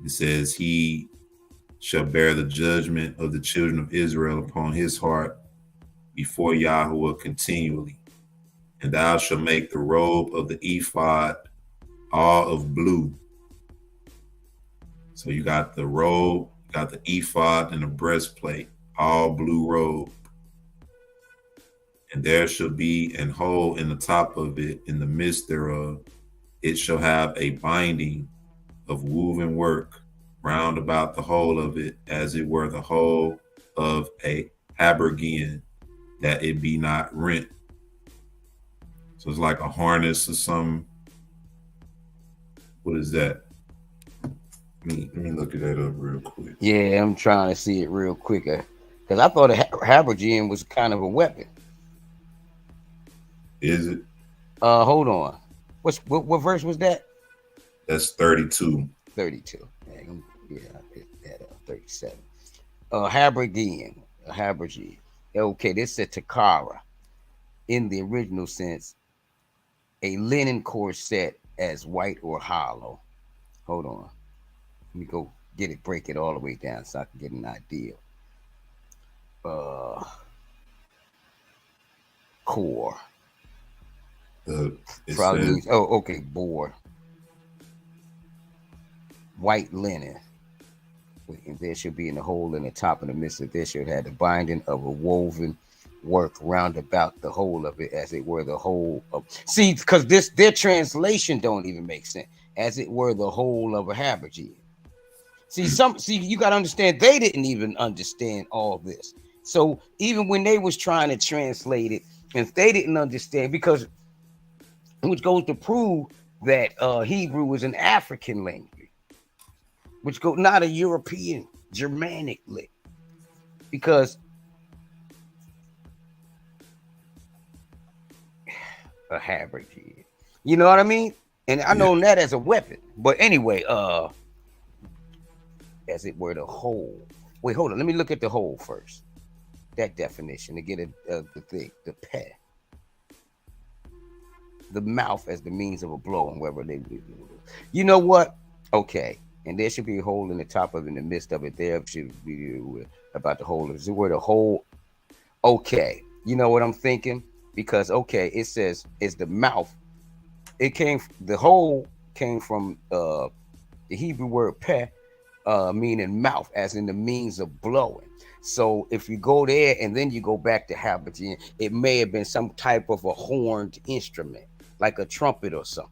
It says, he shall bear the judgment of the children of Israel upon his heart before Yahuwah continually. And thou shalt make the robe of the ephod all of blue. So you got the robe, you got the ephod and the breastplate, all blue robe. And there shall be an hole in the top of it, in the midst thereof. It shall have a binding of woven work round about the whole of it, as it were the whole of a habergeon, that it be not rent. So it's like a harness or some. What is that? Let me look at that up real quick. Yeah, I'm trying to see it real quick. Because I thought a habergeon was kind of a weapon. Is it? Hold on. What verse was that? That's 32. 32. Yeah, I picked that up. 37. Habergeon. A habergeon. Okay, this said Takara. In the original sense, a linen corset as white or hollow. Hold on. Let me go get it, break it all the way down so I can get an idea. Core. It Probably says, means, okay, board. White linen. And there should be in the hole in the top and the midst of this should have the binding of a woven work round about the whole of it, as it were the whole of. See, because their translation don't even make sense. As it were the whole of a habergeon. See, you got to understand, they didn't even understand all this. So even when they was trying to translate it, if they didn't understand, because which goes to prove that Hebrew was an African language, which go not a European Germanic language, because a habergeon, you know what I mean? And I yeah. know that as a weapon, but anyway, as it were the whole. Wait, hold on. Let me look at the whole first. That definition to get the thing, the peh, the mouth as the means of a blow, and wherever they, you know what? Okay, and there should be a hole in the top of it, in the midst of it. There should be about the hole. Is it where the hole? Okay, you know what I'm thinking? Because okay, it says it's the mouth. The hole came from the Hebrew word peh, meaning mouth, as in the means of blowing. So if you go there and then you go back to habergeon, it may have been some type of a horned instrument, like a trumpet or something.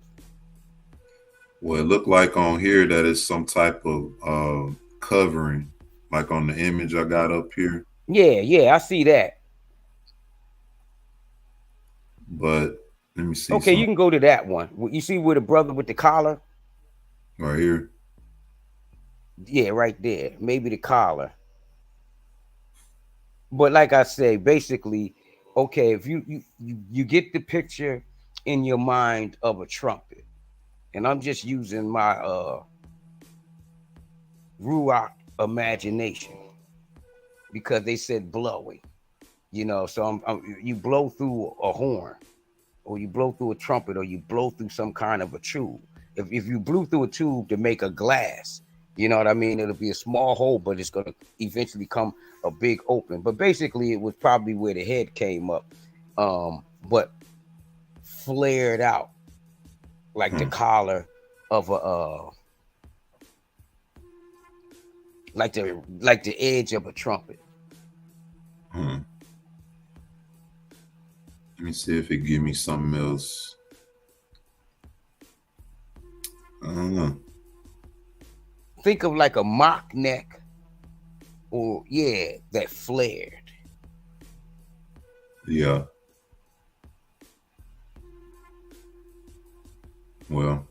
Well, it looked like on here that it's some type of covering, like on the image I got up here. Yeah, I see that. But let me see Okay, you something can go to that one. You see where the brother with the collar? right here. Yeah, right there. Maybe the collar. But like I say, basically, okay, if you get the picture in your mind of a trumpet, and I'm just using my ruach imagination because they said blowing, so you blow through a horn, or you blow through a trumpet, or you blow through some kind of a tube. If you blew through a tube to make a glass, you know what I mean, it'll be a small hole, but it's going to eventually come a big open. But basically it was probably where the head came up, but flared out like the collar of a like the edge of a trumpet. Let me see if it give me something else. I don't know. Think of like a mock neck, or that flared. Yeah. Well,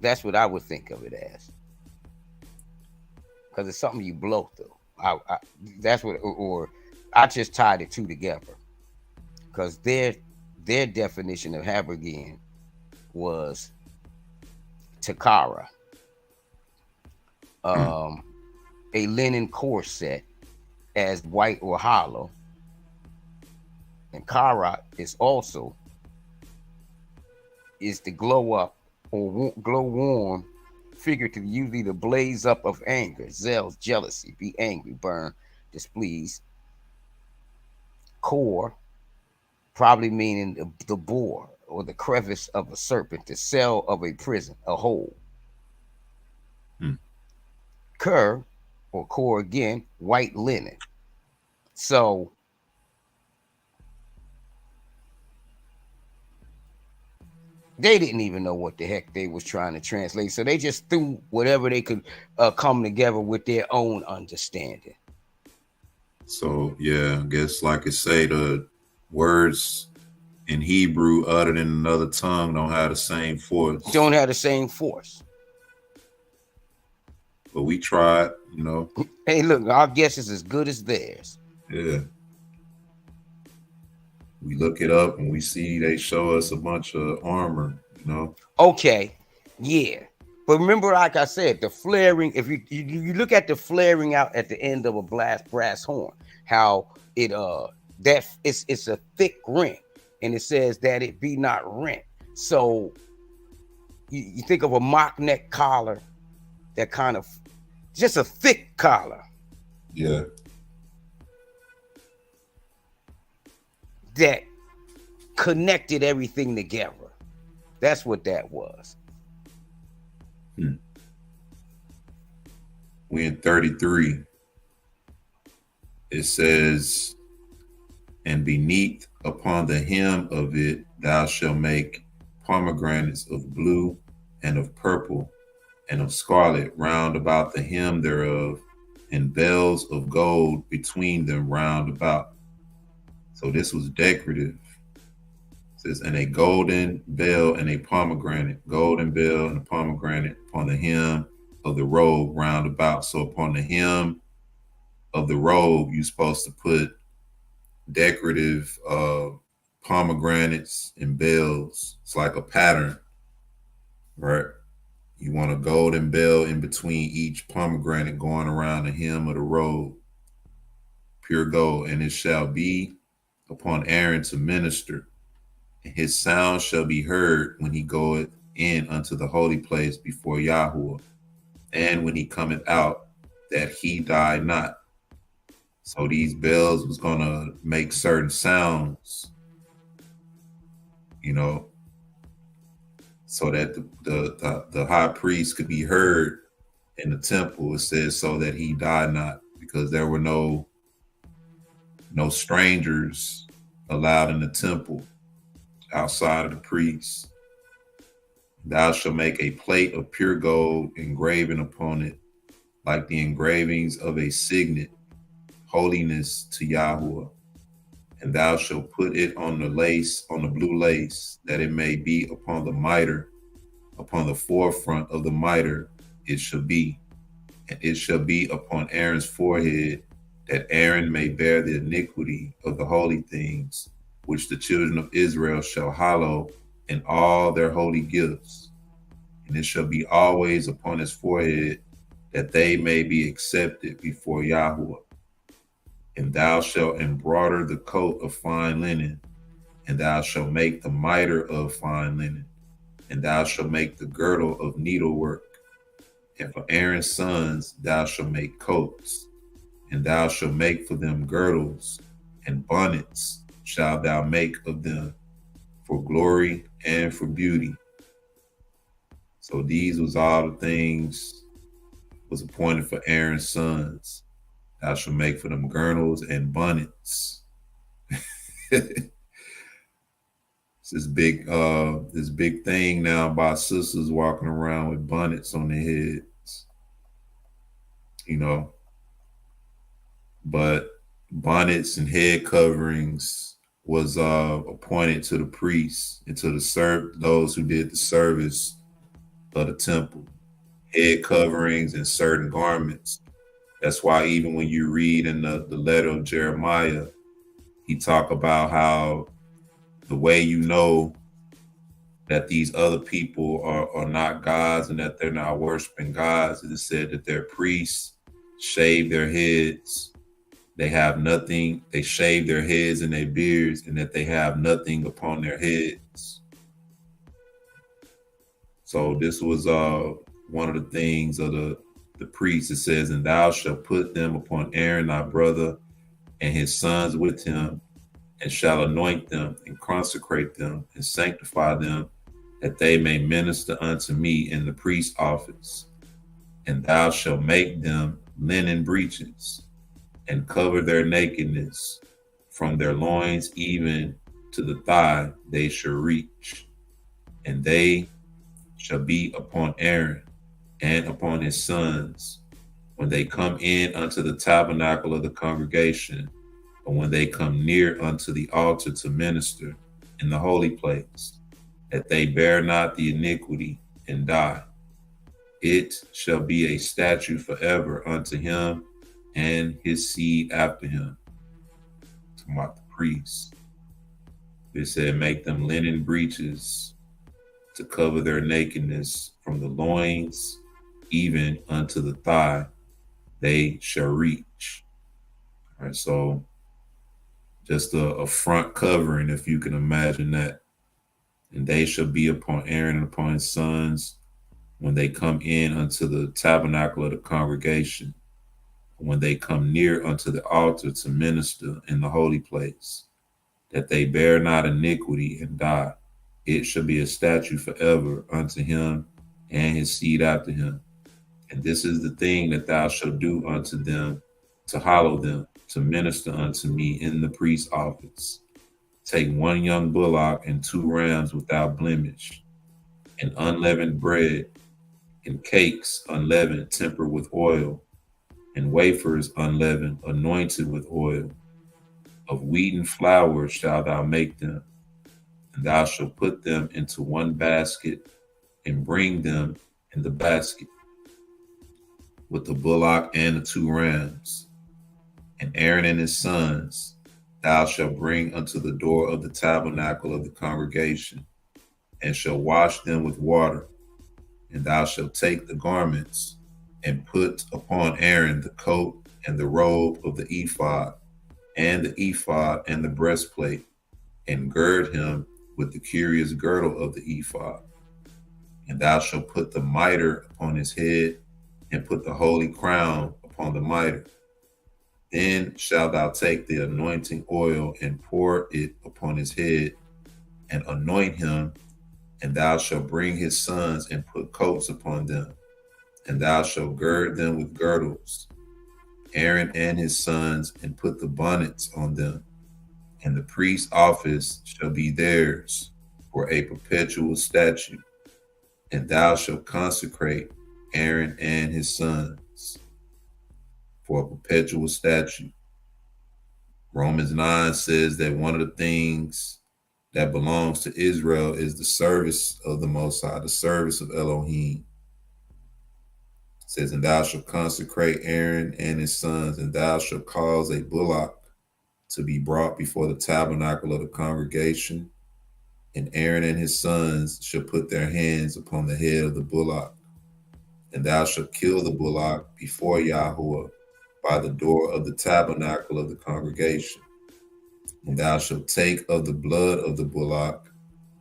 that's what I would think of it as, because it's something you blow through. That's what, or I just tied the two together, because their definition of habergeon was takara, a linen corset as white or hollow, and kara is to glow up or glow warm, figuratively, usually the blaze up of anger, zeal, jealousy, be angry, burn, displeased. Core, probably meaning the bore or the crevice of a serpent, the cell of a prison, a hole. Cur, or core again, white linen. So they didn't even know what the heck they was trying to translate. So they just threw whatever they could come together with their own understanding. So yeah, I guess like I say, the words in Hebrew uttered in another tongue don't have the same force. Don't have the same force. But we tried, you know. Hey, look, our guess is as good as theirs. Yeah. We look it up and we see they show us a bunch of armor, you know. Okay, yeah. But remember, like I said, the flaring, if you look at the flaring out at the end of a brass horn, how it that it's a thick ring, and it says that it be not rent. So you think of a mock neck collar, that kind of just a thick collar. Yeah. That connected everything together. That's what that was. We in 33. It says, and beneath upon the hem of it thou shalt make pomegranates of blue and of purple and of scarlet round about the hem thereof, and bells of gold between them round about. So this was decorative. It says, and a golden bell and a pomegranate, golden bell and a pomegranate upon the hem of the robe round about. So upon the hem of the robe, you're supposed to put decorative pomegranates and bells. It's like a pattern, right? You want a golden bell in between each pomegranate going around the hem of the robe, pure gold. And it shall be upon Aaron to minister, and his sound shall be heard when he goeth in unto the holy place before Yahweh, and when he cometh out, that he die not. So these bells was gonna make certain sounds, you know, so that the high priest could be heard in the temple. It says so that he die not, because there were no strangers allowed in the temple outside of the priests. Thou shalt make a plate of pure gold engraven upon it, like the engravings of a signet, holiness to Yahweh. And thou shalt put it on the lace, on the blue lace, that it may be upon the mitre, upon the forefront of the mitre it shall be. And it shall be upon Aaron's forehead, that Aaron may bear the iniquity of the holy things, which the children of Israel shall hallow in all their holy gifts. And it shall be always upon his forehead, that they may be accepted before Yahweh. And thou shalt embroider the coat of fine linen, and thou shalt make the mitre of fine linen, and thou shalt make the girdle of needlework. And for Aaron's sons thou shalt make coats, and thou shalt make for them girdles, and bonnets shalt thou make of them, for glory and for beauty. So these was all the things was appointed for Aaron's sons. Thou shalt make for them girdles and bonnets. It's this big thing now about sisters walking around with bonnets on their heads, you know. But bonnets and head coverings was appointed to the priests and to those who did the service of the temple. Head coverings and certain garments. That's why even when you read in the letter of Jeremiah, he talk about how the way you know that these other people are not gods and that they're not worshiping gods, it is said that their priests shave their heads. They have nothing. They shave their heads and their beards, and that they have nothing upon their heads. So this was one of the things of the priest. It says, and thou shalt put them upon Aaron thy brother and his sons with him, and shall anoint them and consecrate them and sanctify them, that they may minister unto me in the priest's office. And thou shalt make them linen breeches, and cover their nakedness. From their loins even to the thigh they shall reach, and they shall be upon Aaron and upon his sons when they come in unto the tabernacle of the congregation, or when they come near unto the altar to minister in the holy place, that they bear not the iniquity and die. It shall be a statute forever unto him and his seed after him. Talking about the priests. It said, make them linen breeches to cover their nakedness from the loins even unto the thigh they shall reach. All right, so just a front covering, if you can imagine that. And they shall be upon Aaron and upon his sons when they come in unto the tabernacle of the congregation, when they come near unto the altar to minister in the holy place, that they bear not iniquity and die. It shall be a statute forever unto him and his seed after him. And this is the thing that thou shalt do unto them, to hallow them, to minister unto me in the priest's office. Take one young bullock and 2 rams without blemish, and unleavened bread, and cakes unleavened tempered with oil, and wafers unleavened anointed with oil. Of wheaten flour shalt thou make them, and thou shalt put them into one basket, and bring them in the basket with the bullock and the 2 rams. And Aaron and his sons thou shalt bring unto the door of the tabernacle of the congregation, and shall wash them with water. And thou shalt take the garments, and put upon Aaron the coat and the robe of the ephod, and the ephod and the breastplate, and gird him with the curious girdle of the ephod. And thou shalt put the mitre upon his head, and put the holy crown upon the mitre. Then shalt thou take the anointing oil and pour it upon his head, and anoint him. And thou shalt bring his sons and put coats upon them, and thou shalt gird them with girdles, Aaron and his sons, and put the bonnets on them. And the priest's office shall be theirs for a perpetual statute. And thou shalt consecrate Aaron and his sons for a perpetual statute. Romans 9 says that one of the things that belongs to Israel is the service of the Most High, the service of Elohim. It says, and thou shalt consecrate Aaron and his sons, and thou shalt cause a bullock to be brought before the tabernacle of the congregation, and Aaron and his sons shall put their hands upon the head of the bullock, and thou shalt kill the bullock before Yahuwah by the door of the tabernacle of the congregation. And thou shalt take of the blood of the bullock,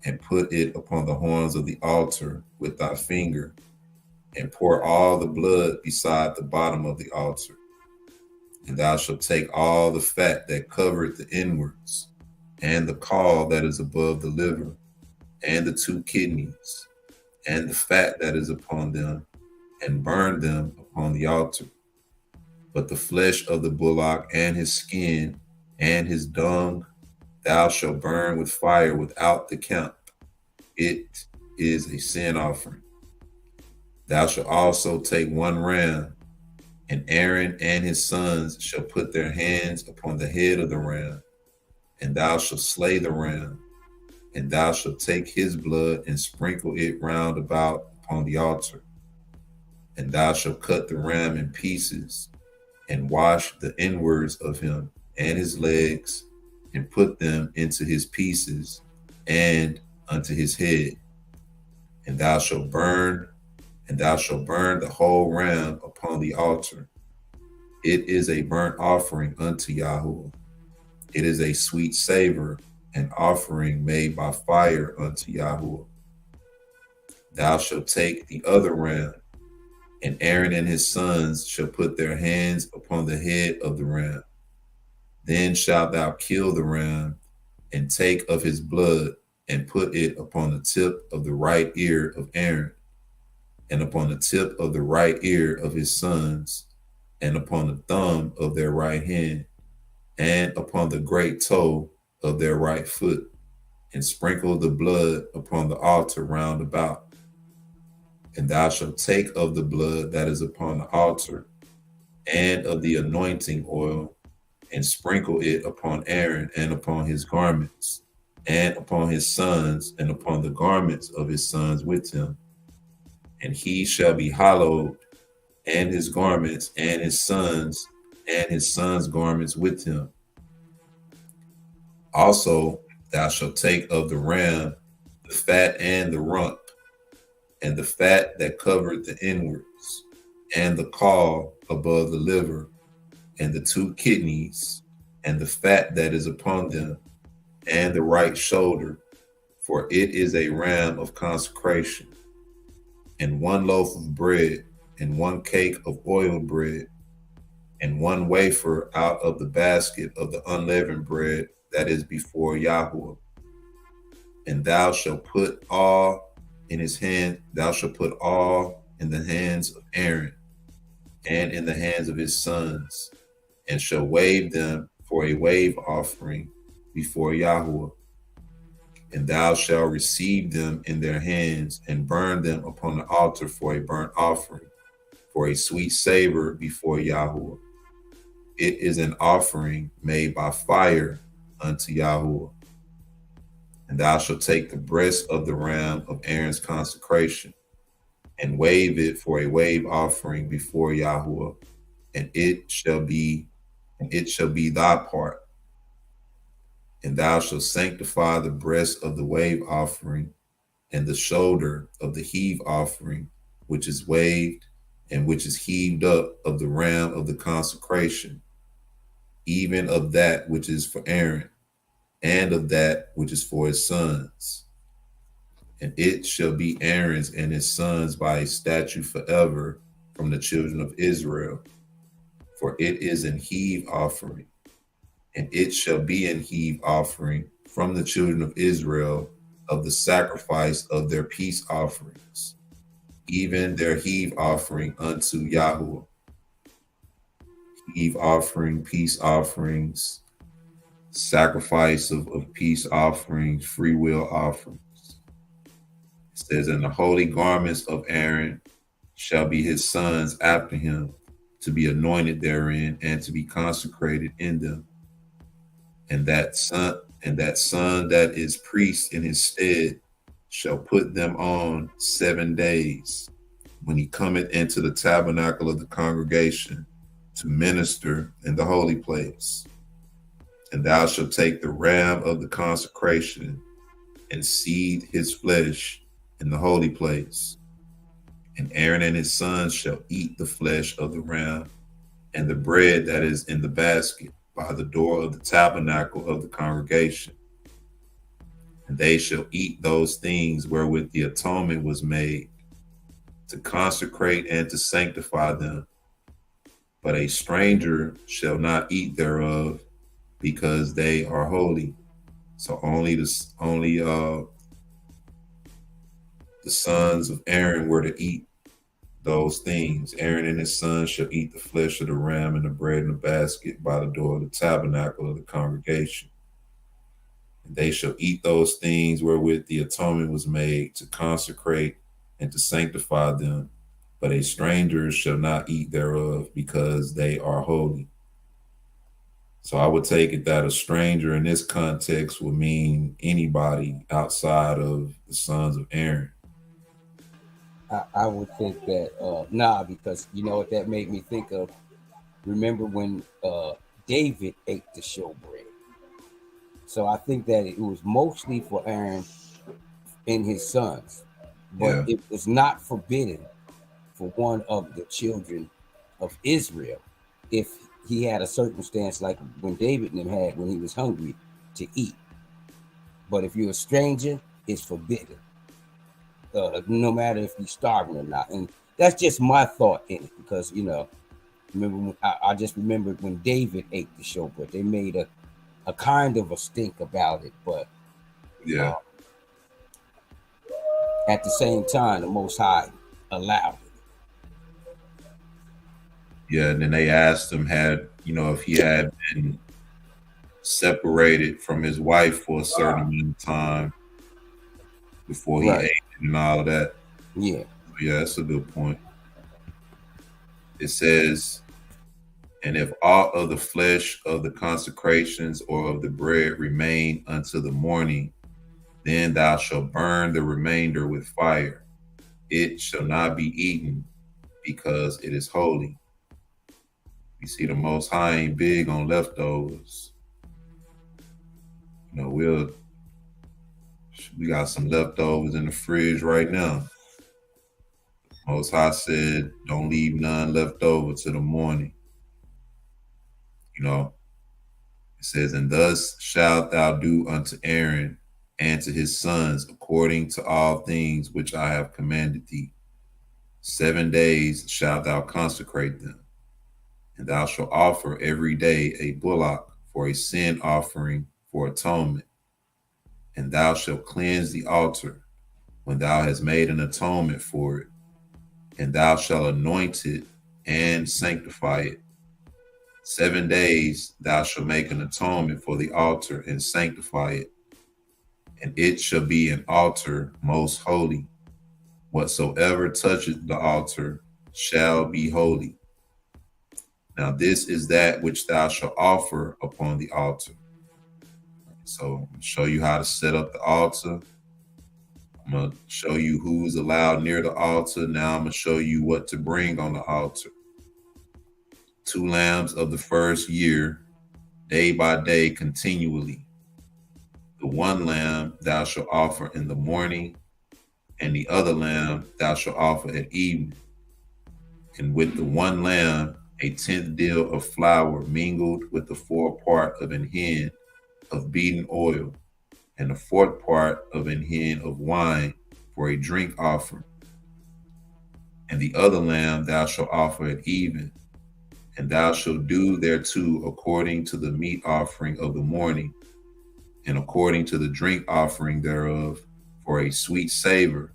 and put it upon the horns of the altar with thy finger, and pour all the blood beside the bottom of the altar. And thou shalt take all the fat that covereth the inwards, and the caul that is above the liver, and the 2 kidneys, and the fat that is upon them, and burn them upon the altar. But the flesh of the bullock and his skin and his dung thou shalt burn with fire without the camp. It is a sin offering. Thou shalt also take 1 ram, and Aaron and his sons shall put their hands upon the head of the ram, and thou shalt slay the ram, and thou shalt take his blood and sprinkle it round about upon the altar. And thou shalt cut the ram in pieces, and wash the inwards of him and his legs, and put them into his pieces and unto his head. And thou shalt burn the whole ram upon the altar. It is a burnt offering unto Yahuwah. It is a sweet savor, an offering made by fire unto Yahuwah. Thou shalt take the other ram, and Aaron and his sons shall put their hands upon the head of the ram. Then shalt thou kill the ram, and take of his blood, and put it upon the tip of the right ear of Aaron, and upon the tip of the right ear of his sons, and upon the thumb of their right hand, and upon the great toe of their right foot, and sprinkle the blood upon the altar round about. And thou shalt take of the blood that is upon the altar, and of the anointing oil, and sprinkle it upon Aaron and upon his garments, and upon his sons, and upon the garments of his sons with him. And he shall be hallowed, and his garments, and his sons' garments with him. Also, thou shalt take of the ram the fat and the rump, and the fat that covered the inwards, and the caul above the liver, and the two kidneys, and the fat that is upon them, and the right shoulder, for it is a ram of consecration. And 1 loaf of bread, and 1 cake of oiled bread, and 1 wafer out of the basket of the unleavened bread that is before Yahweh. And thou shalt put all in his hand, thou shalt put all in the hands of Aaron, and in the hands of his sons, and shall wave them for a wave offering before Yahweh. And thou shalt receive them in their hands, and burn them upon the altar for a burnt offering, for a sweet savor before Yahweh. It is an offering made by fire unto Yahweh. And thou shalt take the breast of the ram of Aaron's consecration, and wave it for a wave offering before Yahweh, and it shall be thy part. And thou shalt sanctify the breast of the wave offering, and the shoulder of the heave offering, which is waved, and which is heaved up of the ram of the consecration, even of that which is for Aaron, and of that which is for his sons. And it shall be Aaron's and his sons by a statute forever from the children of Israel, for it is an heave offering. And it shall be an heave offering from the children of Israel of the sacrifice of their peace offerings, even their heave offering unto Yahweh. Heave offering, peace offerings, sacrifice of peace offerings, free will offerings. It says, and the holy garments of Aaron shall be his sons after him, to be anointed therein, and to be consecrated in them. And that son that is priest in his stead shall put them on 7 days, when he cometh into the tabernacle of the congregation to minister in the holy place. And thou shalt take the ram of the consecration, and seethe his flesh in the holy place. And Aaron and his sons shall eat the flesh of the ram, and the bread that is in the basket by the door of the tabernacle of the congregation. And they shall eat those things wherewith the atonement was made, to consecrate and to sanctify them. But a stranger shall not eat thereof, because they are holy. So only the sons of Aaron were to eat those things. Aaron and his sons shall eat the flesh of the ram and the bread in the basket by the door of the tabernacle of the congregation. And they shall eat those things wherewith the atonement was made, to consecrate and to sanctify them. But a stranger shall not eat thereof, because they are holy. So I would take it that a stranger in this context would mean anybody outside of the sons of Aaron. I would think that because you know what that made me think of. Remember when David ate the showbread? So I think that it was mostly for Aaron and his sons, but it was not forbidden for one of the children of Israel, if he had a circumstance like when David and him had when he was hungry, to eat. But if you're a stranger, it's forbidden, no matter if you're starving or not. And that's just my thought in it, because remember I just remembered when David ate the showbread, they made a kind of a stink about it, but at the same time, the Most High allowed it. Yeah, and then they asked him if he had been separated from his wife for a certain amount of time before he ate Right. it and all of that. Yeah. Yeah, that's a good point. It says, and if aught of the flesh of the consecrations or of the bread remain unto the morning, then thou shalt burn the remainder with fire. It shall not be eaten because it is holy. You see, the Most High ain't big on leftovers. You know, we got some leftovers in the fridge right now. Most High said, don't leave none left over to the morning. You know, it says, and thus shalt thou do unto Aaron and to his sons according to all things which I have commanded thee. 7 days shalt thou consecrate them, and thou shalt offer every day a bullock for a sin offering for atonement. And thou shalt cleanse the altar when thou hast made an atonement for it, and thou shalt anoint it and sanctify it. 7 days thou shalt make an atonement for the altar and sanctify it, and it shall be an altar most holy. Whatsoever toucheth the altar shall be holy. Now this is that which thou shalt offer upon the altar. So I'm going to show you how to set up the altar. I'm going to show you who is allowed near the altar. Now I'm going to show you what to bring on the altar. 2 lambs of the first year, day by day, continually. The one lamb thou shalt offer in the morning, and the other lamb thou shalt offer at evening. And with the one lamb, a 10th deal of flour mingled with the 4th part of an hin of beaten oil, and the 4th part of an hin of wine for a drink offering. And the other lamb thou shalt offer at even, and thou shalt do thereto according to the meat offering of the morning, and according to the drink offering thereof, for a sweet savor,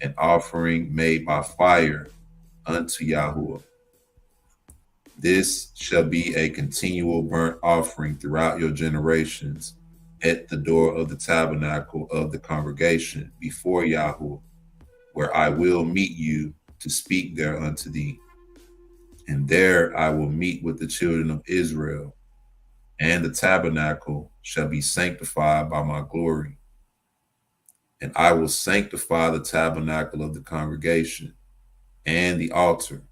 an offering made by fire unto Yahuwah. This shall be a continual burnt offering throughout your generations at the door of the tabernacle of the congregation before Yahuwah, where I will meet you to speak there unto thee. And there I will meet with the children of Israel, and the tabernacle shall be sanctified by my glory. And I will sanctify the tabernacle of the congregation and the altar.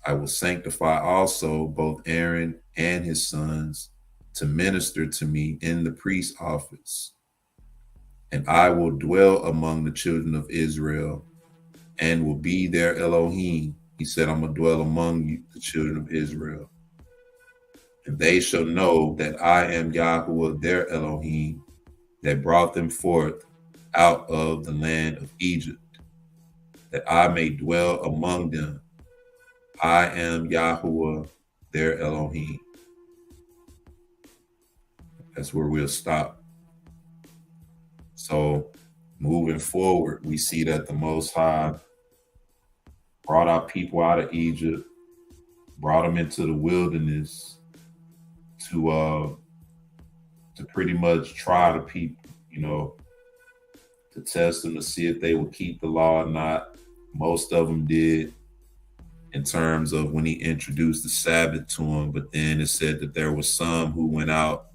I will sanctify also both Aaron and his sons to minister to me in the priest's office. And I will dwell among the children of Israel and will be their Elohim. He said, I'm going to dwell among you, the children of Israel. And they shall know that I am Yahuwah, their Elohim, that brought them forth out of the land of Egypt, that I may dwell among them. I am Yahuwah, their Elohim. That's where we'll stop. So moving forward, we see that the Most High brought our people out of Egypt, brought them into the wilderness to pretty much try the people, to test them to see if they would keep the law or not. Most of them did, in terms of when he introduced the Sabbath to them. But then it said that there were some who went out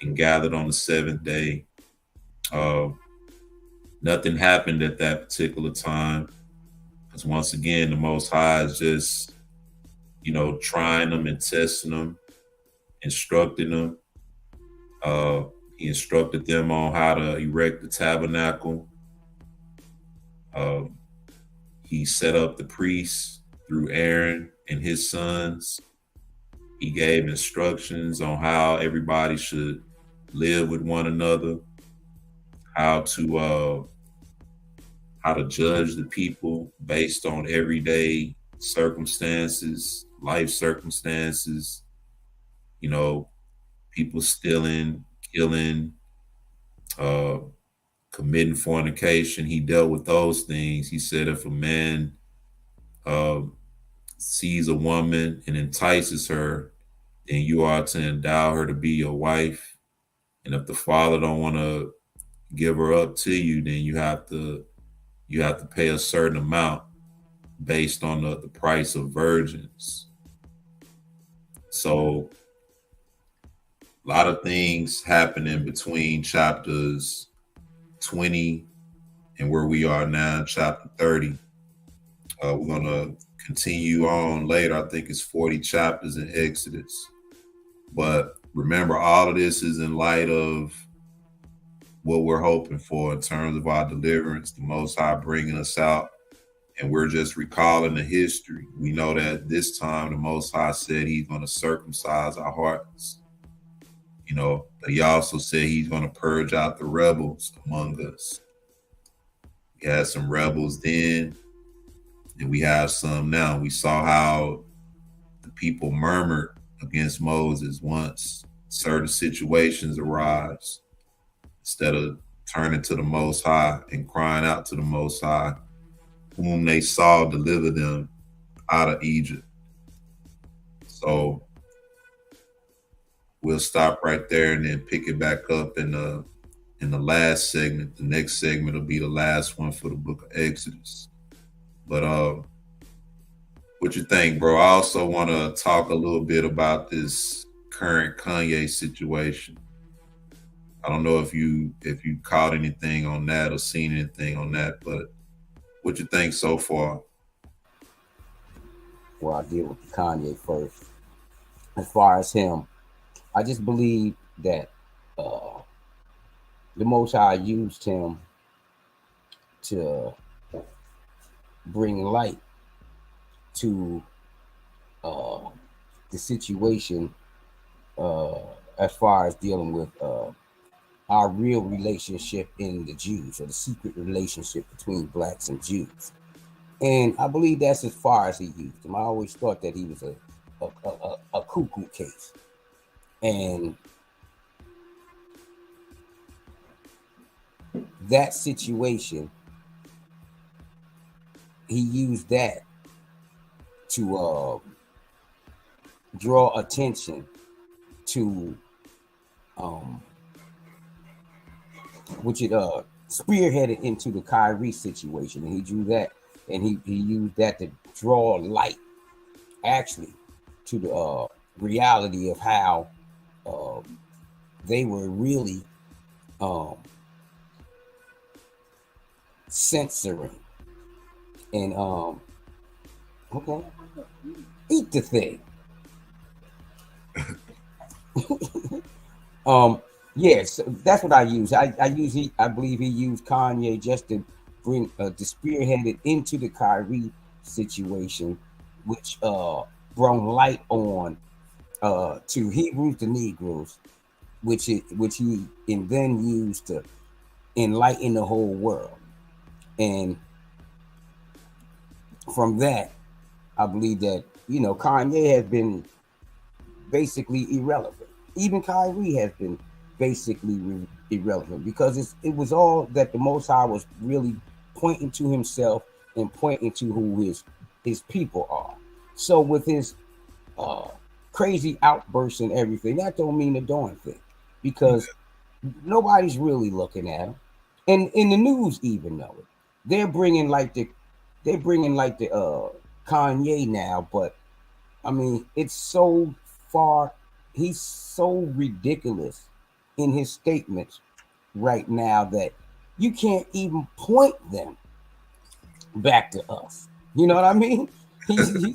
and gathered on the 7th day. Nothing happened at that particular time, because once again, the Most High is just, trying them and testing them, instructing them. He instructed them on how to erect the tabernacle. He set up the priests through Aaron and his sons. He gave instructions on how everybody should live with one another, how to judge the people based on everyday circumstances, life circumstances, people stealing, killing, committing fornication. He dealt with those things. He said if a man sees a woman and entices her, then you are to endow her to be your wife. And if the father don't want to give her up to you, then you have to pay a certain amount based on the price of virgins. So a lot of things happen in between chapters 20 and where we are now, chapter 30. We're going to continue on later. I think it's 40 chapters in Exodus. But remember, all of this is in light of what we're hoping for in terms of our deliverance, the Most High bringing us out. And we're just recalling the history. We know that this time the Most High said he's going to circumcise our hearts. But he also said he's going to purge out the rebels among us. We had some rebels then, and we have some now. We saw how the people murmured against Moses once certain situations arise. Instead of turning to the Most High and crying out to the Most High, whom they saw deliver them out of Egypt. So we'll stop right there and then pick it back up in the last segment. The next segment will be the last one for the Book of Exodus. But what you think, bro? I also want to talk a little bit about this current Kanye situation. I don't know if you caught anything on that or seen anything on that, but what you think so far? Well, I'll deal with Kanye first. As far as him, I just believe that the Most High used him to bring light to the situation as far as dealing with our real relationship in the Jews, or the secret relationship between blacks and Jews. And I believe that's as far as he used him. I always thought that he was a cuckoo case. And that situation, he used that to draw attention to which it spearheaded into the Kyrie situation. And he drew that, and he used that to draw light actually to the reality of how they were really censoring and okay, eat the thing. Yes, that's what I use. I believe he used Kanye just to bring to spearhead it into the Kyrie situation, which brought light on to Hebrews to Negroes, which he and then used to enlighten the whole world. And from that, I believe that Kanye has been basically irrelevant. Even Kyrie has been basically irrelevant, because it was all that the Most High was really pointing to himself and pointing to who his people are. So with his crazy outbursts and everything, that don't mean a darn thing, because nobody's really looking at him, and in the news even know it. They're bringing like the Kanye now, but I mean, it's so far. He's so ridiculous in his statements right now that you can't even point them back to us. You know what I mean?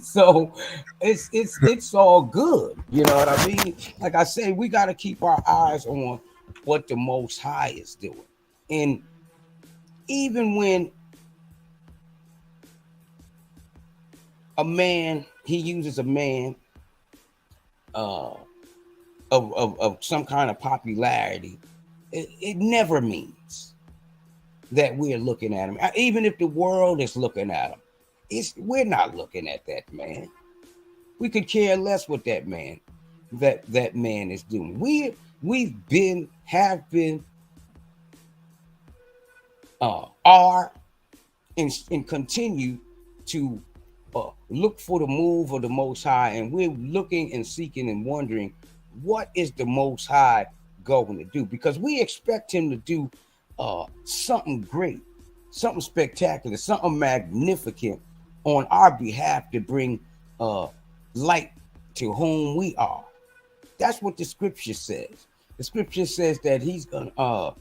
So it's all good. You know what I mean? Like I say, we got to keep our eyes on what the Most High is doing. And even when he uses a man of some kind of popularity, it never means that we're looking at him. Even if the world is looking at him, we're not looking at that man. We could care less what that man is doing. Have been, are, and continue to look for the move of the Most High, and we're looking and seeking and wondering, what is the Most High going to do? Because we expect him to do something great, something spectacular, something magnificent on our behalf to bring light to whom we are. That's what the scripture says. The scripture says that he's gonna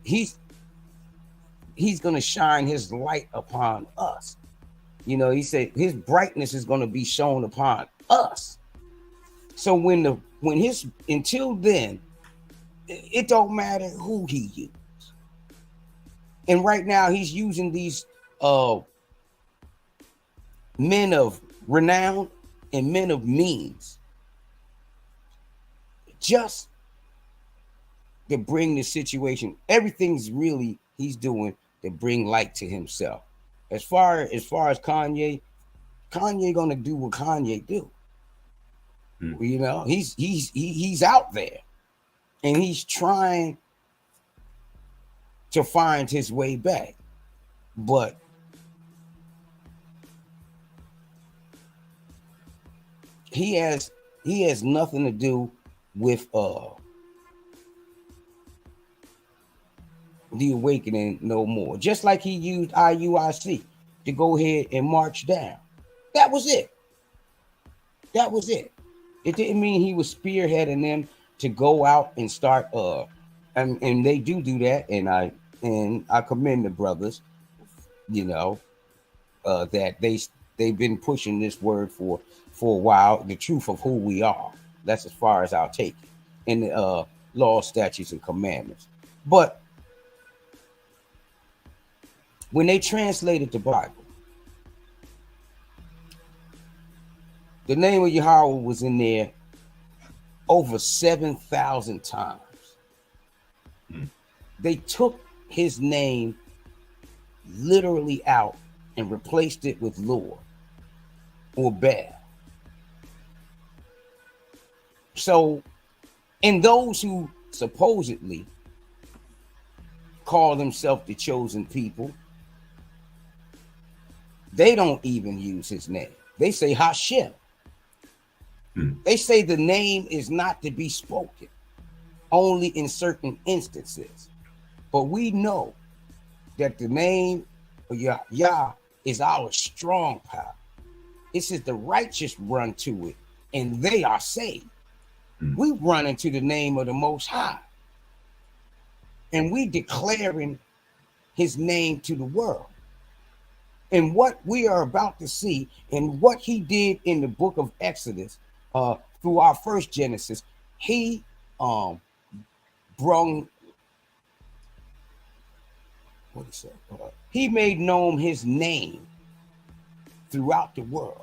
he's gonna shine his light upon us. You know, he said his brightness is gonna be shown upon us. So when his until then, it don't matter who he used. And right now he's using these men of renown and men of means just to bring the situation. Everything's really he's doing to bring light to himself. As far as Kanye gonna do what Kanye do. You know, he's out there and he's trying to find his way back, but he has nothing to do with the awakening no more. Just like he used IUIC to go ahead and march down. That was it. That was it. It didn't mean he was spearheading them to go out and start and they do that, and I commend the brothers, you know, that they've been pushing this word for a while, the truth of who we are. That's as far as I'll take it in the law, statutes, and commandments. But when they translated the Bible, the name of Yahweh was in there over 7,000 times. They took his name literally out and replaced it with Lord or Baal. So, and those who supposedly call themselves the chosen people, they don't even use his name. They say Hashem. They say the name is not to be spoken, only in certain instances. But we know that the name of Yah is our strong power. It says the righteous run to it and they are saved. We run into the name of the Most High. And we declaring his name to the world. And what we are about to see and what he did in the book of Exodus, through our first Genesis, he brung, what is that? He made known his name throughout the world.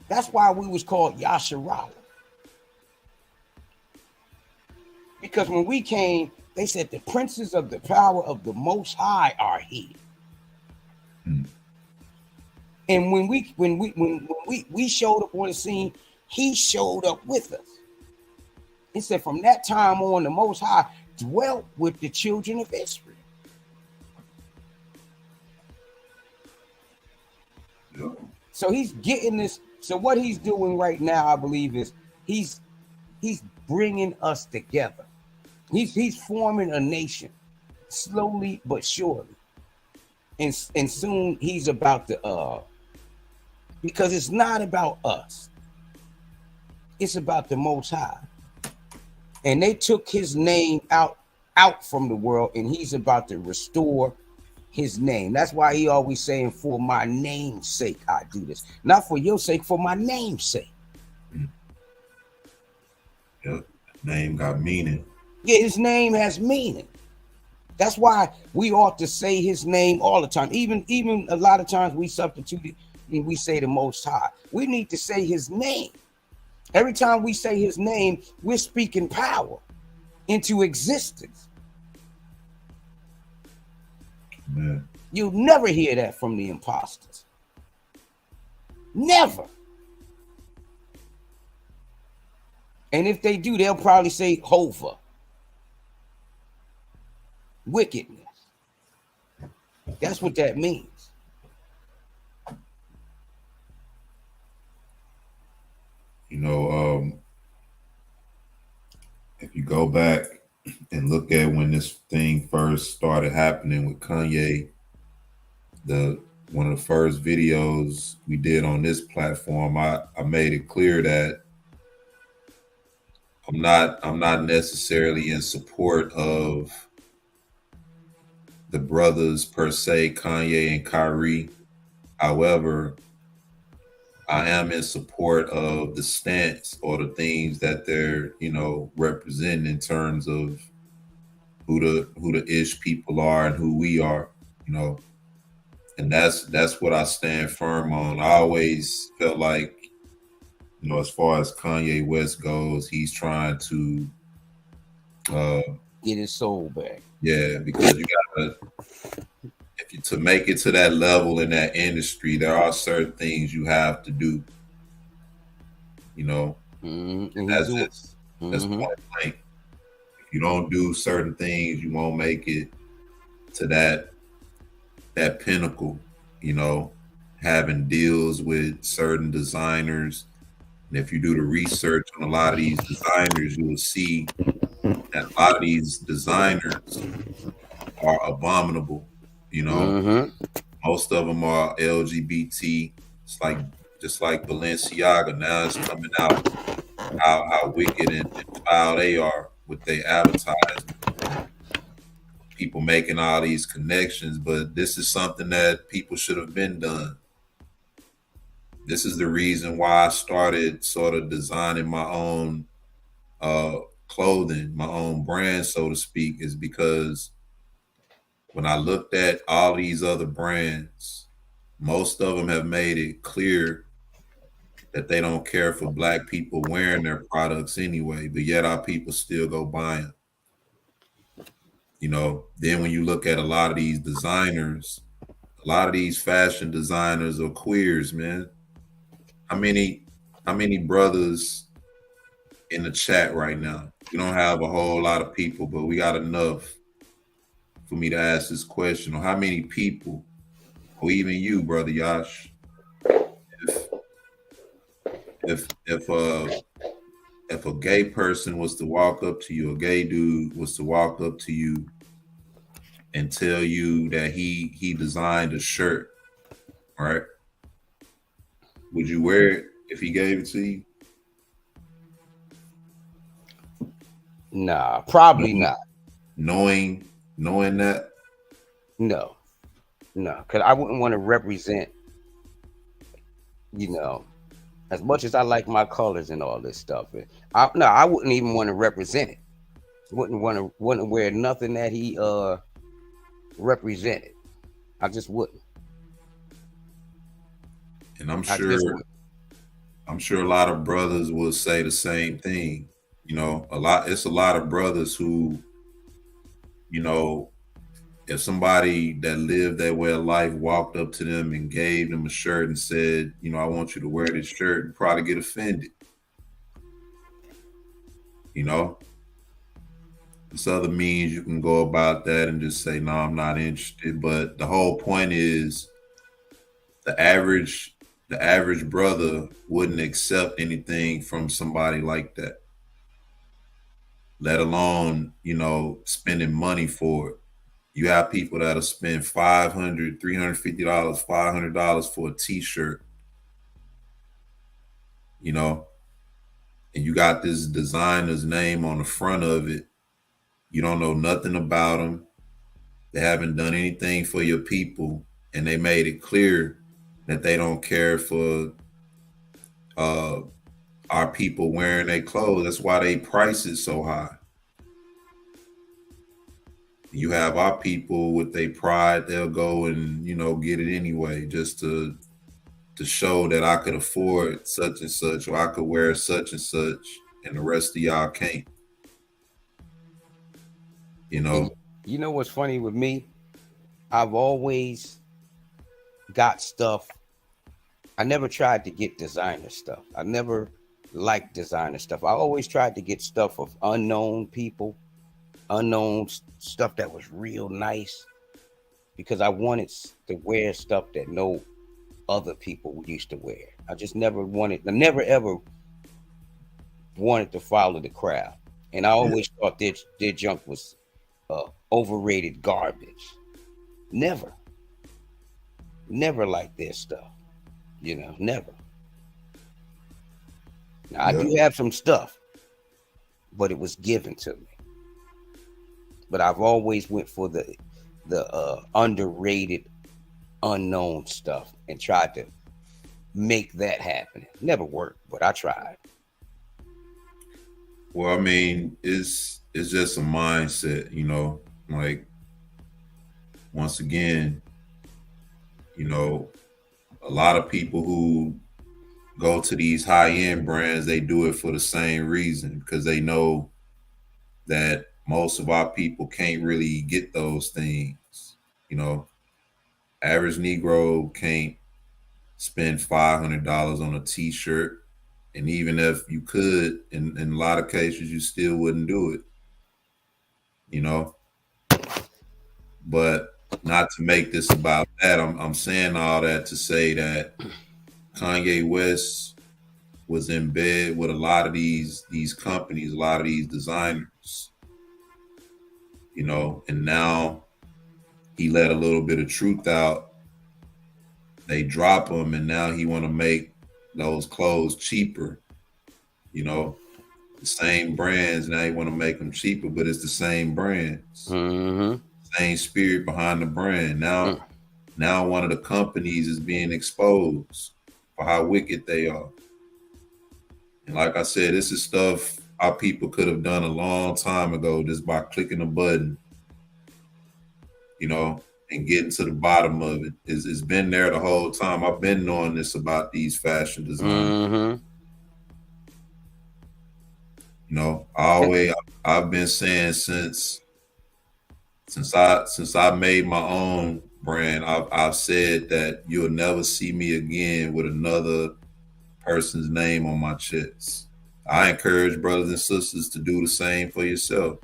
That's why we was called Yasharallah. Because when we came, they said the princes of the power of the Most High are here. And when we showed up on the scene, he showed up with us. He said from that time on, the Most High dwelt with the children of Israel. So he's getting this. So what he's doing right now, I believe, is he's bringing us together. He's forming a nation, slowly but surely, and soon he's about to because it's not about us. It's about the Most High. And they took his name out from the world, and he's about to restore his name. That's why he always saying, for my name's sake, I do this. Not for your sake, for my name's sake. Yep. Name got meaning. Yeah, his name has meaning. That's why we ought to say his name all the time. Even a lot of times we substitute it and we say the Most High. We need to say his name. Every time we say his name, we're speaking power into existence. Man. You'll never hear that from the imposters. Never. And if they do, they'll probably say Hova. Wickedness. That's what that means. You know, if you go back and look at when this thing first started happening with Kanye, the one of the first videos we did on this platform, I made it clear that I'm not necessarily in support of the brothers per se, Kanye and Kyrie. However, I am in support of the stance or the things that they're, representing in terms of who the ish people are and who we are, you know. And that's what I stand firm on. I always felt like, as far as Kanye West goes, he's trying to uh Get his soul back. yeah, because you gotta, to make it to that level in that industry, there are certain things you have to do, you know. And he's That's doing. that's Mm-hmm. point blank. If you don't do certain things, you won't make it to that pinnacle, you know, having deals with certain designers. And if you do the research on a lot of these designers, you will see that a lot of these designers are abominable. You know, Mm-hmm. most of them are LGBT. It's like just like Balenciaga. Now it's coming out how wicked and foul they are with their advertising and people making all these connections. But this is something that people should have been done. This is the reason why I started sort of designing my own uh clothing, my own brand, so to speak, is because when I looked at all these other brands, most of them have made it clear that they don't care for black people wearing their products anyway, but yet our people still go buying. Then when you look at a lot of these designers, a lot of these fashion designers are queers, man. How many how many brothers in the chat right now? We don't have a whole lot of people, but we got enough for me to ask this question. Or how many people, or even you, brother Yash, if if if a gay person was to walk up to you, a gay dude was to walk up to you and tell you that he designed a shirt, right? Would you wear it if he gave it to you? Nah, probably Knowing not. knowing that, No, no, because I wouldn't want to represent, you know, as much as I like my colors and all this stuff. I wouldn't even want to represent it. Wouldn't wear nothing that he represented. I just wouldn't. and I'm I just sure would. I'm sure a lot of brothers will say the same thing. It's a lot of brothers who, you know, if somebody that lived that way of life walked up to them and gave them a shirt and said, I want you to wear this shirt, you'd probably get offended. You know, there's other means you can go about that and just say, no, I'm not interested. But the whole point is the average the average brother wouldn't accept anything from somebody like that, let alone, spending money for it. You have people that'll spend $500, $350, $500 for a t-shirt, you know, and you got this designer's name on the front of it. You don't know nothing about them. They haven't done anything for your people, and they made it clear that they don't care for uh, our people wearing their clothes. That's why they price it so high. You have our people with their pride; they'll go and get it anyway, just to show that I could afford such and such, or I could wear such and such, and the rest of y'all can't. You And know, you know what's funny with me? I've always got stuff. I never tried to get designer stuff. I never liked designer stuff. I always tried to get stuff of unknown people, stuff that was real nice, because I wanted to wear stuff that no other people used to wear. I just never wanted. I never ever wanted to follow the crowd, and I Yeah. always thought their junk was overrated garbage. Never, never liked their stuff. Never. Now I Yeah. do have some stuff, but it was given to me. But I've always went for the underrated, unknown stuff and tried to make that happen. Never worked, but I tried. Well, I mean, it's just a mindset, like once again, you know, a lot of people who go to these high end brands, they do it for the same reason because they know that most of our people can't really get those things. You know, average Negro can't spend $500 on a T-shirt, and even if you could, in a lot of cases, you still wouldn't do it. You know, but not to make this about that. I'm saying all that to say that Kanye West was in bed with a lot of these companies, a lot of these designers, and now he let a little bit of truth out. They drop him, and now he want to make those clothes cheaper. You know, the same brands. Now he want to make them cheaper, but it's the same brands, Mm-hmm. same spirit behind the brand. Mm. Now one of the companies is being exposed for how wicked they are. And like I said, this is stuff our people could have done a long time ago just by clicking a button, and getting to the bottom of it. It's been there the whole time. I've been knowing this about these fashion designers. Mm-hmm. I've been saying since I made my own brand, I've said that you'll never see me again with another person's name on my chest. I encourage brothers and sisters to do the same for yourself.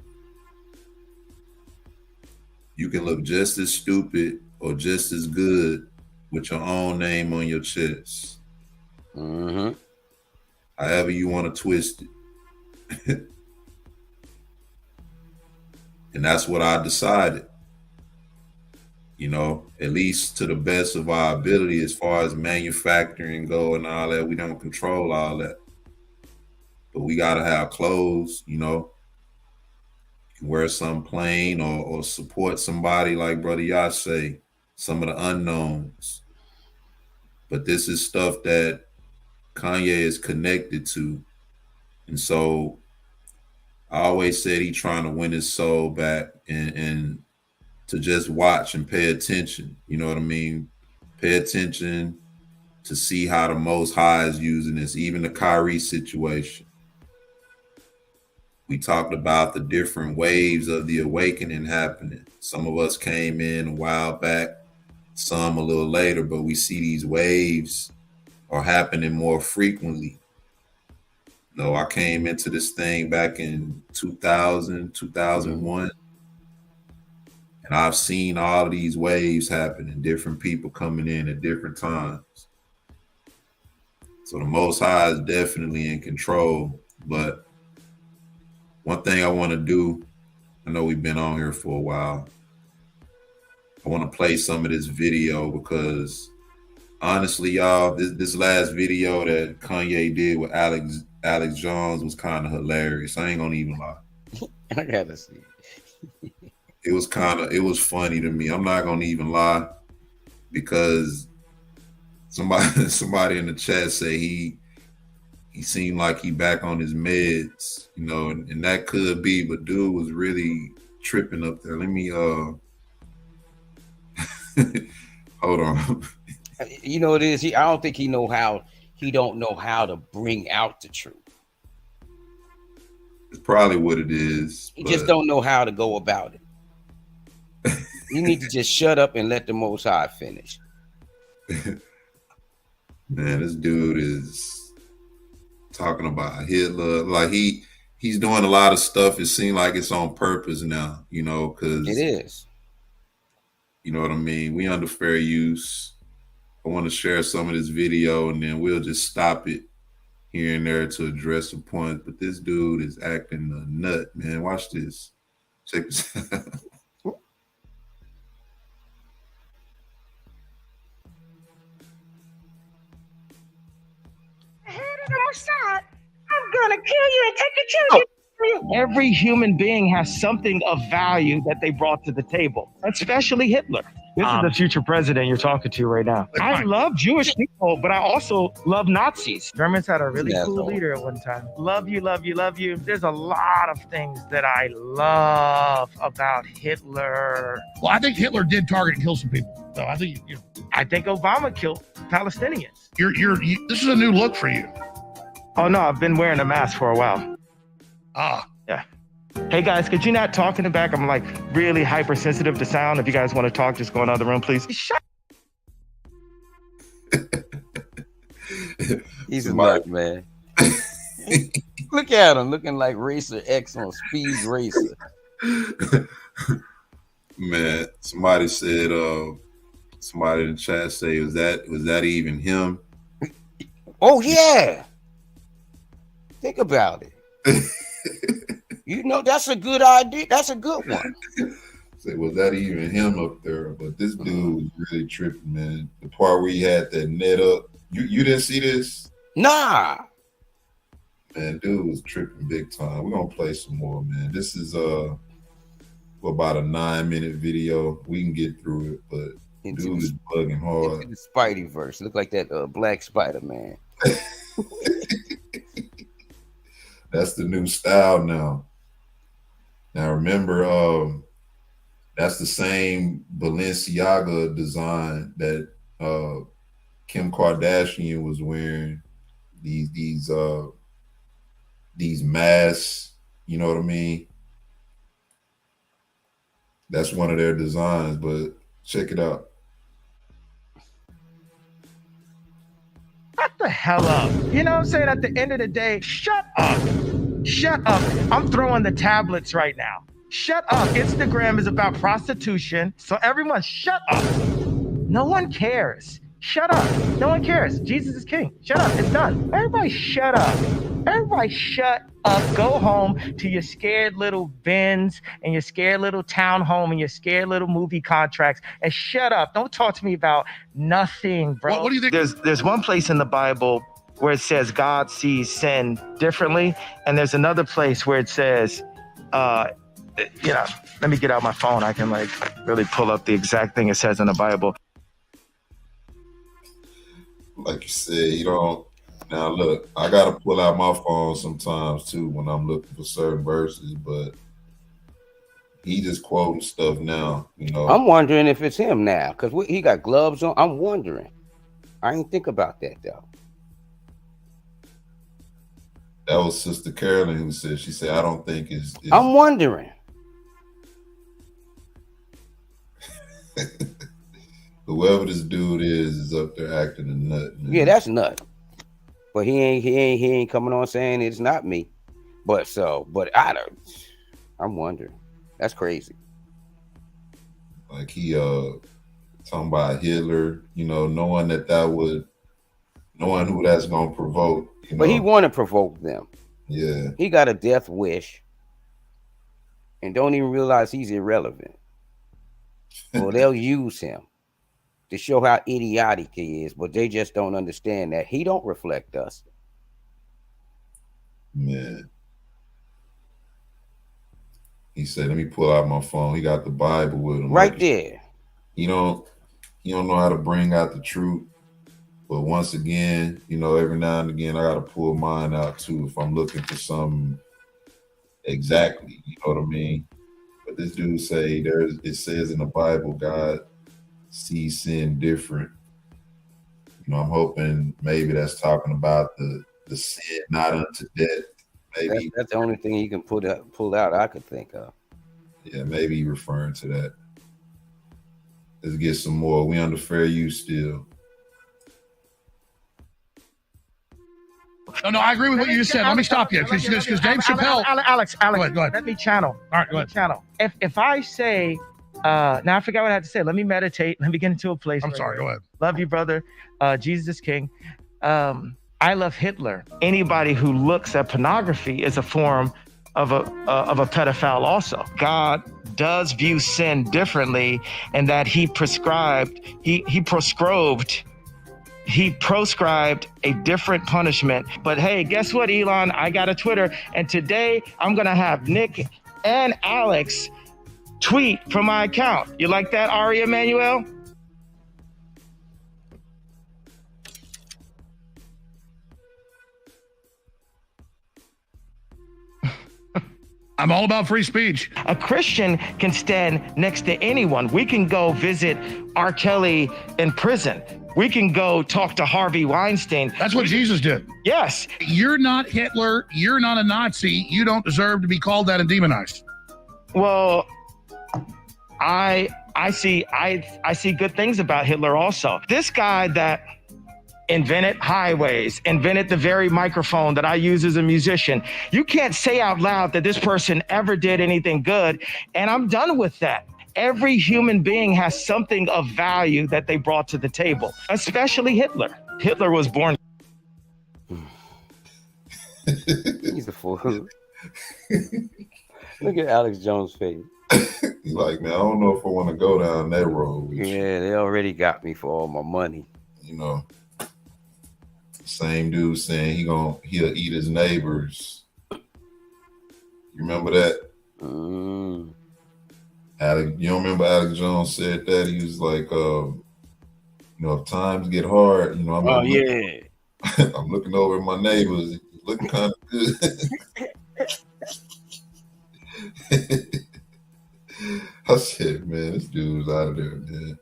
You can look just as stupid or just as good with your own name on your chest. Mm-hmm. However you want to twist it. And that's what I decided. At least to the best of our ability as far as manufacturing go and all that. We don't control all that. But we gotta have clothes, you can wear something plain or support somebody like Brother Yash say, some of the unknowns. But this is stuff that Kanye is connected to. And so I always said he trying to win his soul back and to just watch and pay attention. You know what I mean? Pay attention to see how the Most High is using this, even the Kyrie situation. We talked about the different waves of the awakening happening. Some of us came in a while back, some a little later, but we see these waves are happening more frequently. I came into this thing back in 2000, 2001, and I've seen all of these waves happening, different people coming in at different times. So the Most High is definitely in control. But one thing I want to do, I know we've been on here for a while. I want to play some of this video because honestly, y'all, this last video that Kanye did with Alex Jones was kind of hilarious. I ain't gonna even lie. I gotta see. It was funny to me. I'm not gonna even lie because somebody in the chat say he seemed like he back on his meds, and that could be, but dude was really tripping up there. Let me hold on. It is. I don't think he don't know how to bring out the truth. It's probably what it is. He just don't know how to go about it. You need to just shut up and let the Most High finish. Man, this dude is talking about Hitler. Like he's doing a lot of stuff. It seems like it's on purpose now, because it is. You know what I mean? We under fair use. I want to share some of this video and then we'll just stop it here and there to address a point, but this dude is acting a nut, man. Watch this. Check this out. I'm gonna kill you and take your children. Every human being has something of value that they brought to the table, especially Hitler. This is the future president you're talking to right now. I love Jewish people, but I also love Nazis. Germans had a really cool leader at one time. Love you, love you, love you. There's a lot of things that I love about Hitler. Well, I think Hitler did target and kill some people. So I think I think Obama killed Palestinians. This is a new look for you. Oh no, I've been wearing a mask for a while. Yeah. Hey guys, could you not talk in the back? I'm like really hypersensitive to sound. If you guys want to talk, just go in the other room, please. Shut. He's a nut, man. Look at him, looking like Racer X on Speed Racer. Man, somebody said, somebody in the chat say, was that even him? Oh yeah. Think about it. You know, that's a good idea. That's a good one. Say, was that even him up there? But this dude was really tripping, man. The part where he had that net up. You didn't see this? Nah. Man, dude was tripping big time. We're gonna play some more, man. This is about a 9-minute video. We can get through it, but dude is bugging hard. Into the Spideyverse. Look like that Black Spider-Man. That's the new style now. Now remember, that's the same Balenciaga design that Kim Kardashian was wearing. These masks, you know what I mean? That's one of their designs, but check it out. Shut the hell up. You know what I'm saying? At the end of the day, shut up. Shut up. I'm throwing the tablets right now. Shut up. Instagram is about prostitution. So everyone shut up. No one cares. Shut up. No one cares. Jesus is king. Shut up. It's done. Everybody shut up. Everybody shut up. Go home to your scared little Benz and your scared little townhome and your scared little movie contracts and shut up. Don't talk to me about nothing, bro. What do you think? There's one place in the Bible where it says God sees sin differently, and there's another place where it says, let me get out my phone. I can like really pull up the exact thing it says in the Bible. Like you said, you don't. Now look, I gotta pull out my phone sometimes too when I'm looking for certain verses, but he just quoting stuff now, you know. I'm wondering if it's him now, because he got gloves on. I'm wondering. I didn't think about that though. That was Sister Carolyn who said, she said, I don't think it's I'm wondering. Whoever this dude is up there acting a nut, man. Yeah, that's nut. But he ain't coming on saying it's not me. But I'm wondering. That's crazy. Like he talking about Hitler, you know, knowing who that's gonna provoke. You know? But he want to provoke them. Yeah. He got a death wish and don't even realize he's irrelevant. Well, they'll use him to show how idiotic he is, but they just don't understand that he don't reflect us. Man. He said, let me pull out my phone. He got the Bible with him. Right there. He don't know how to bring out the truth. But once again, you know, every now and again, I got to pull mine out too if I'm looking for something exactly, you know what I mean? But this dude say it says in the Bible, God sees sin different. You know, I'm hoping maybe that's talking about the sin not unto death. Maybe that's the only thing he can pull out I could think of. Yeah, maybe referring to that. Let's get some more. We under fair use still. No, I agree with what you just said. Let me stop you because Dave Chappelle. Alex, go ahead. Let me channel. All right, go ahead. Channel. If I say, now I forgot what I had to say. Let me meditate. Let me get into a place. I'm sorry. Go ahead. Love you, brother. Jesus is king. I love Hitler. Anybody who looks at pornography is a form of a pedophile also. God does view sin differently, and that he proscribed a different punishment. But hey, guess what, Elon? I got a Twitter, and today I'm gonna have Nick and Alex tweet from my account. You like that, Ari Emanuel? I'm all about free speech. A Christian can stand next to anyone. We can go visit R. Kelly in prison. We can go talk to Harvey Weinstein. That's what Jesus did. Yes. You're not Hitler. You're not a Nazi. You don't deserve to be called that and demonized. Well, I see good things about Hitler also. This guy that invented highways, invented the very microphone that I use as a musician. You can't say out loud that this person ever did anything good, and I'm done with that. Every human being has something of value that they brought to the table, especially Hitler. Hitler was born. He's a fool. Look at Alex Jones' face. He's like, man, I don't know if I want to go down that road. Yeah, they already got me for all my money. You know, same dude saying he'll eat his neighbors. You remember that? Alex, you don't remember Alex Jones said that? He was like, you know, if times get hard, you know, I'm looking over at my neighbors. It's looking kind of good. I said, man, this dude's out of there, man.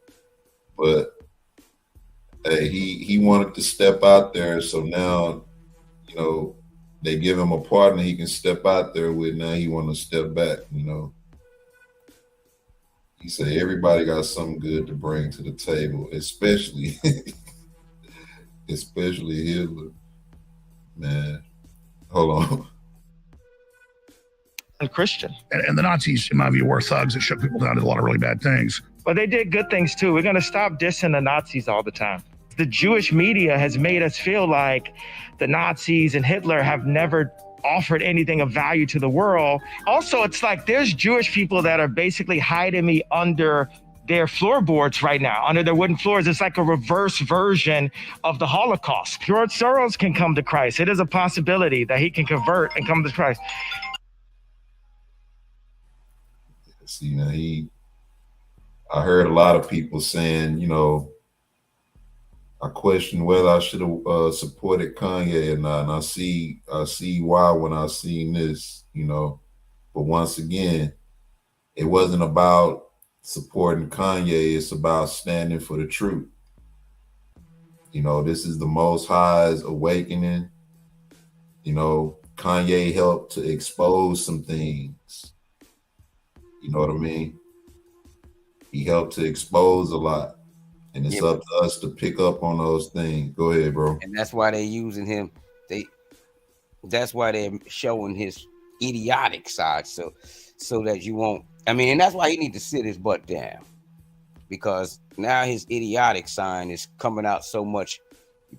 But hey, he wanted to step out there, so now, you know, they give him a partner he can step out there with. Now he want to step back, you know. He said everybody got something good to bring to the table, especially Hitler. Man, hold on. And Christian. And the Nazis, in my view, were thugs that shook people down, did a lot of really bad things. But they did good things too. We're going to stop dissing the Nazis all the time. The Jewish media has made us feel like the Nazis and Hitler have never offered anything of value to the world. Also, it's like there's Jewish people that are basically hiding me under their floorboards right now, under their wooden floors. It's like a reverse version of the Holocaust. George Soros can come to Christ. It is a possibility that he can convert and come to Christ. See, now I heard a lot of people saying, you know, I question whether I should have supported Kanye or not, and I see why when I seen this, you know. But once again, it wasn't about supporting Kanye; it's about standing for the truth. You know, this is the Most High's awakening. You know, Kanye helped to expose some things. You know what I mean? He helped to expose a lot. And it's up to us to pick up on those things. Go ahead, bro. And that's why they're using him. That's why they're showing his idiotic side, so that you won't. I mean, and that's why he needs to sit his butt down, because now his idiotic sign is coming out so much.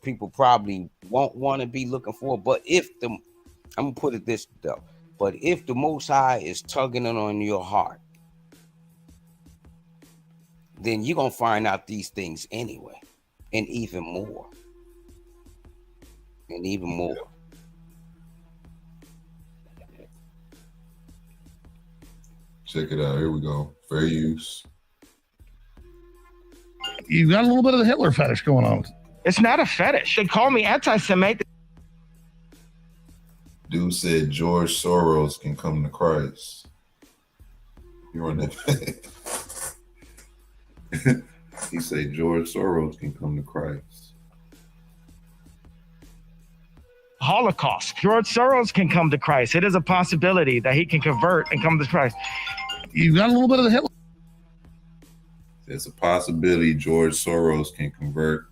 People probably won't want to be looking for. But I'm gonna put it this though. But if the Most High is tugging it on your heart, then you're going to find out these things anyway, and even more. And even more. Check it out. Here we go. Fair use. You got a little bit of the Hitler fetish going on. It's not a fetish. They call me anti-Semitic. Dude said George Soros can come to Christ. You're on that. He said George Soros can come to Christ. Holocaust. George Soros can come to Christ. It is a possibility that he can convert and come to Christ. You got a little bit of the Hitler. There's a possibility George Soros can convert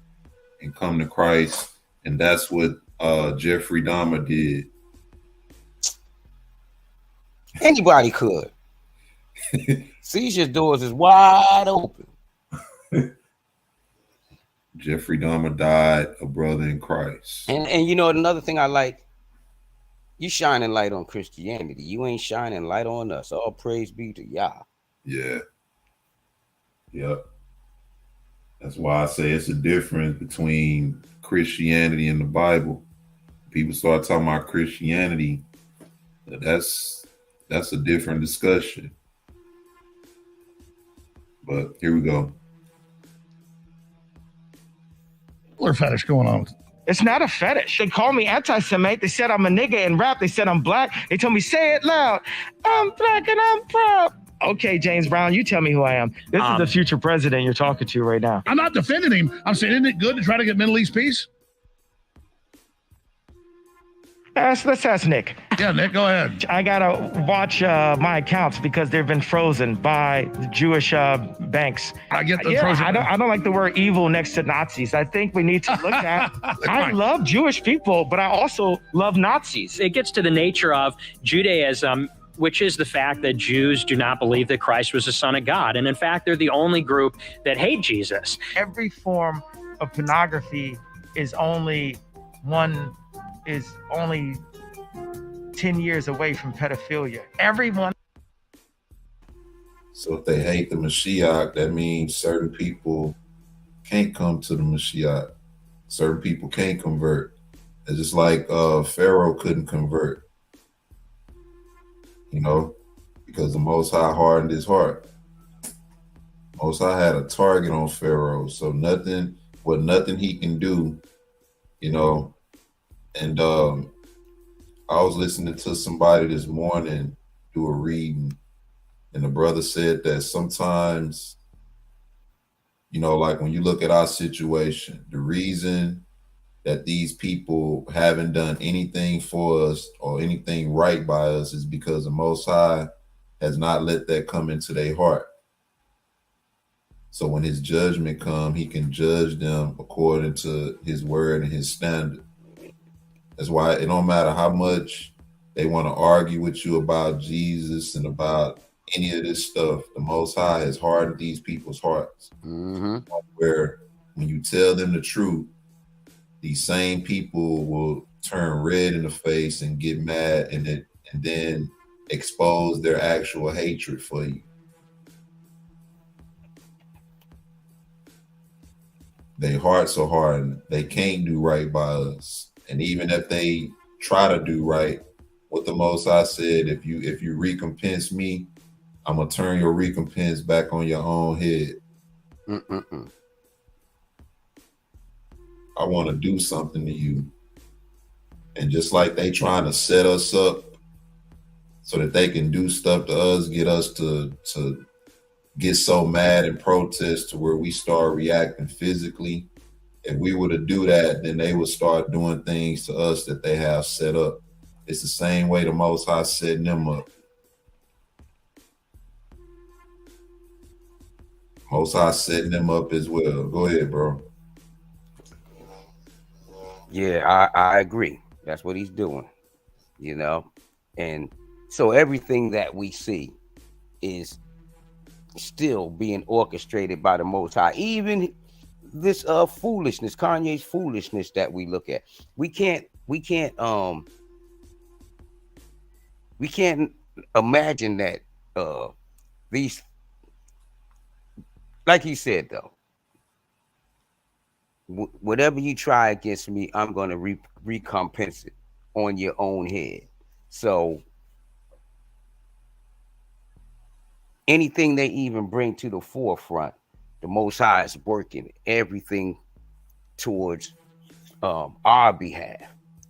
and come to Christ, and that's what Jeffrey Dahmer did. Anybody could. Seizure doors is wide open. Jeffrey Dahmer died a brother in Christ. And you know another thing I like, you shining light on Christianity. You ain't shining light on us. All praise be to Yah. Yeah. Yep. That's why I say it's a difference between Christianity and the Bible. People start talking about Christianity, that's a different discussion. But here we go. Or fetish going on. It's not a fetish. They call me anti-Semite. They said I'm a nigga in rap. They said I'm black. They told me, say it loud. I'm black and I'm proud. Okay, James Brown, you tell me who I am. This is the future president you're talking to right now. I'm not defending him. I'm saying, isn't it good to try to get Middle East peace? Let's ask Nick. Yeah, Nick, go ahead. I gotta watch my accounts because they've been frozen by the Jewish banks. I get the Yeah, frozen. I don't like the word evil next to Nazis. I think we need to look at. I love Jewish people, but I also love Nazis. It gets to the nature of Judaism, which is the fact that Jews do not believe that Christ was the Son of God. And in fact, they're the only group that hate Jesus. Every form of pornography is only 10 years away from pedophilia. Everyone. So if they hate the Mashiach, that means certain people can't come to the Mashiach. Certain people can't convert. It's just like Pharaoh couldn't convert, you know, because the Most High hardened his heart. Most High had a target on Pharaoh, so nothing he can do, you know. And I was listening to somebody this morning do a reading, and the brother said that sometimes, you know, like when you look at our situation, the reason that these people haven't done anything for us or anything right by us is because the Most High has not let that come into their heart. So when his judgment come, he can judge them according to his word and his standard. That's why it don't matter how much they want to argue with you about Jesus and about any of this stuff. The Most High has hardened these people's hearts. Mm-hmm. Where when you tell them the truth, these same people will turn red in the face and get mad and then expose their actual hatred for you. Their hearts are hardened. They can't do right by us. And even if they try to do right, what the Most High said, if you recompense me, I'm gonna turn your recompense back on your own head. Mm-mm-mm. I want to do something to you. And just like they trying to set us up so that they can do stuff to us, get us to get so mad and protest to where we start reacting physically. If we were to do that, then they would start doing things to us that they have set up. It's the same way the Most High setting them up. Most High setting them up as well. Go ahead, bro. Yeah, I agree. That's what he's doing, you know. And so everything that we see is still being orchestrated by the Most High. Even this foolishness, Kanye's foolishness that we look at. We can't imagine that these, like he said though, whatever you try against me, I'm going to recompense it on your own head. So anything they even bring to the forefront, the Most High is working everything towards our behalf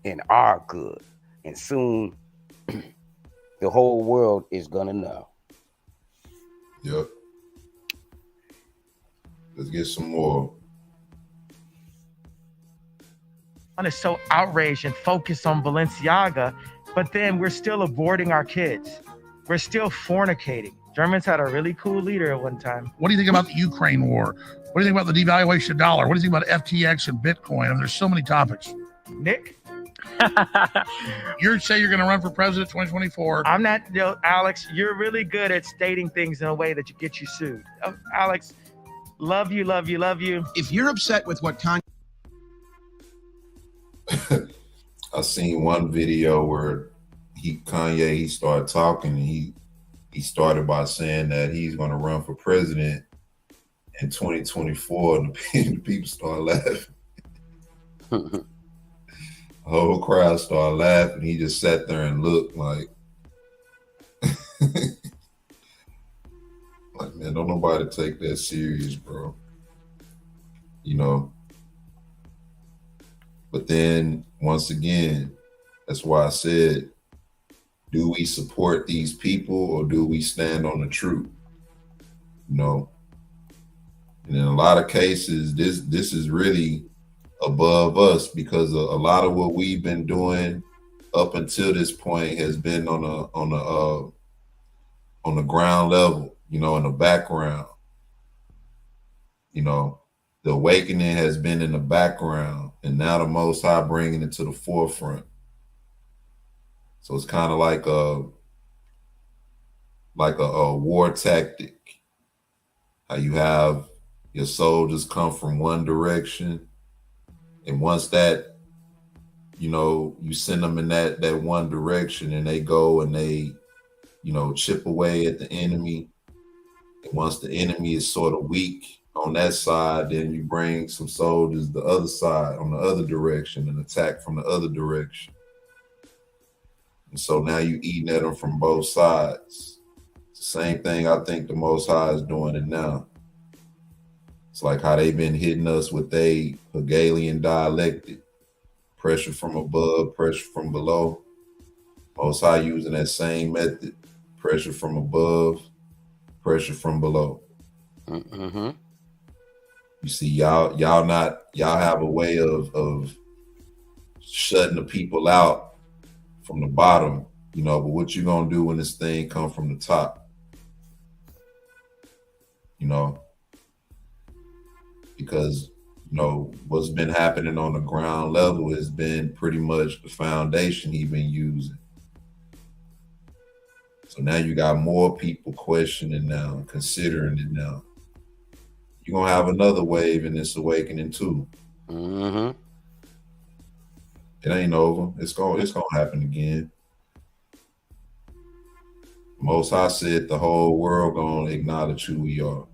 and our good. And soon the whole world is going to know. Yep. Let's get some more. Is so outraged and focused on Balenciaga, but then we're still aborting our kids. We're still fornicating. Germans had a really cool leader at one time. What do you think about the Ukraine war? What do you think about the devaluation of the dollar? What do you think about FTX and Bitcoin? I mean, there's so many topics. Nick? You say you're going to run for president 2024. I'm not, Alex, you're really good at stating things in a way that you get you sued. Alex, Love you, love you, love you. If you're upset with what Kanye I seen one video where Kanye he started talking, and he started by saying that he's going to run for president in 2024, and the people started laughing. The whole crowd started laughing. He just sat there and looked like, like, man, don't nobody take that serious, bro. You know. But then once again, that's why I said, do we support these people or do we stand on the truth? You know. And in a lot of cases, this is really above us, because a lot of what we've been doing up until this point has been on the ground level, you know, in the background. You know, the awakening has been in the background, and now the Most High bringing it to the forefront. So it's kind of like a war tactic. How you have your soldiers come from one direction, and once that, you know, you send them in that one direction, and they go and they, you know, chip away at the enemy. And once the enemy is sort of weak on that side, then you bring some soldiers the other side on the other direction and attack from the other direction. And so now you eating at them from both sides. It's the same thing I think the Most High is doing it now. It's like how they've been hitting us with a Hegelian dialectic. Pressure from above, pressure from below. Most High using that same method. Pressure from above, pressure from below. Mm-hmm. You see, y'all have a way of shutting the people out from the bottom, you know, but what you gonna do when this thing come from the top? You know, because, you know, what's been happening on the ground level has been pretty much the foundation he's been using. So now you got more people questioning now, considering it now. You're going to have another wave in this awakening too. Mm-hmm. It ain't over. It's going to happen again. Most High said the whole world going to acknowledge who we are.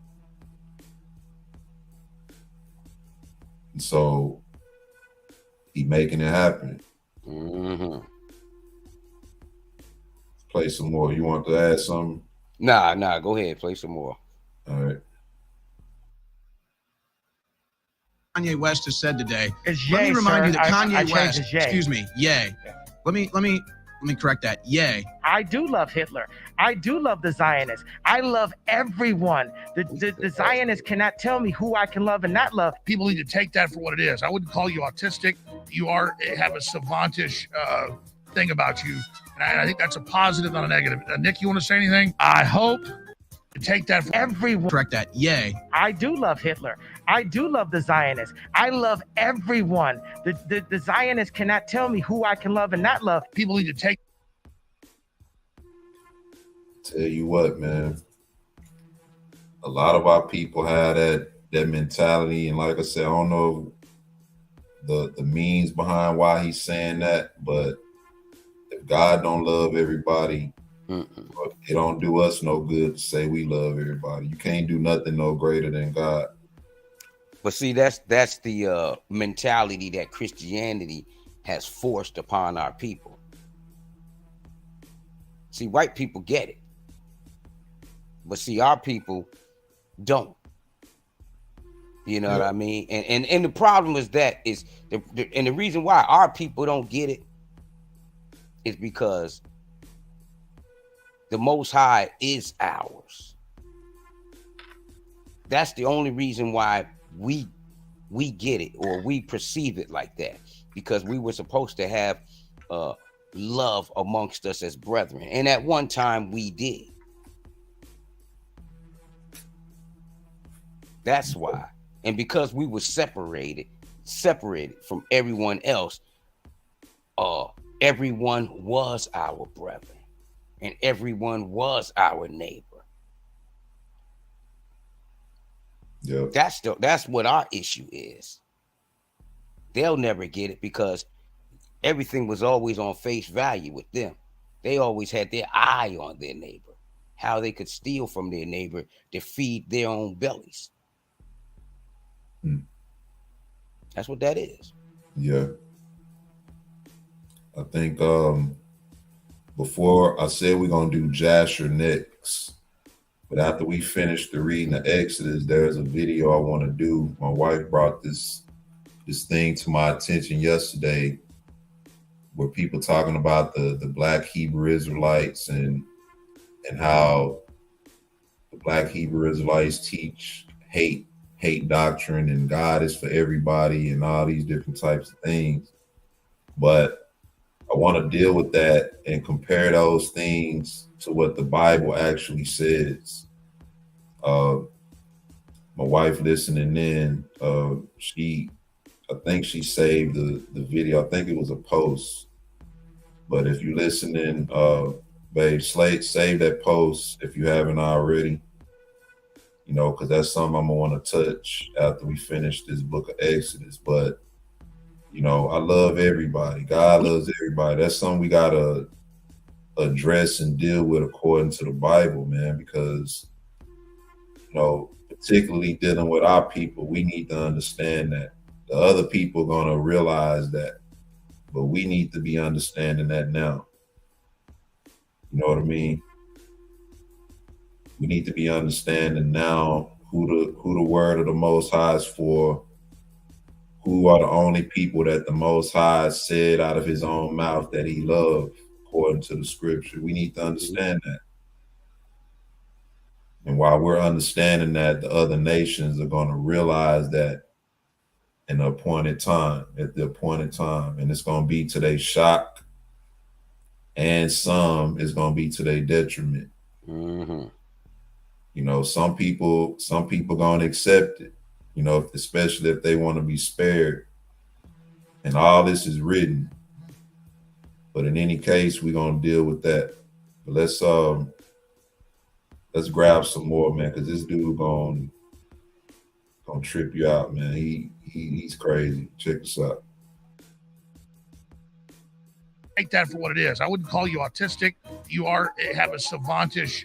And so he making it happen. Mm-hmm. Play some more. You want to add something? Nah. Go ahead. Play some more. All right. Kanye West has said today. It's Let me yay, remind sir. you that Kanye I changed West, it, yay. excuse me, yay. Let me correct that. Yay. I do love Hitler. I do love the Zionists. I love everyone. The Zionists cannot tell me who I can love and not love. People need to take that for what it is. I wouldn't call you autistic. You have a savantish thing about you. And I think that's a positive, not a negative. Nick, you want to say anything? I hope you take that for Everyone. Correct that. Yay. I do love Hitler. I do love the Zionists. I love everyone. The Zionists cannot tell me who I can love and not love. people need to take. Tell you what, man. A lot of our people have that mentality, and like I said, I don't know the means behind why he's saying that, but if God don't love everybody, it don't do us no good to say we love everybody. You can't do nothing no greater than God. But see, that's the mentality that Christianity has forced upon our people. See, white people get it, but see, our people don't. You know what I mean? And the problem is that and the reason why our people don't get it is because the Most High is ours. That's the only reason why we get it, or we perceive it like that, because we were supposed to have love amongst us as brethren, and at one time we did. That's why. And because we were separated from everyone else, everyone was our brethren, and everyone was our neighbor. Yeah. That's what our issue is. They'll never get it because everything was always on face value with them. They always had their eye on their neighbor, how they could steal from their neighbor to feed their own bellies. That's what that is. Yeah. I think before I said we're gonna do Jasher next, but after we finish the reading of Exodus, there's a video I want to do. My wife brought this thing to my attention yesterday, where people talking about the Black Hebrew Israelites and how the Black Hebrew Israelites teach hate doctrine and God is for everybody and all these different types of things. But I want to deal with that and compare those things to what the Bible actually says. My wife listening in, I think she saved the video. I think it was a post. But if you're listening, babe, save that post if you haven't already. You know, because that's something I'm gonna want to touch after we finish this book of Exodus. But you know, I love everybody. God loves everybody. That's something we gotta address and deal with according to the Bible, man. Because you know, particularly dealing with our people, we need to understand that the other people are gonna realize that, but we need to be understanding that now. You know what I mean? We need to be understanding now who the word of the Most High is for, who are the only people that the Most High said out of his own mouth that he loved, according to the scripture. We need to understand that. And while we're understanding that, the other nations are going to realize that in the appointed time, at the appointed time. And it's going to be to their shock, and some is going to be to their detriment. Mm-hmm. You know, some people gonna accept it, you know, especially if they want to be spared. And all this is written. But in any case, we're gonna deal with that. But let's grab some more, man, because this dude gonna trip you out, man. He's crazy. Check this out. Take that for what it is. I wouldn't call you autistic. You have a savantish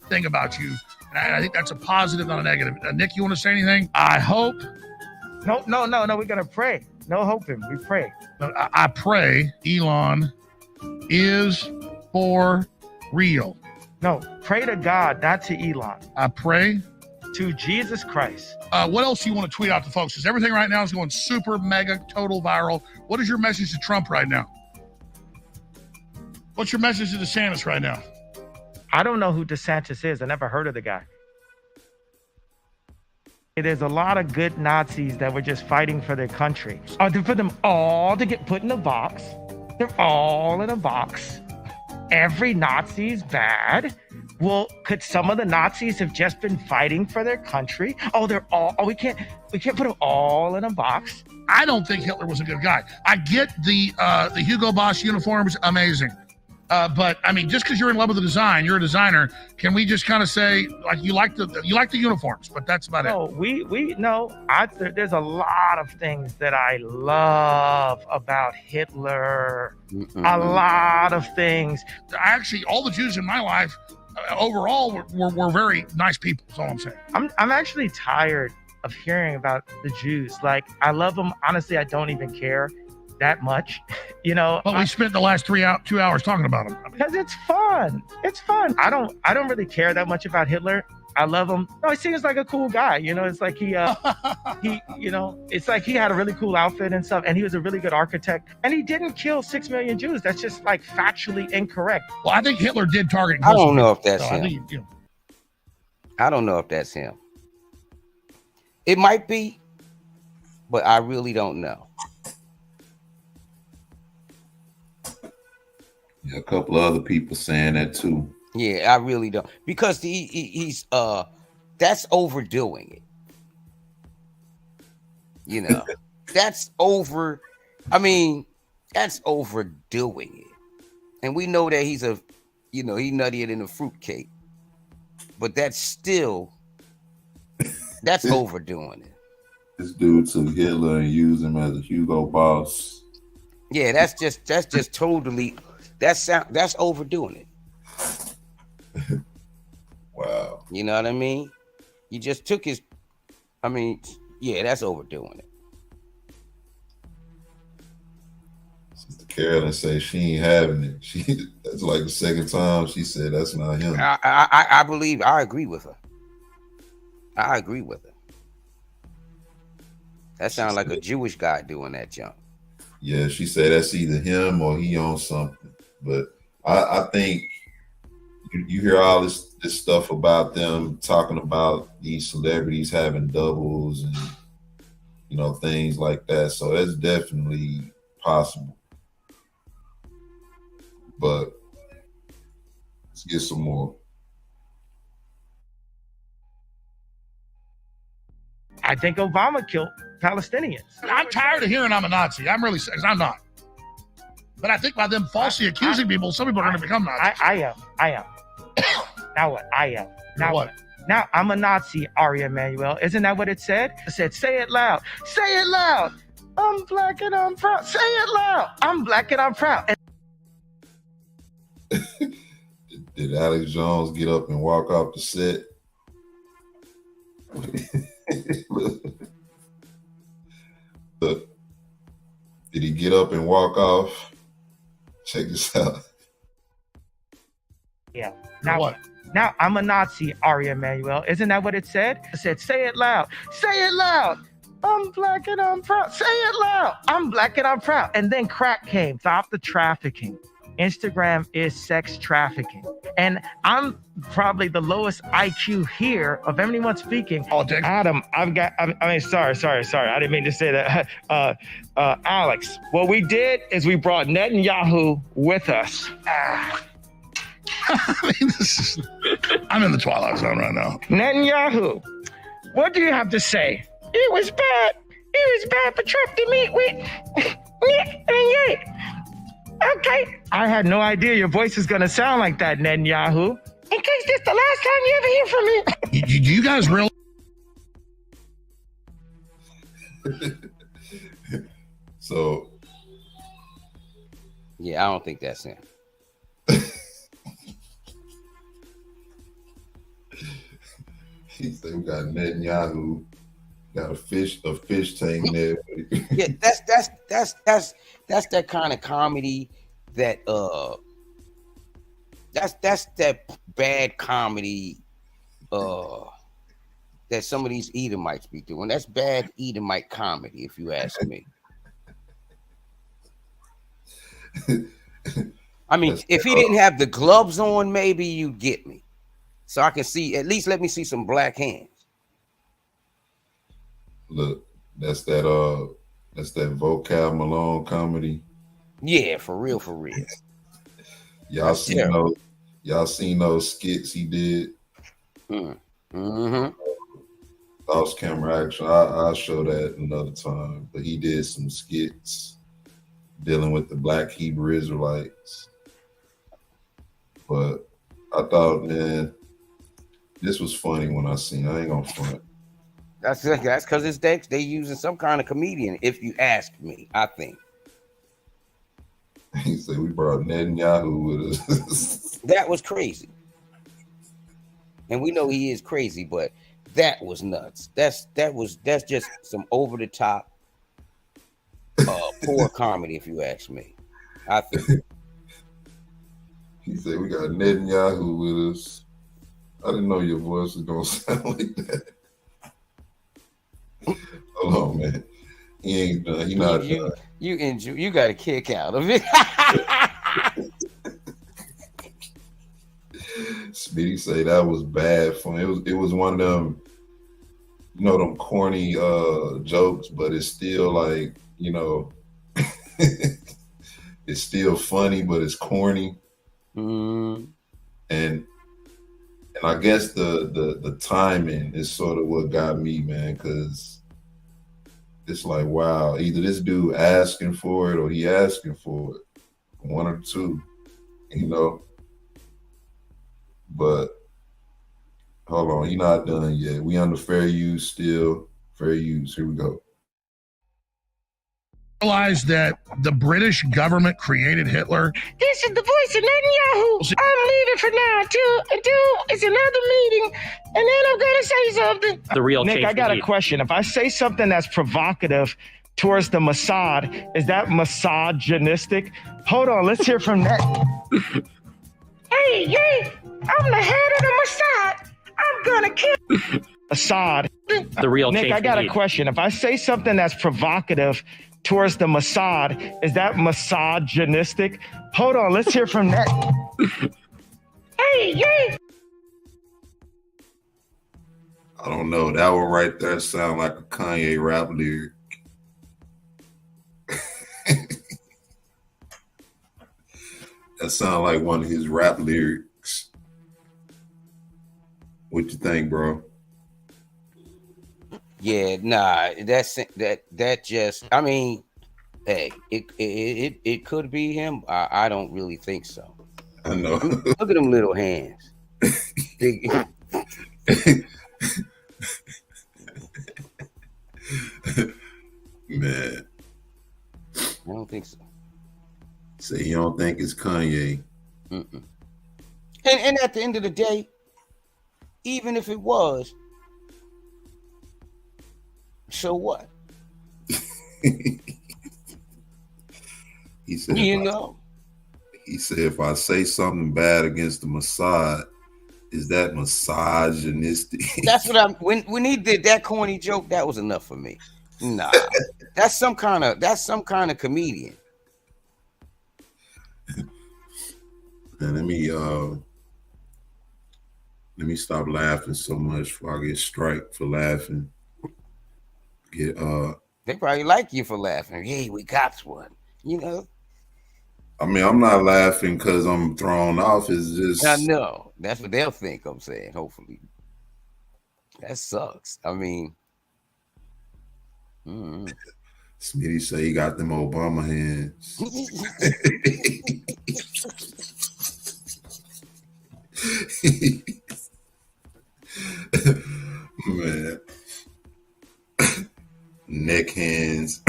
thing about you. And I think that's a positive, not a negative. Nick, you want to say anything? I hope. No. We're gonna pray. No hoping. We pray. I pray Elon is for real. No, pray to God, not to Elon. I pray to Jesus Christ. What else do you want to tweet out to folks? Because everything right now is going super, mega, total viral. What is your message to Trump right now? What's your message to DeSantis right now? I don't know who DeSantis is. I never heard of the guy. There's a lot of good Nazis that were just fighting for their country. For them all to get put in a box. They're all in a box. Every Nazi's bad. Well, could some of the Nazis have just been fighting for their country? We can't put them all in a box. I don't think Hitler was a good guy. I get the Hugo Boss uniforms, amazing. But I mean, just because you're in love with the design, you're a designer. Can we just kind of say like you like the uniforms, but that's about it? There's a lot of things that I love about Hitler. Mm-hmm. A lot of things. Actually, all the Jews in my life overall were very nice people. That's all I'm saying. I'm actually tired of hearing about the Jews. Like, I love them. Honestly, I don't even care that much, you know. But we spent the last 2 hours talking about them. Because it's fun. It's fun. I don't really care that much about Hitler. I love him. No, he seems like a cool guy. You know, it's like it's like he had a really cool outfit and stuff, and he was a really good architect. And he didn't kill 6 million Jews. That's just like factually incorrect. Well, I think Hitler did target. I don't know if that's him. I don't know if that's him. It might be, but I really don't know. Yeah, a couple of other people saying that too. Yeah, I really don't, because he's that's overdoing it. You know, that's overdoing it. And we know that he's he nuttier than a fruitcake. But that's still That's overdoing it. This dude took Hitler and used him as a Hugo Boss. Yeah, that's just totally that's overdoing it. Wow. You know what I mean? You just took his. I mean, yeah, that's overdoing it. Sister Carolyn say she ain't having it. That's like the second time she said that's not him. I believe I agree with her. I agree with her. That sounds like a Jewish guy doing that jump. Yeah, she said that's either him or he on something. But I think you hear all this stuff about them talking about these celebrities having doubles and things like that. So that's definitely possible. But let's get some more. I think Obama killed Palestinians. I'm tired of hearing I'm a Nazi. I'm really, because I'm not. But I think by them falsely accusing people, some people are going to become Nazis. I am. Now what? I am. Now what? Now I'm a Nazi, Ari Emanuel. Isn't that what it said? It said, say it loud. Say it loud. I'm black and I'm proud. Say it loud. I'm black and I'm proud. Did Alex Jones get up and walk off the set? Look, did he get up and walk off? Check this out. Yeah. Now what? Now I'm a Nazi, Ari Emanuel. Isn't that what it said? It said, say it loud. Say it loud. I'm black and I'm proud. Say it loud. I'm black and I'm proud. And then crack came. Stop the trafficking. Instagram is sex trafficking. And I'm probably the lowest IQ here of anyone speaking. Oh, Dick. Adam, sorry. I didn't mean to say that. Alex, what we did is we brought Netanyahu with us. I mean, I'm in the twilight zone right now. Netanyahu, what do you have to say? It was bad. It was bad for Trump to meet with Nick and Yate. Okay. I had no idea your voice is going to sound like that, Netanyahu. In case this the last time you ever hear from me. Do you guys really? So. Yeah, I don't think that's him. He said we got Netanyahu, got a fish tank there. Yeah, that's that kind of comedy that that's that bad comedy that some of these Edomites be doing. That's bad Edomite comedy, if you ask me. I mean, if he didn't have the gloves on, maybe you'd get me. So I can see, at least let me see some black hands. Look, that's that Vocab Malone comedy. Yeah, for real. Y'all seen those skits he did? Mm-hmm. Lost camera action. I'll show that another time. But he did some skits dealing with the Black Hebrew Israelites. But I thought, man, this was funny when I seen it. I ain't gonna front. That's because it's they using some kind of comedian, if you ask me, I think. He said we brought Netanyahu with us. That was crazy. And we know he is crazy, but that was nuts. That's just some over the top poor comedy, if you ask me. I think. He said we got Netanyahu with us. I didn't know your voice was gonna sound like that. Hold on, man. He ain't done. He not done. You got a kick out of it. Speedy say that was bad fun. It was one of them, them corny jokes, but it's still like, it's still funny, but it's corny. And I guess the timing is sort of what got me, man, because it's like, wow, either this dude asking for it or he asking for it. One or two, But Hold on, you're not done yet. We under fair use still. Fair use. Here we go. Realize that the British government created Hitler. This is the voice of Netanyahu. I'm leaving for now until it's another meeting, and then I'm gonna say something. The real Nick, change I got we a need. question. If I say something that's provocative towards the Mossad, is that misogynistic? Hold on, let's hear from Net. Hey, I'm the head of the Mossad. I'm gonna kill Assad. The real Nick, change I got we a need. question. If I say something that's provocative towards the Mossad, is that misogynistic? Hold on, let's hear from Net. Hey. I don't know. That one right there sound like a Kanye rap lyric. That sound like one of his rap lyrics. What you think, bro? Yeah, nah, that just, I mean, hey, it could be him. I don't really think so. I know. Look at them little hands. Big. Man, I don't think so. say you don't think it's Kanye. Mm-mm. And at the end of the day, even if it was, so what? He said, You know, he said, if I say something bad against the Mossad, is that misogynistic? that's what I'm. When he did that corny joke, that was enough for me. Nah, that's some kind of comedian. And let me stop laughing so much before I get strike for laughing. They probably like you for laughing. Hey, we got one. You know. I mean, I'm not laughing because I'm thrown off. It's just I know. That's what they'll think I'm saying, hopefully. That sucks. I mean, Smitty say he got them Obama hands. Man. neck hands,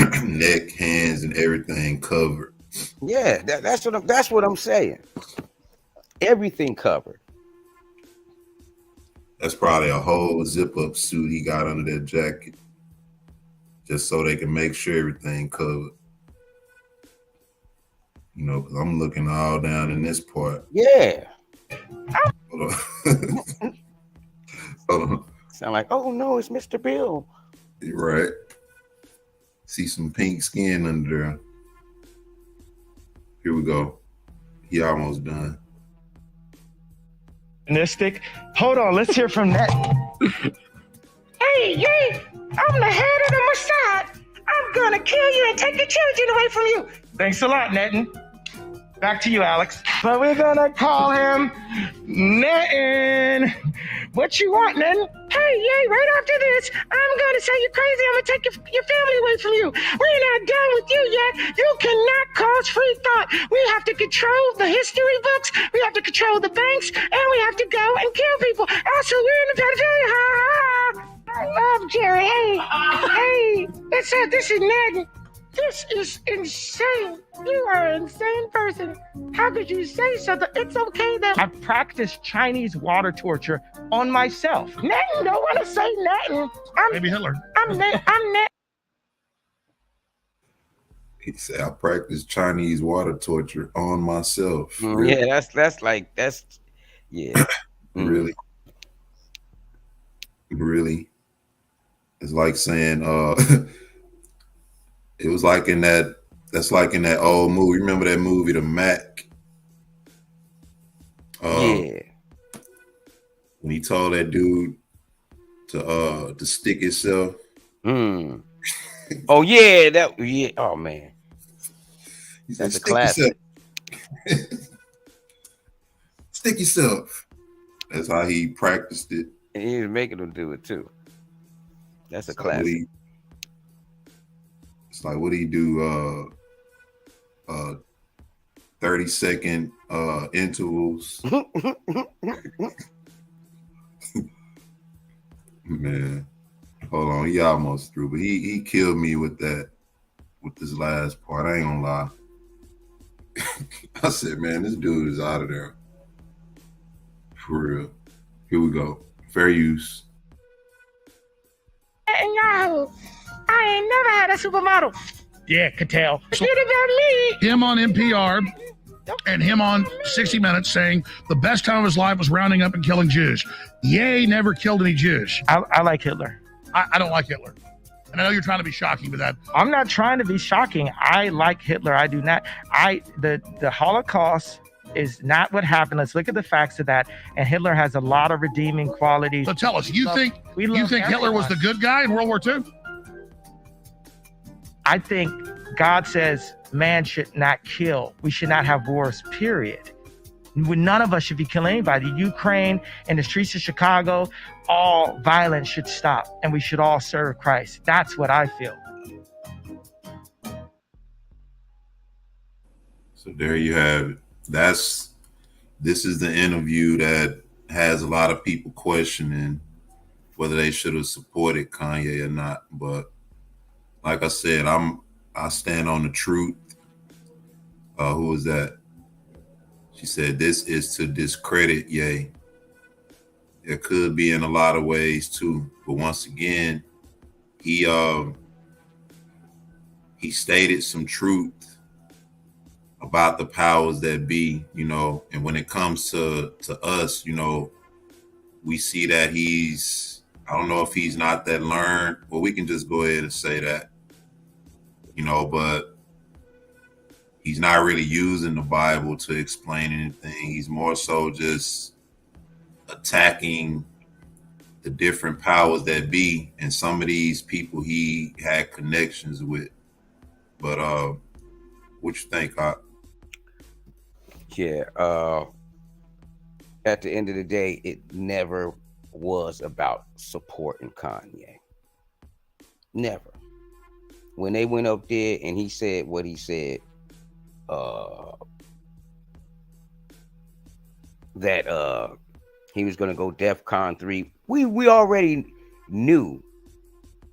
and everything covered. yeah, that's what I'm saying. Everything covered. That's probably a whole zip-up suit he got under that jacket, just so they can make sure everything covered. You know, because I'm looking all down in this part. Yeah. Hold on. Hold on. Sound like, oh no, it's Mr. Bill. You're right. See some pink skin under there. Here we go. He almost done. Hold on, let's hear from Net. Hey, I'm the head of the Mossad. I'm gonna kill you and take your children away from you. Thanks a lot, Netin. Back to you, Alex. But we're gonna call him Netin. What you want, Netin? Hey, right after this, I'm gonna say you're crazy. I'm gonna take your family away from you. We're not done with you yet. You cannot cause free thought. We have to control the history books. We have to control the banks, and we have to go and kill people. Also, we're in the pedophilia. Ha ha. I love Jerry. Hey, this is Netin. This is insane. You are an insane person. How could you say something? It's okay that I practiced Chinese water torture on myself. Netin, don't want to say Netin. Maybe Hitler. I'm Netin. He said, I practice Chinese water torture on myself. Yeah, that's yeah. Really? Really? It's like saying, it was like that's like in that old movie. Remember that movie, The Mac? Yeah. When he told that dude to stick himself. Oh yeah, oh man. He said, That's a classic. Stick yourself. That's how he practiced it. And he was making them do it too. That's a classic. It's like, what do you do? 30-second intervals. Man, hold on. He almost through, but he killed me with this last part. I ain't gonna lie. I said, man, this dude is out of there. For real. Here we go. Fair use. Netanyahu, I ain't never had a supermodel. Yeah, could tell. So- Forget about me. Him on NPR and him on 60 Minutes saying the best time of his life was rounding up and killing Jews. Ye never killed any Jews. I like Hitler. I don't like Hitler. And I know you're trying to be shocking with that. I'm not trying to be shocking. I like Hitler. I do not. The Holocaust is not what happened. Let's look at the facts of that. And Hitler has a lot of redeeming qualities. So tell us, you think Hitler was the good guy in World War II? I think God says man should not kill. We should not have wars, period. None of us should be killing anybody. Ukraine and the streets of Chicago, all violence should stop, and we should all serve Christ. That's what I feel. So there you have it. This is the interview that has a lot of people questioning whether they should have supported Kanye or not. But like I said, I stand on the truth. Who was that? She said this is to discredit Ye. It could be in a lot of ways too. But once again, he stated some truth about the powers that be, and when it comes to us, we see that I don't know if he's not that learned. Well, we can just go ahead and say that, but he's not really using the Bible to explain anything. He's more so just attacking the different powers that be, and some of these people he had connections with. But what you think, Hawk? Yeah, at the end of the day, it never was about supporting Kanye. Never. When they went up there and he said what he said, that he was going to go DEFCON 3, we already knew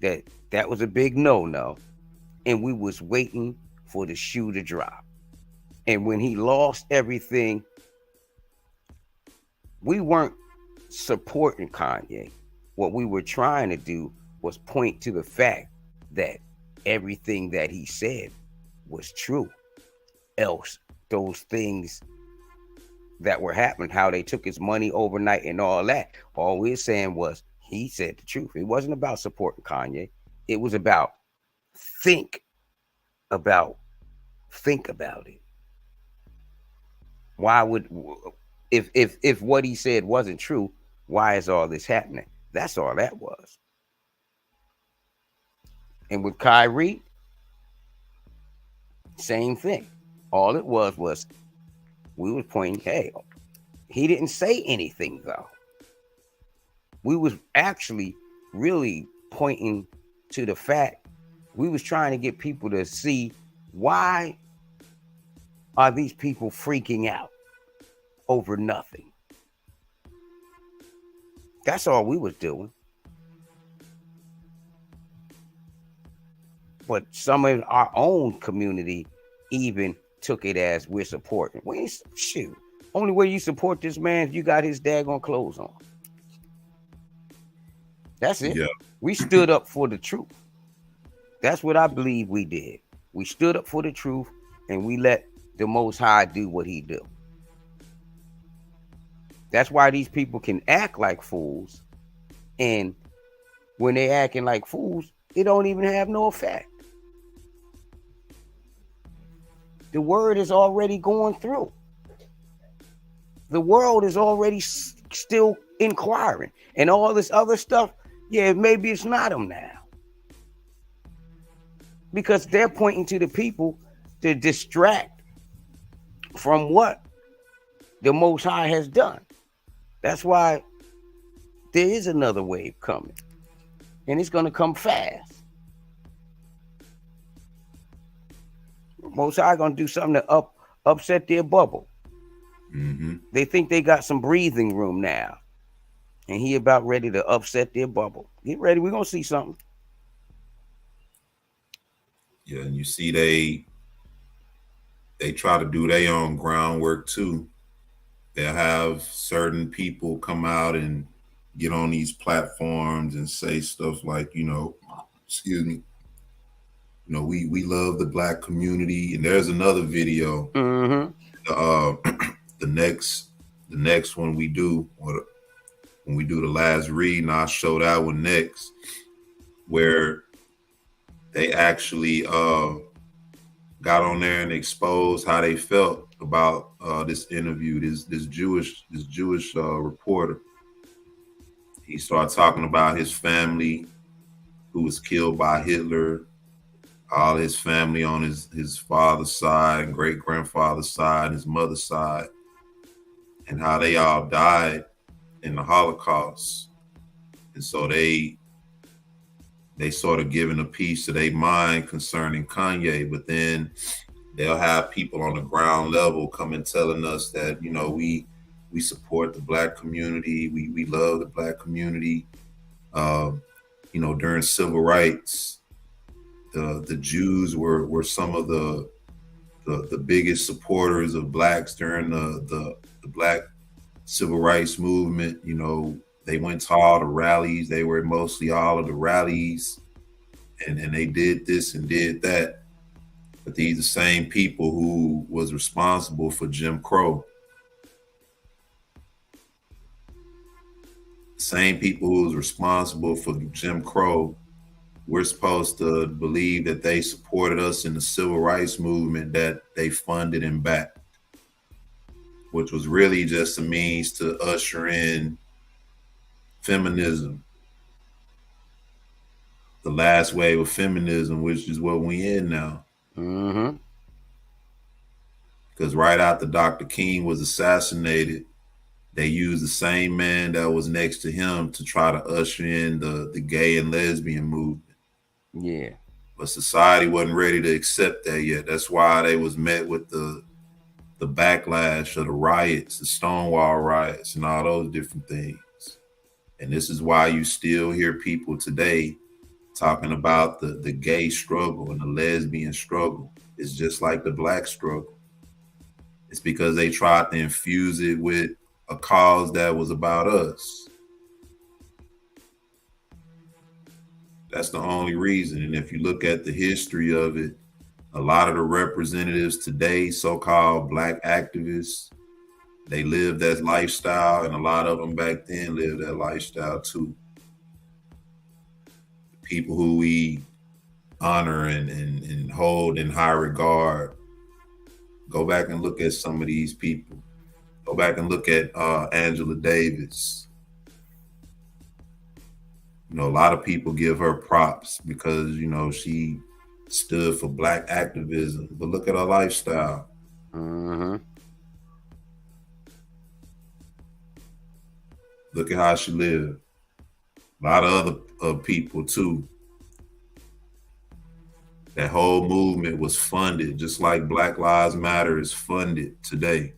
that was a big no-no, and we was waiting for the shoe to drop. And when he lost everything, we weren't supporting Kanye. What we were trying to do was point to the fact that everything that he said was true. Else, those things that were happening, how they took his money overnight and all that, all we're saying was he said the truth. It wasn't about supporting Kanye. It was about think about it. Why would, if what he said wasn't true, why is all this happening? That's all that was. And with Kyrie, same thing. All it was we was pointing, hey, he didn't say anything though. We was actually really pointing to the fact, we was trying to get people to see, why are these people freaking out over nothing? That's all we was doing. But some of our own community even took it as we're supporting. We ain't, shoot. Only way you support this man is you got his daggone clothes on. That's it. Yeah. We stood up for the truth. That's what I believe we did. We stood up for the truth, and we let the Most High do what he do. That's why these people can act like fools, and when they acting like fools, it don't even have no effect. The word is already going through. The world is already still inquiring, and all this other stuff. Yeah, maybe it's not them now, because they're pointing to the people to distract from what the Most High has done. That's why there is another wave coming, and it's going to come fast. Most High going to do something to upset their bubble. Mm-hmm. They think they got some breathing room now. and he about ready to upset their bubble. Get ready, we're gonna see something. Yeah, and you see they try to do their own groundwork too. They'll have certain people come out and get on these platforms and say stuff like, excuse me, we love the black community. And there's another video. Mm-hmm. The next one we do, or when we do the last read, and I'll show that one next, where they actually got on there and exposed how they felt about this interview. This Jewish reporter. He started talking about his family who was killed by Hitler, all his family on his father's side and great grandfather's side, and his mother's side, and how they all died in the Holocaust. And so they sort of given a piece of their mind concerning Kanye, but then they'll have people on the ground level coming telling us that, we support the black community, we love the black community. During civil rights, the Jews were some of the biggest supporters of blacks during the black civil rights movement. They went to all the rallies. They were mostly all of the rallies, and they did this and did that. But these are the same people who was responsible for Jim Crow. Same people who was responsible for Jim Crow. We're supposed to believe that they supported us in the civil rights movement that they funded and backed, which was really just a means to usher in feminism, the last wave of feminism, which is what we in now. Mm-hmm. Because right after Dr. King was assassinated, they used the same man that was next to him to try to usher in the gay and lesbian movement. Yeah. But society wasn't ready to accept that yet. That's why they was met with the backlash of the riots, the Stonewall riots, and all those different things. And this is why you still hear people today talking about the gay struggle and the lesbian struggle. It's just like the black struggle. It's because they tried to infuse it with a cause that was about us. That's the only reason. And if you look at the history of it, a lot of the representatives today, so-called black activists, they live that lifestyle, and a lot of them back then lived that lifestyle too. People who we honor and hold in high regard. Go back and look at some of these people. Go back and look at Angela Davis. A lot of people give her props because, she stood for black activism. But look at her lifestyle. Mm-hmm. Look at how she lived. A lot of other people too. That whole movement was funded, just like Black Lives Matter is funded today.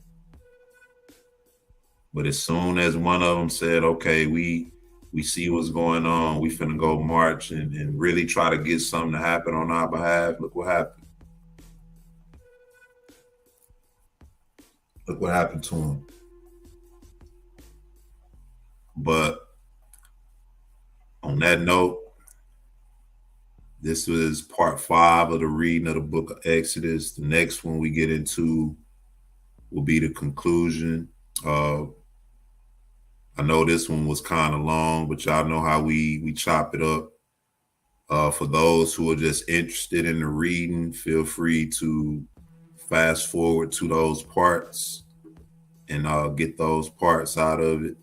But as soon as one of them said, okay, we see what's going on, we finna go march and really try to get something to happen on our behalf, look what happened. Look what happened to them. But on that note, this was part 5 of the reading of the Book of Exodus. The next one we get into will be the conclusion. I know this one was kind of long, but y'all know how we chop it up. For those who are just interested in the reading, feel free to fast forward to those parts and get those parts out of it.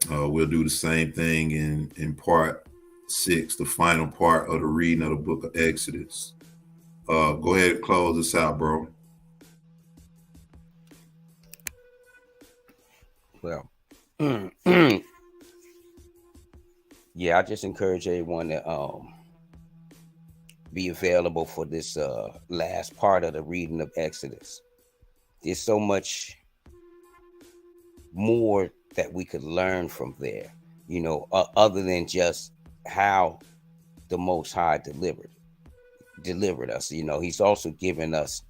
We'll do the same thing in part 6, the final part of the reading of the Book of Exodus. Go ahead and close this out, bro. Well, yeah, I just encourage everyone to be available for this last part of the reading of Exodus. There's so much more that we could learn from there. other than just how the Most High delivered us. He's also given us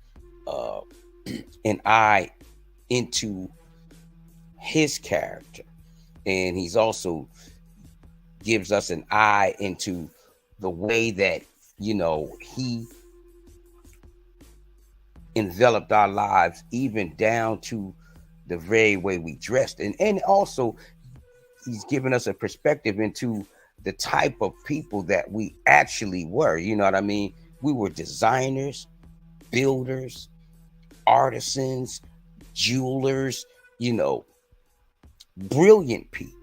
an eye into his character, and he's also gives us an eye into the way that he enveloped our lives, even down to the very way we dressed, and also he's given us a perspective into the type of people that we actually were. You know what I mean? We were designers, builders, artisans, jewelers, brilliant people.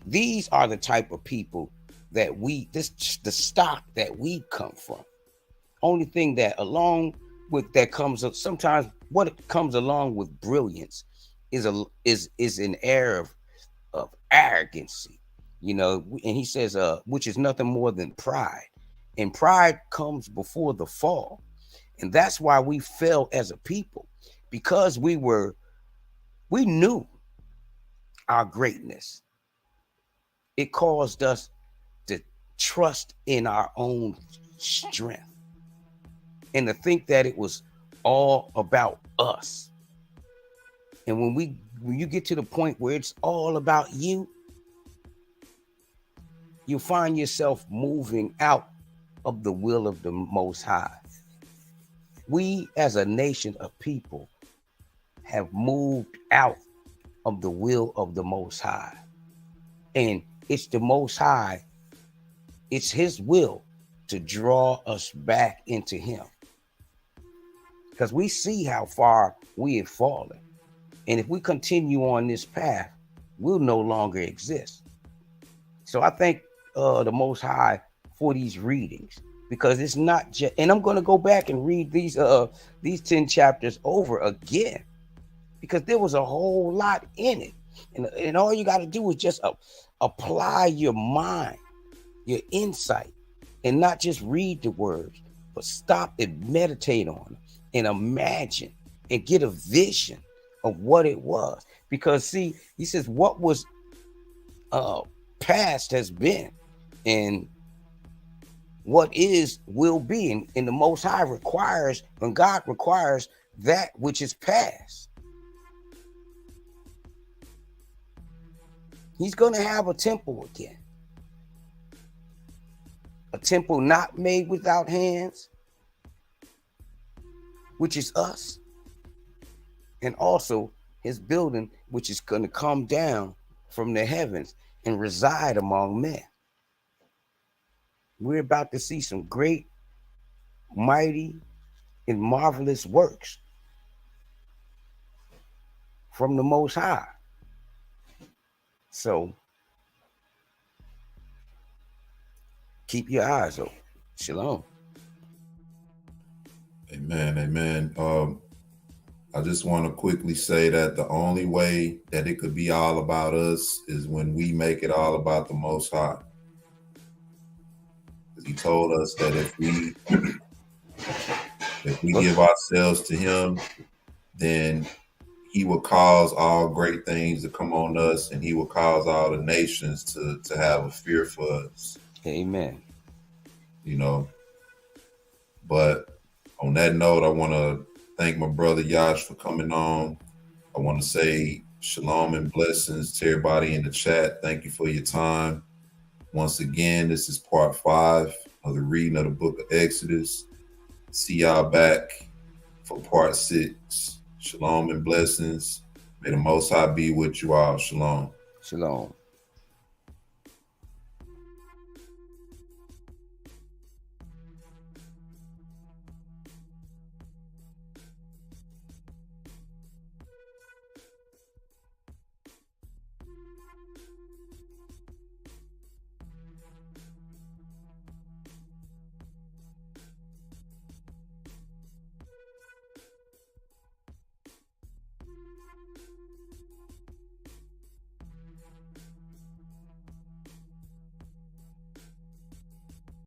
These are the type of people that the stock that we come from. Only thing that along with that comes up sometimes, what comes along with brilliance is an air of arrogancy, and he says which is nothing more than pride, and pride comes before the fall. And that's why we fell as a people, because we knew our greatness. It caused us to trust in our own strength and to think that it was all about us. And when you get to the point where it's all about you, you find yourself moving out of the will of the Most High. We as a nation of people have moved out of the will of the Most High. And it's the Most High, it's his will to draw us back into him. Because we see how far we have fallen. And if we continue on this path, we'll no longer exist. So I thank the Most High for these readings, because it's not just, and I'm going to go back and read these 10 chapters over again, because there was a whole lot in it. And all you got to do is just apply your mind, your insight, and not just read the words, but stop and meditate on them and imagine and get a vision of what it was. Because see, he says what was past has been, and what is will be. And the Most High requires, when God requires that which is past, he's going to have a temple again. A temple not made without hands, which is us. And also his building, which is going to come down from the heavens and reside among men. We're about to see some great, mighty, and marvelous works from the Most High. So keep your eyes open. Shalom. Amen. I just want to quickly say that the only way that it could be all about us is when we make it all about the Most High. He told us that if we give ourselves to him, then he will cause all great things to come on us, and he will cause all the nations to have a fear for us. Amen. But on that note, I want to thank my brother Yash for coming on. I want to say shalom and blessings to everybody in the chat. Thank you for your time. Once again, this is part 5 of the reading of the Book of Exodus. See y'all back for part 6. Shalom and blessings. May the Most High be with you all. Shalom. Shalom.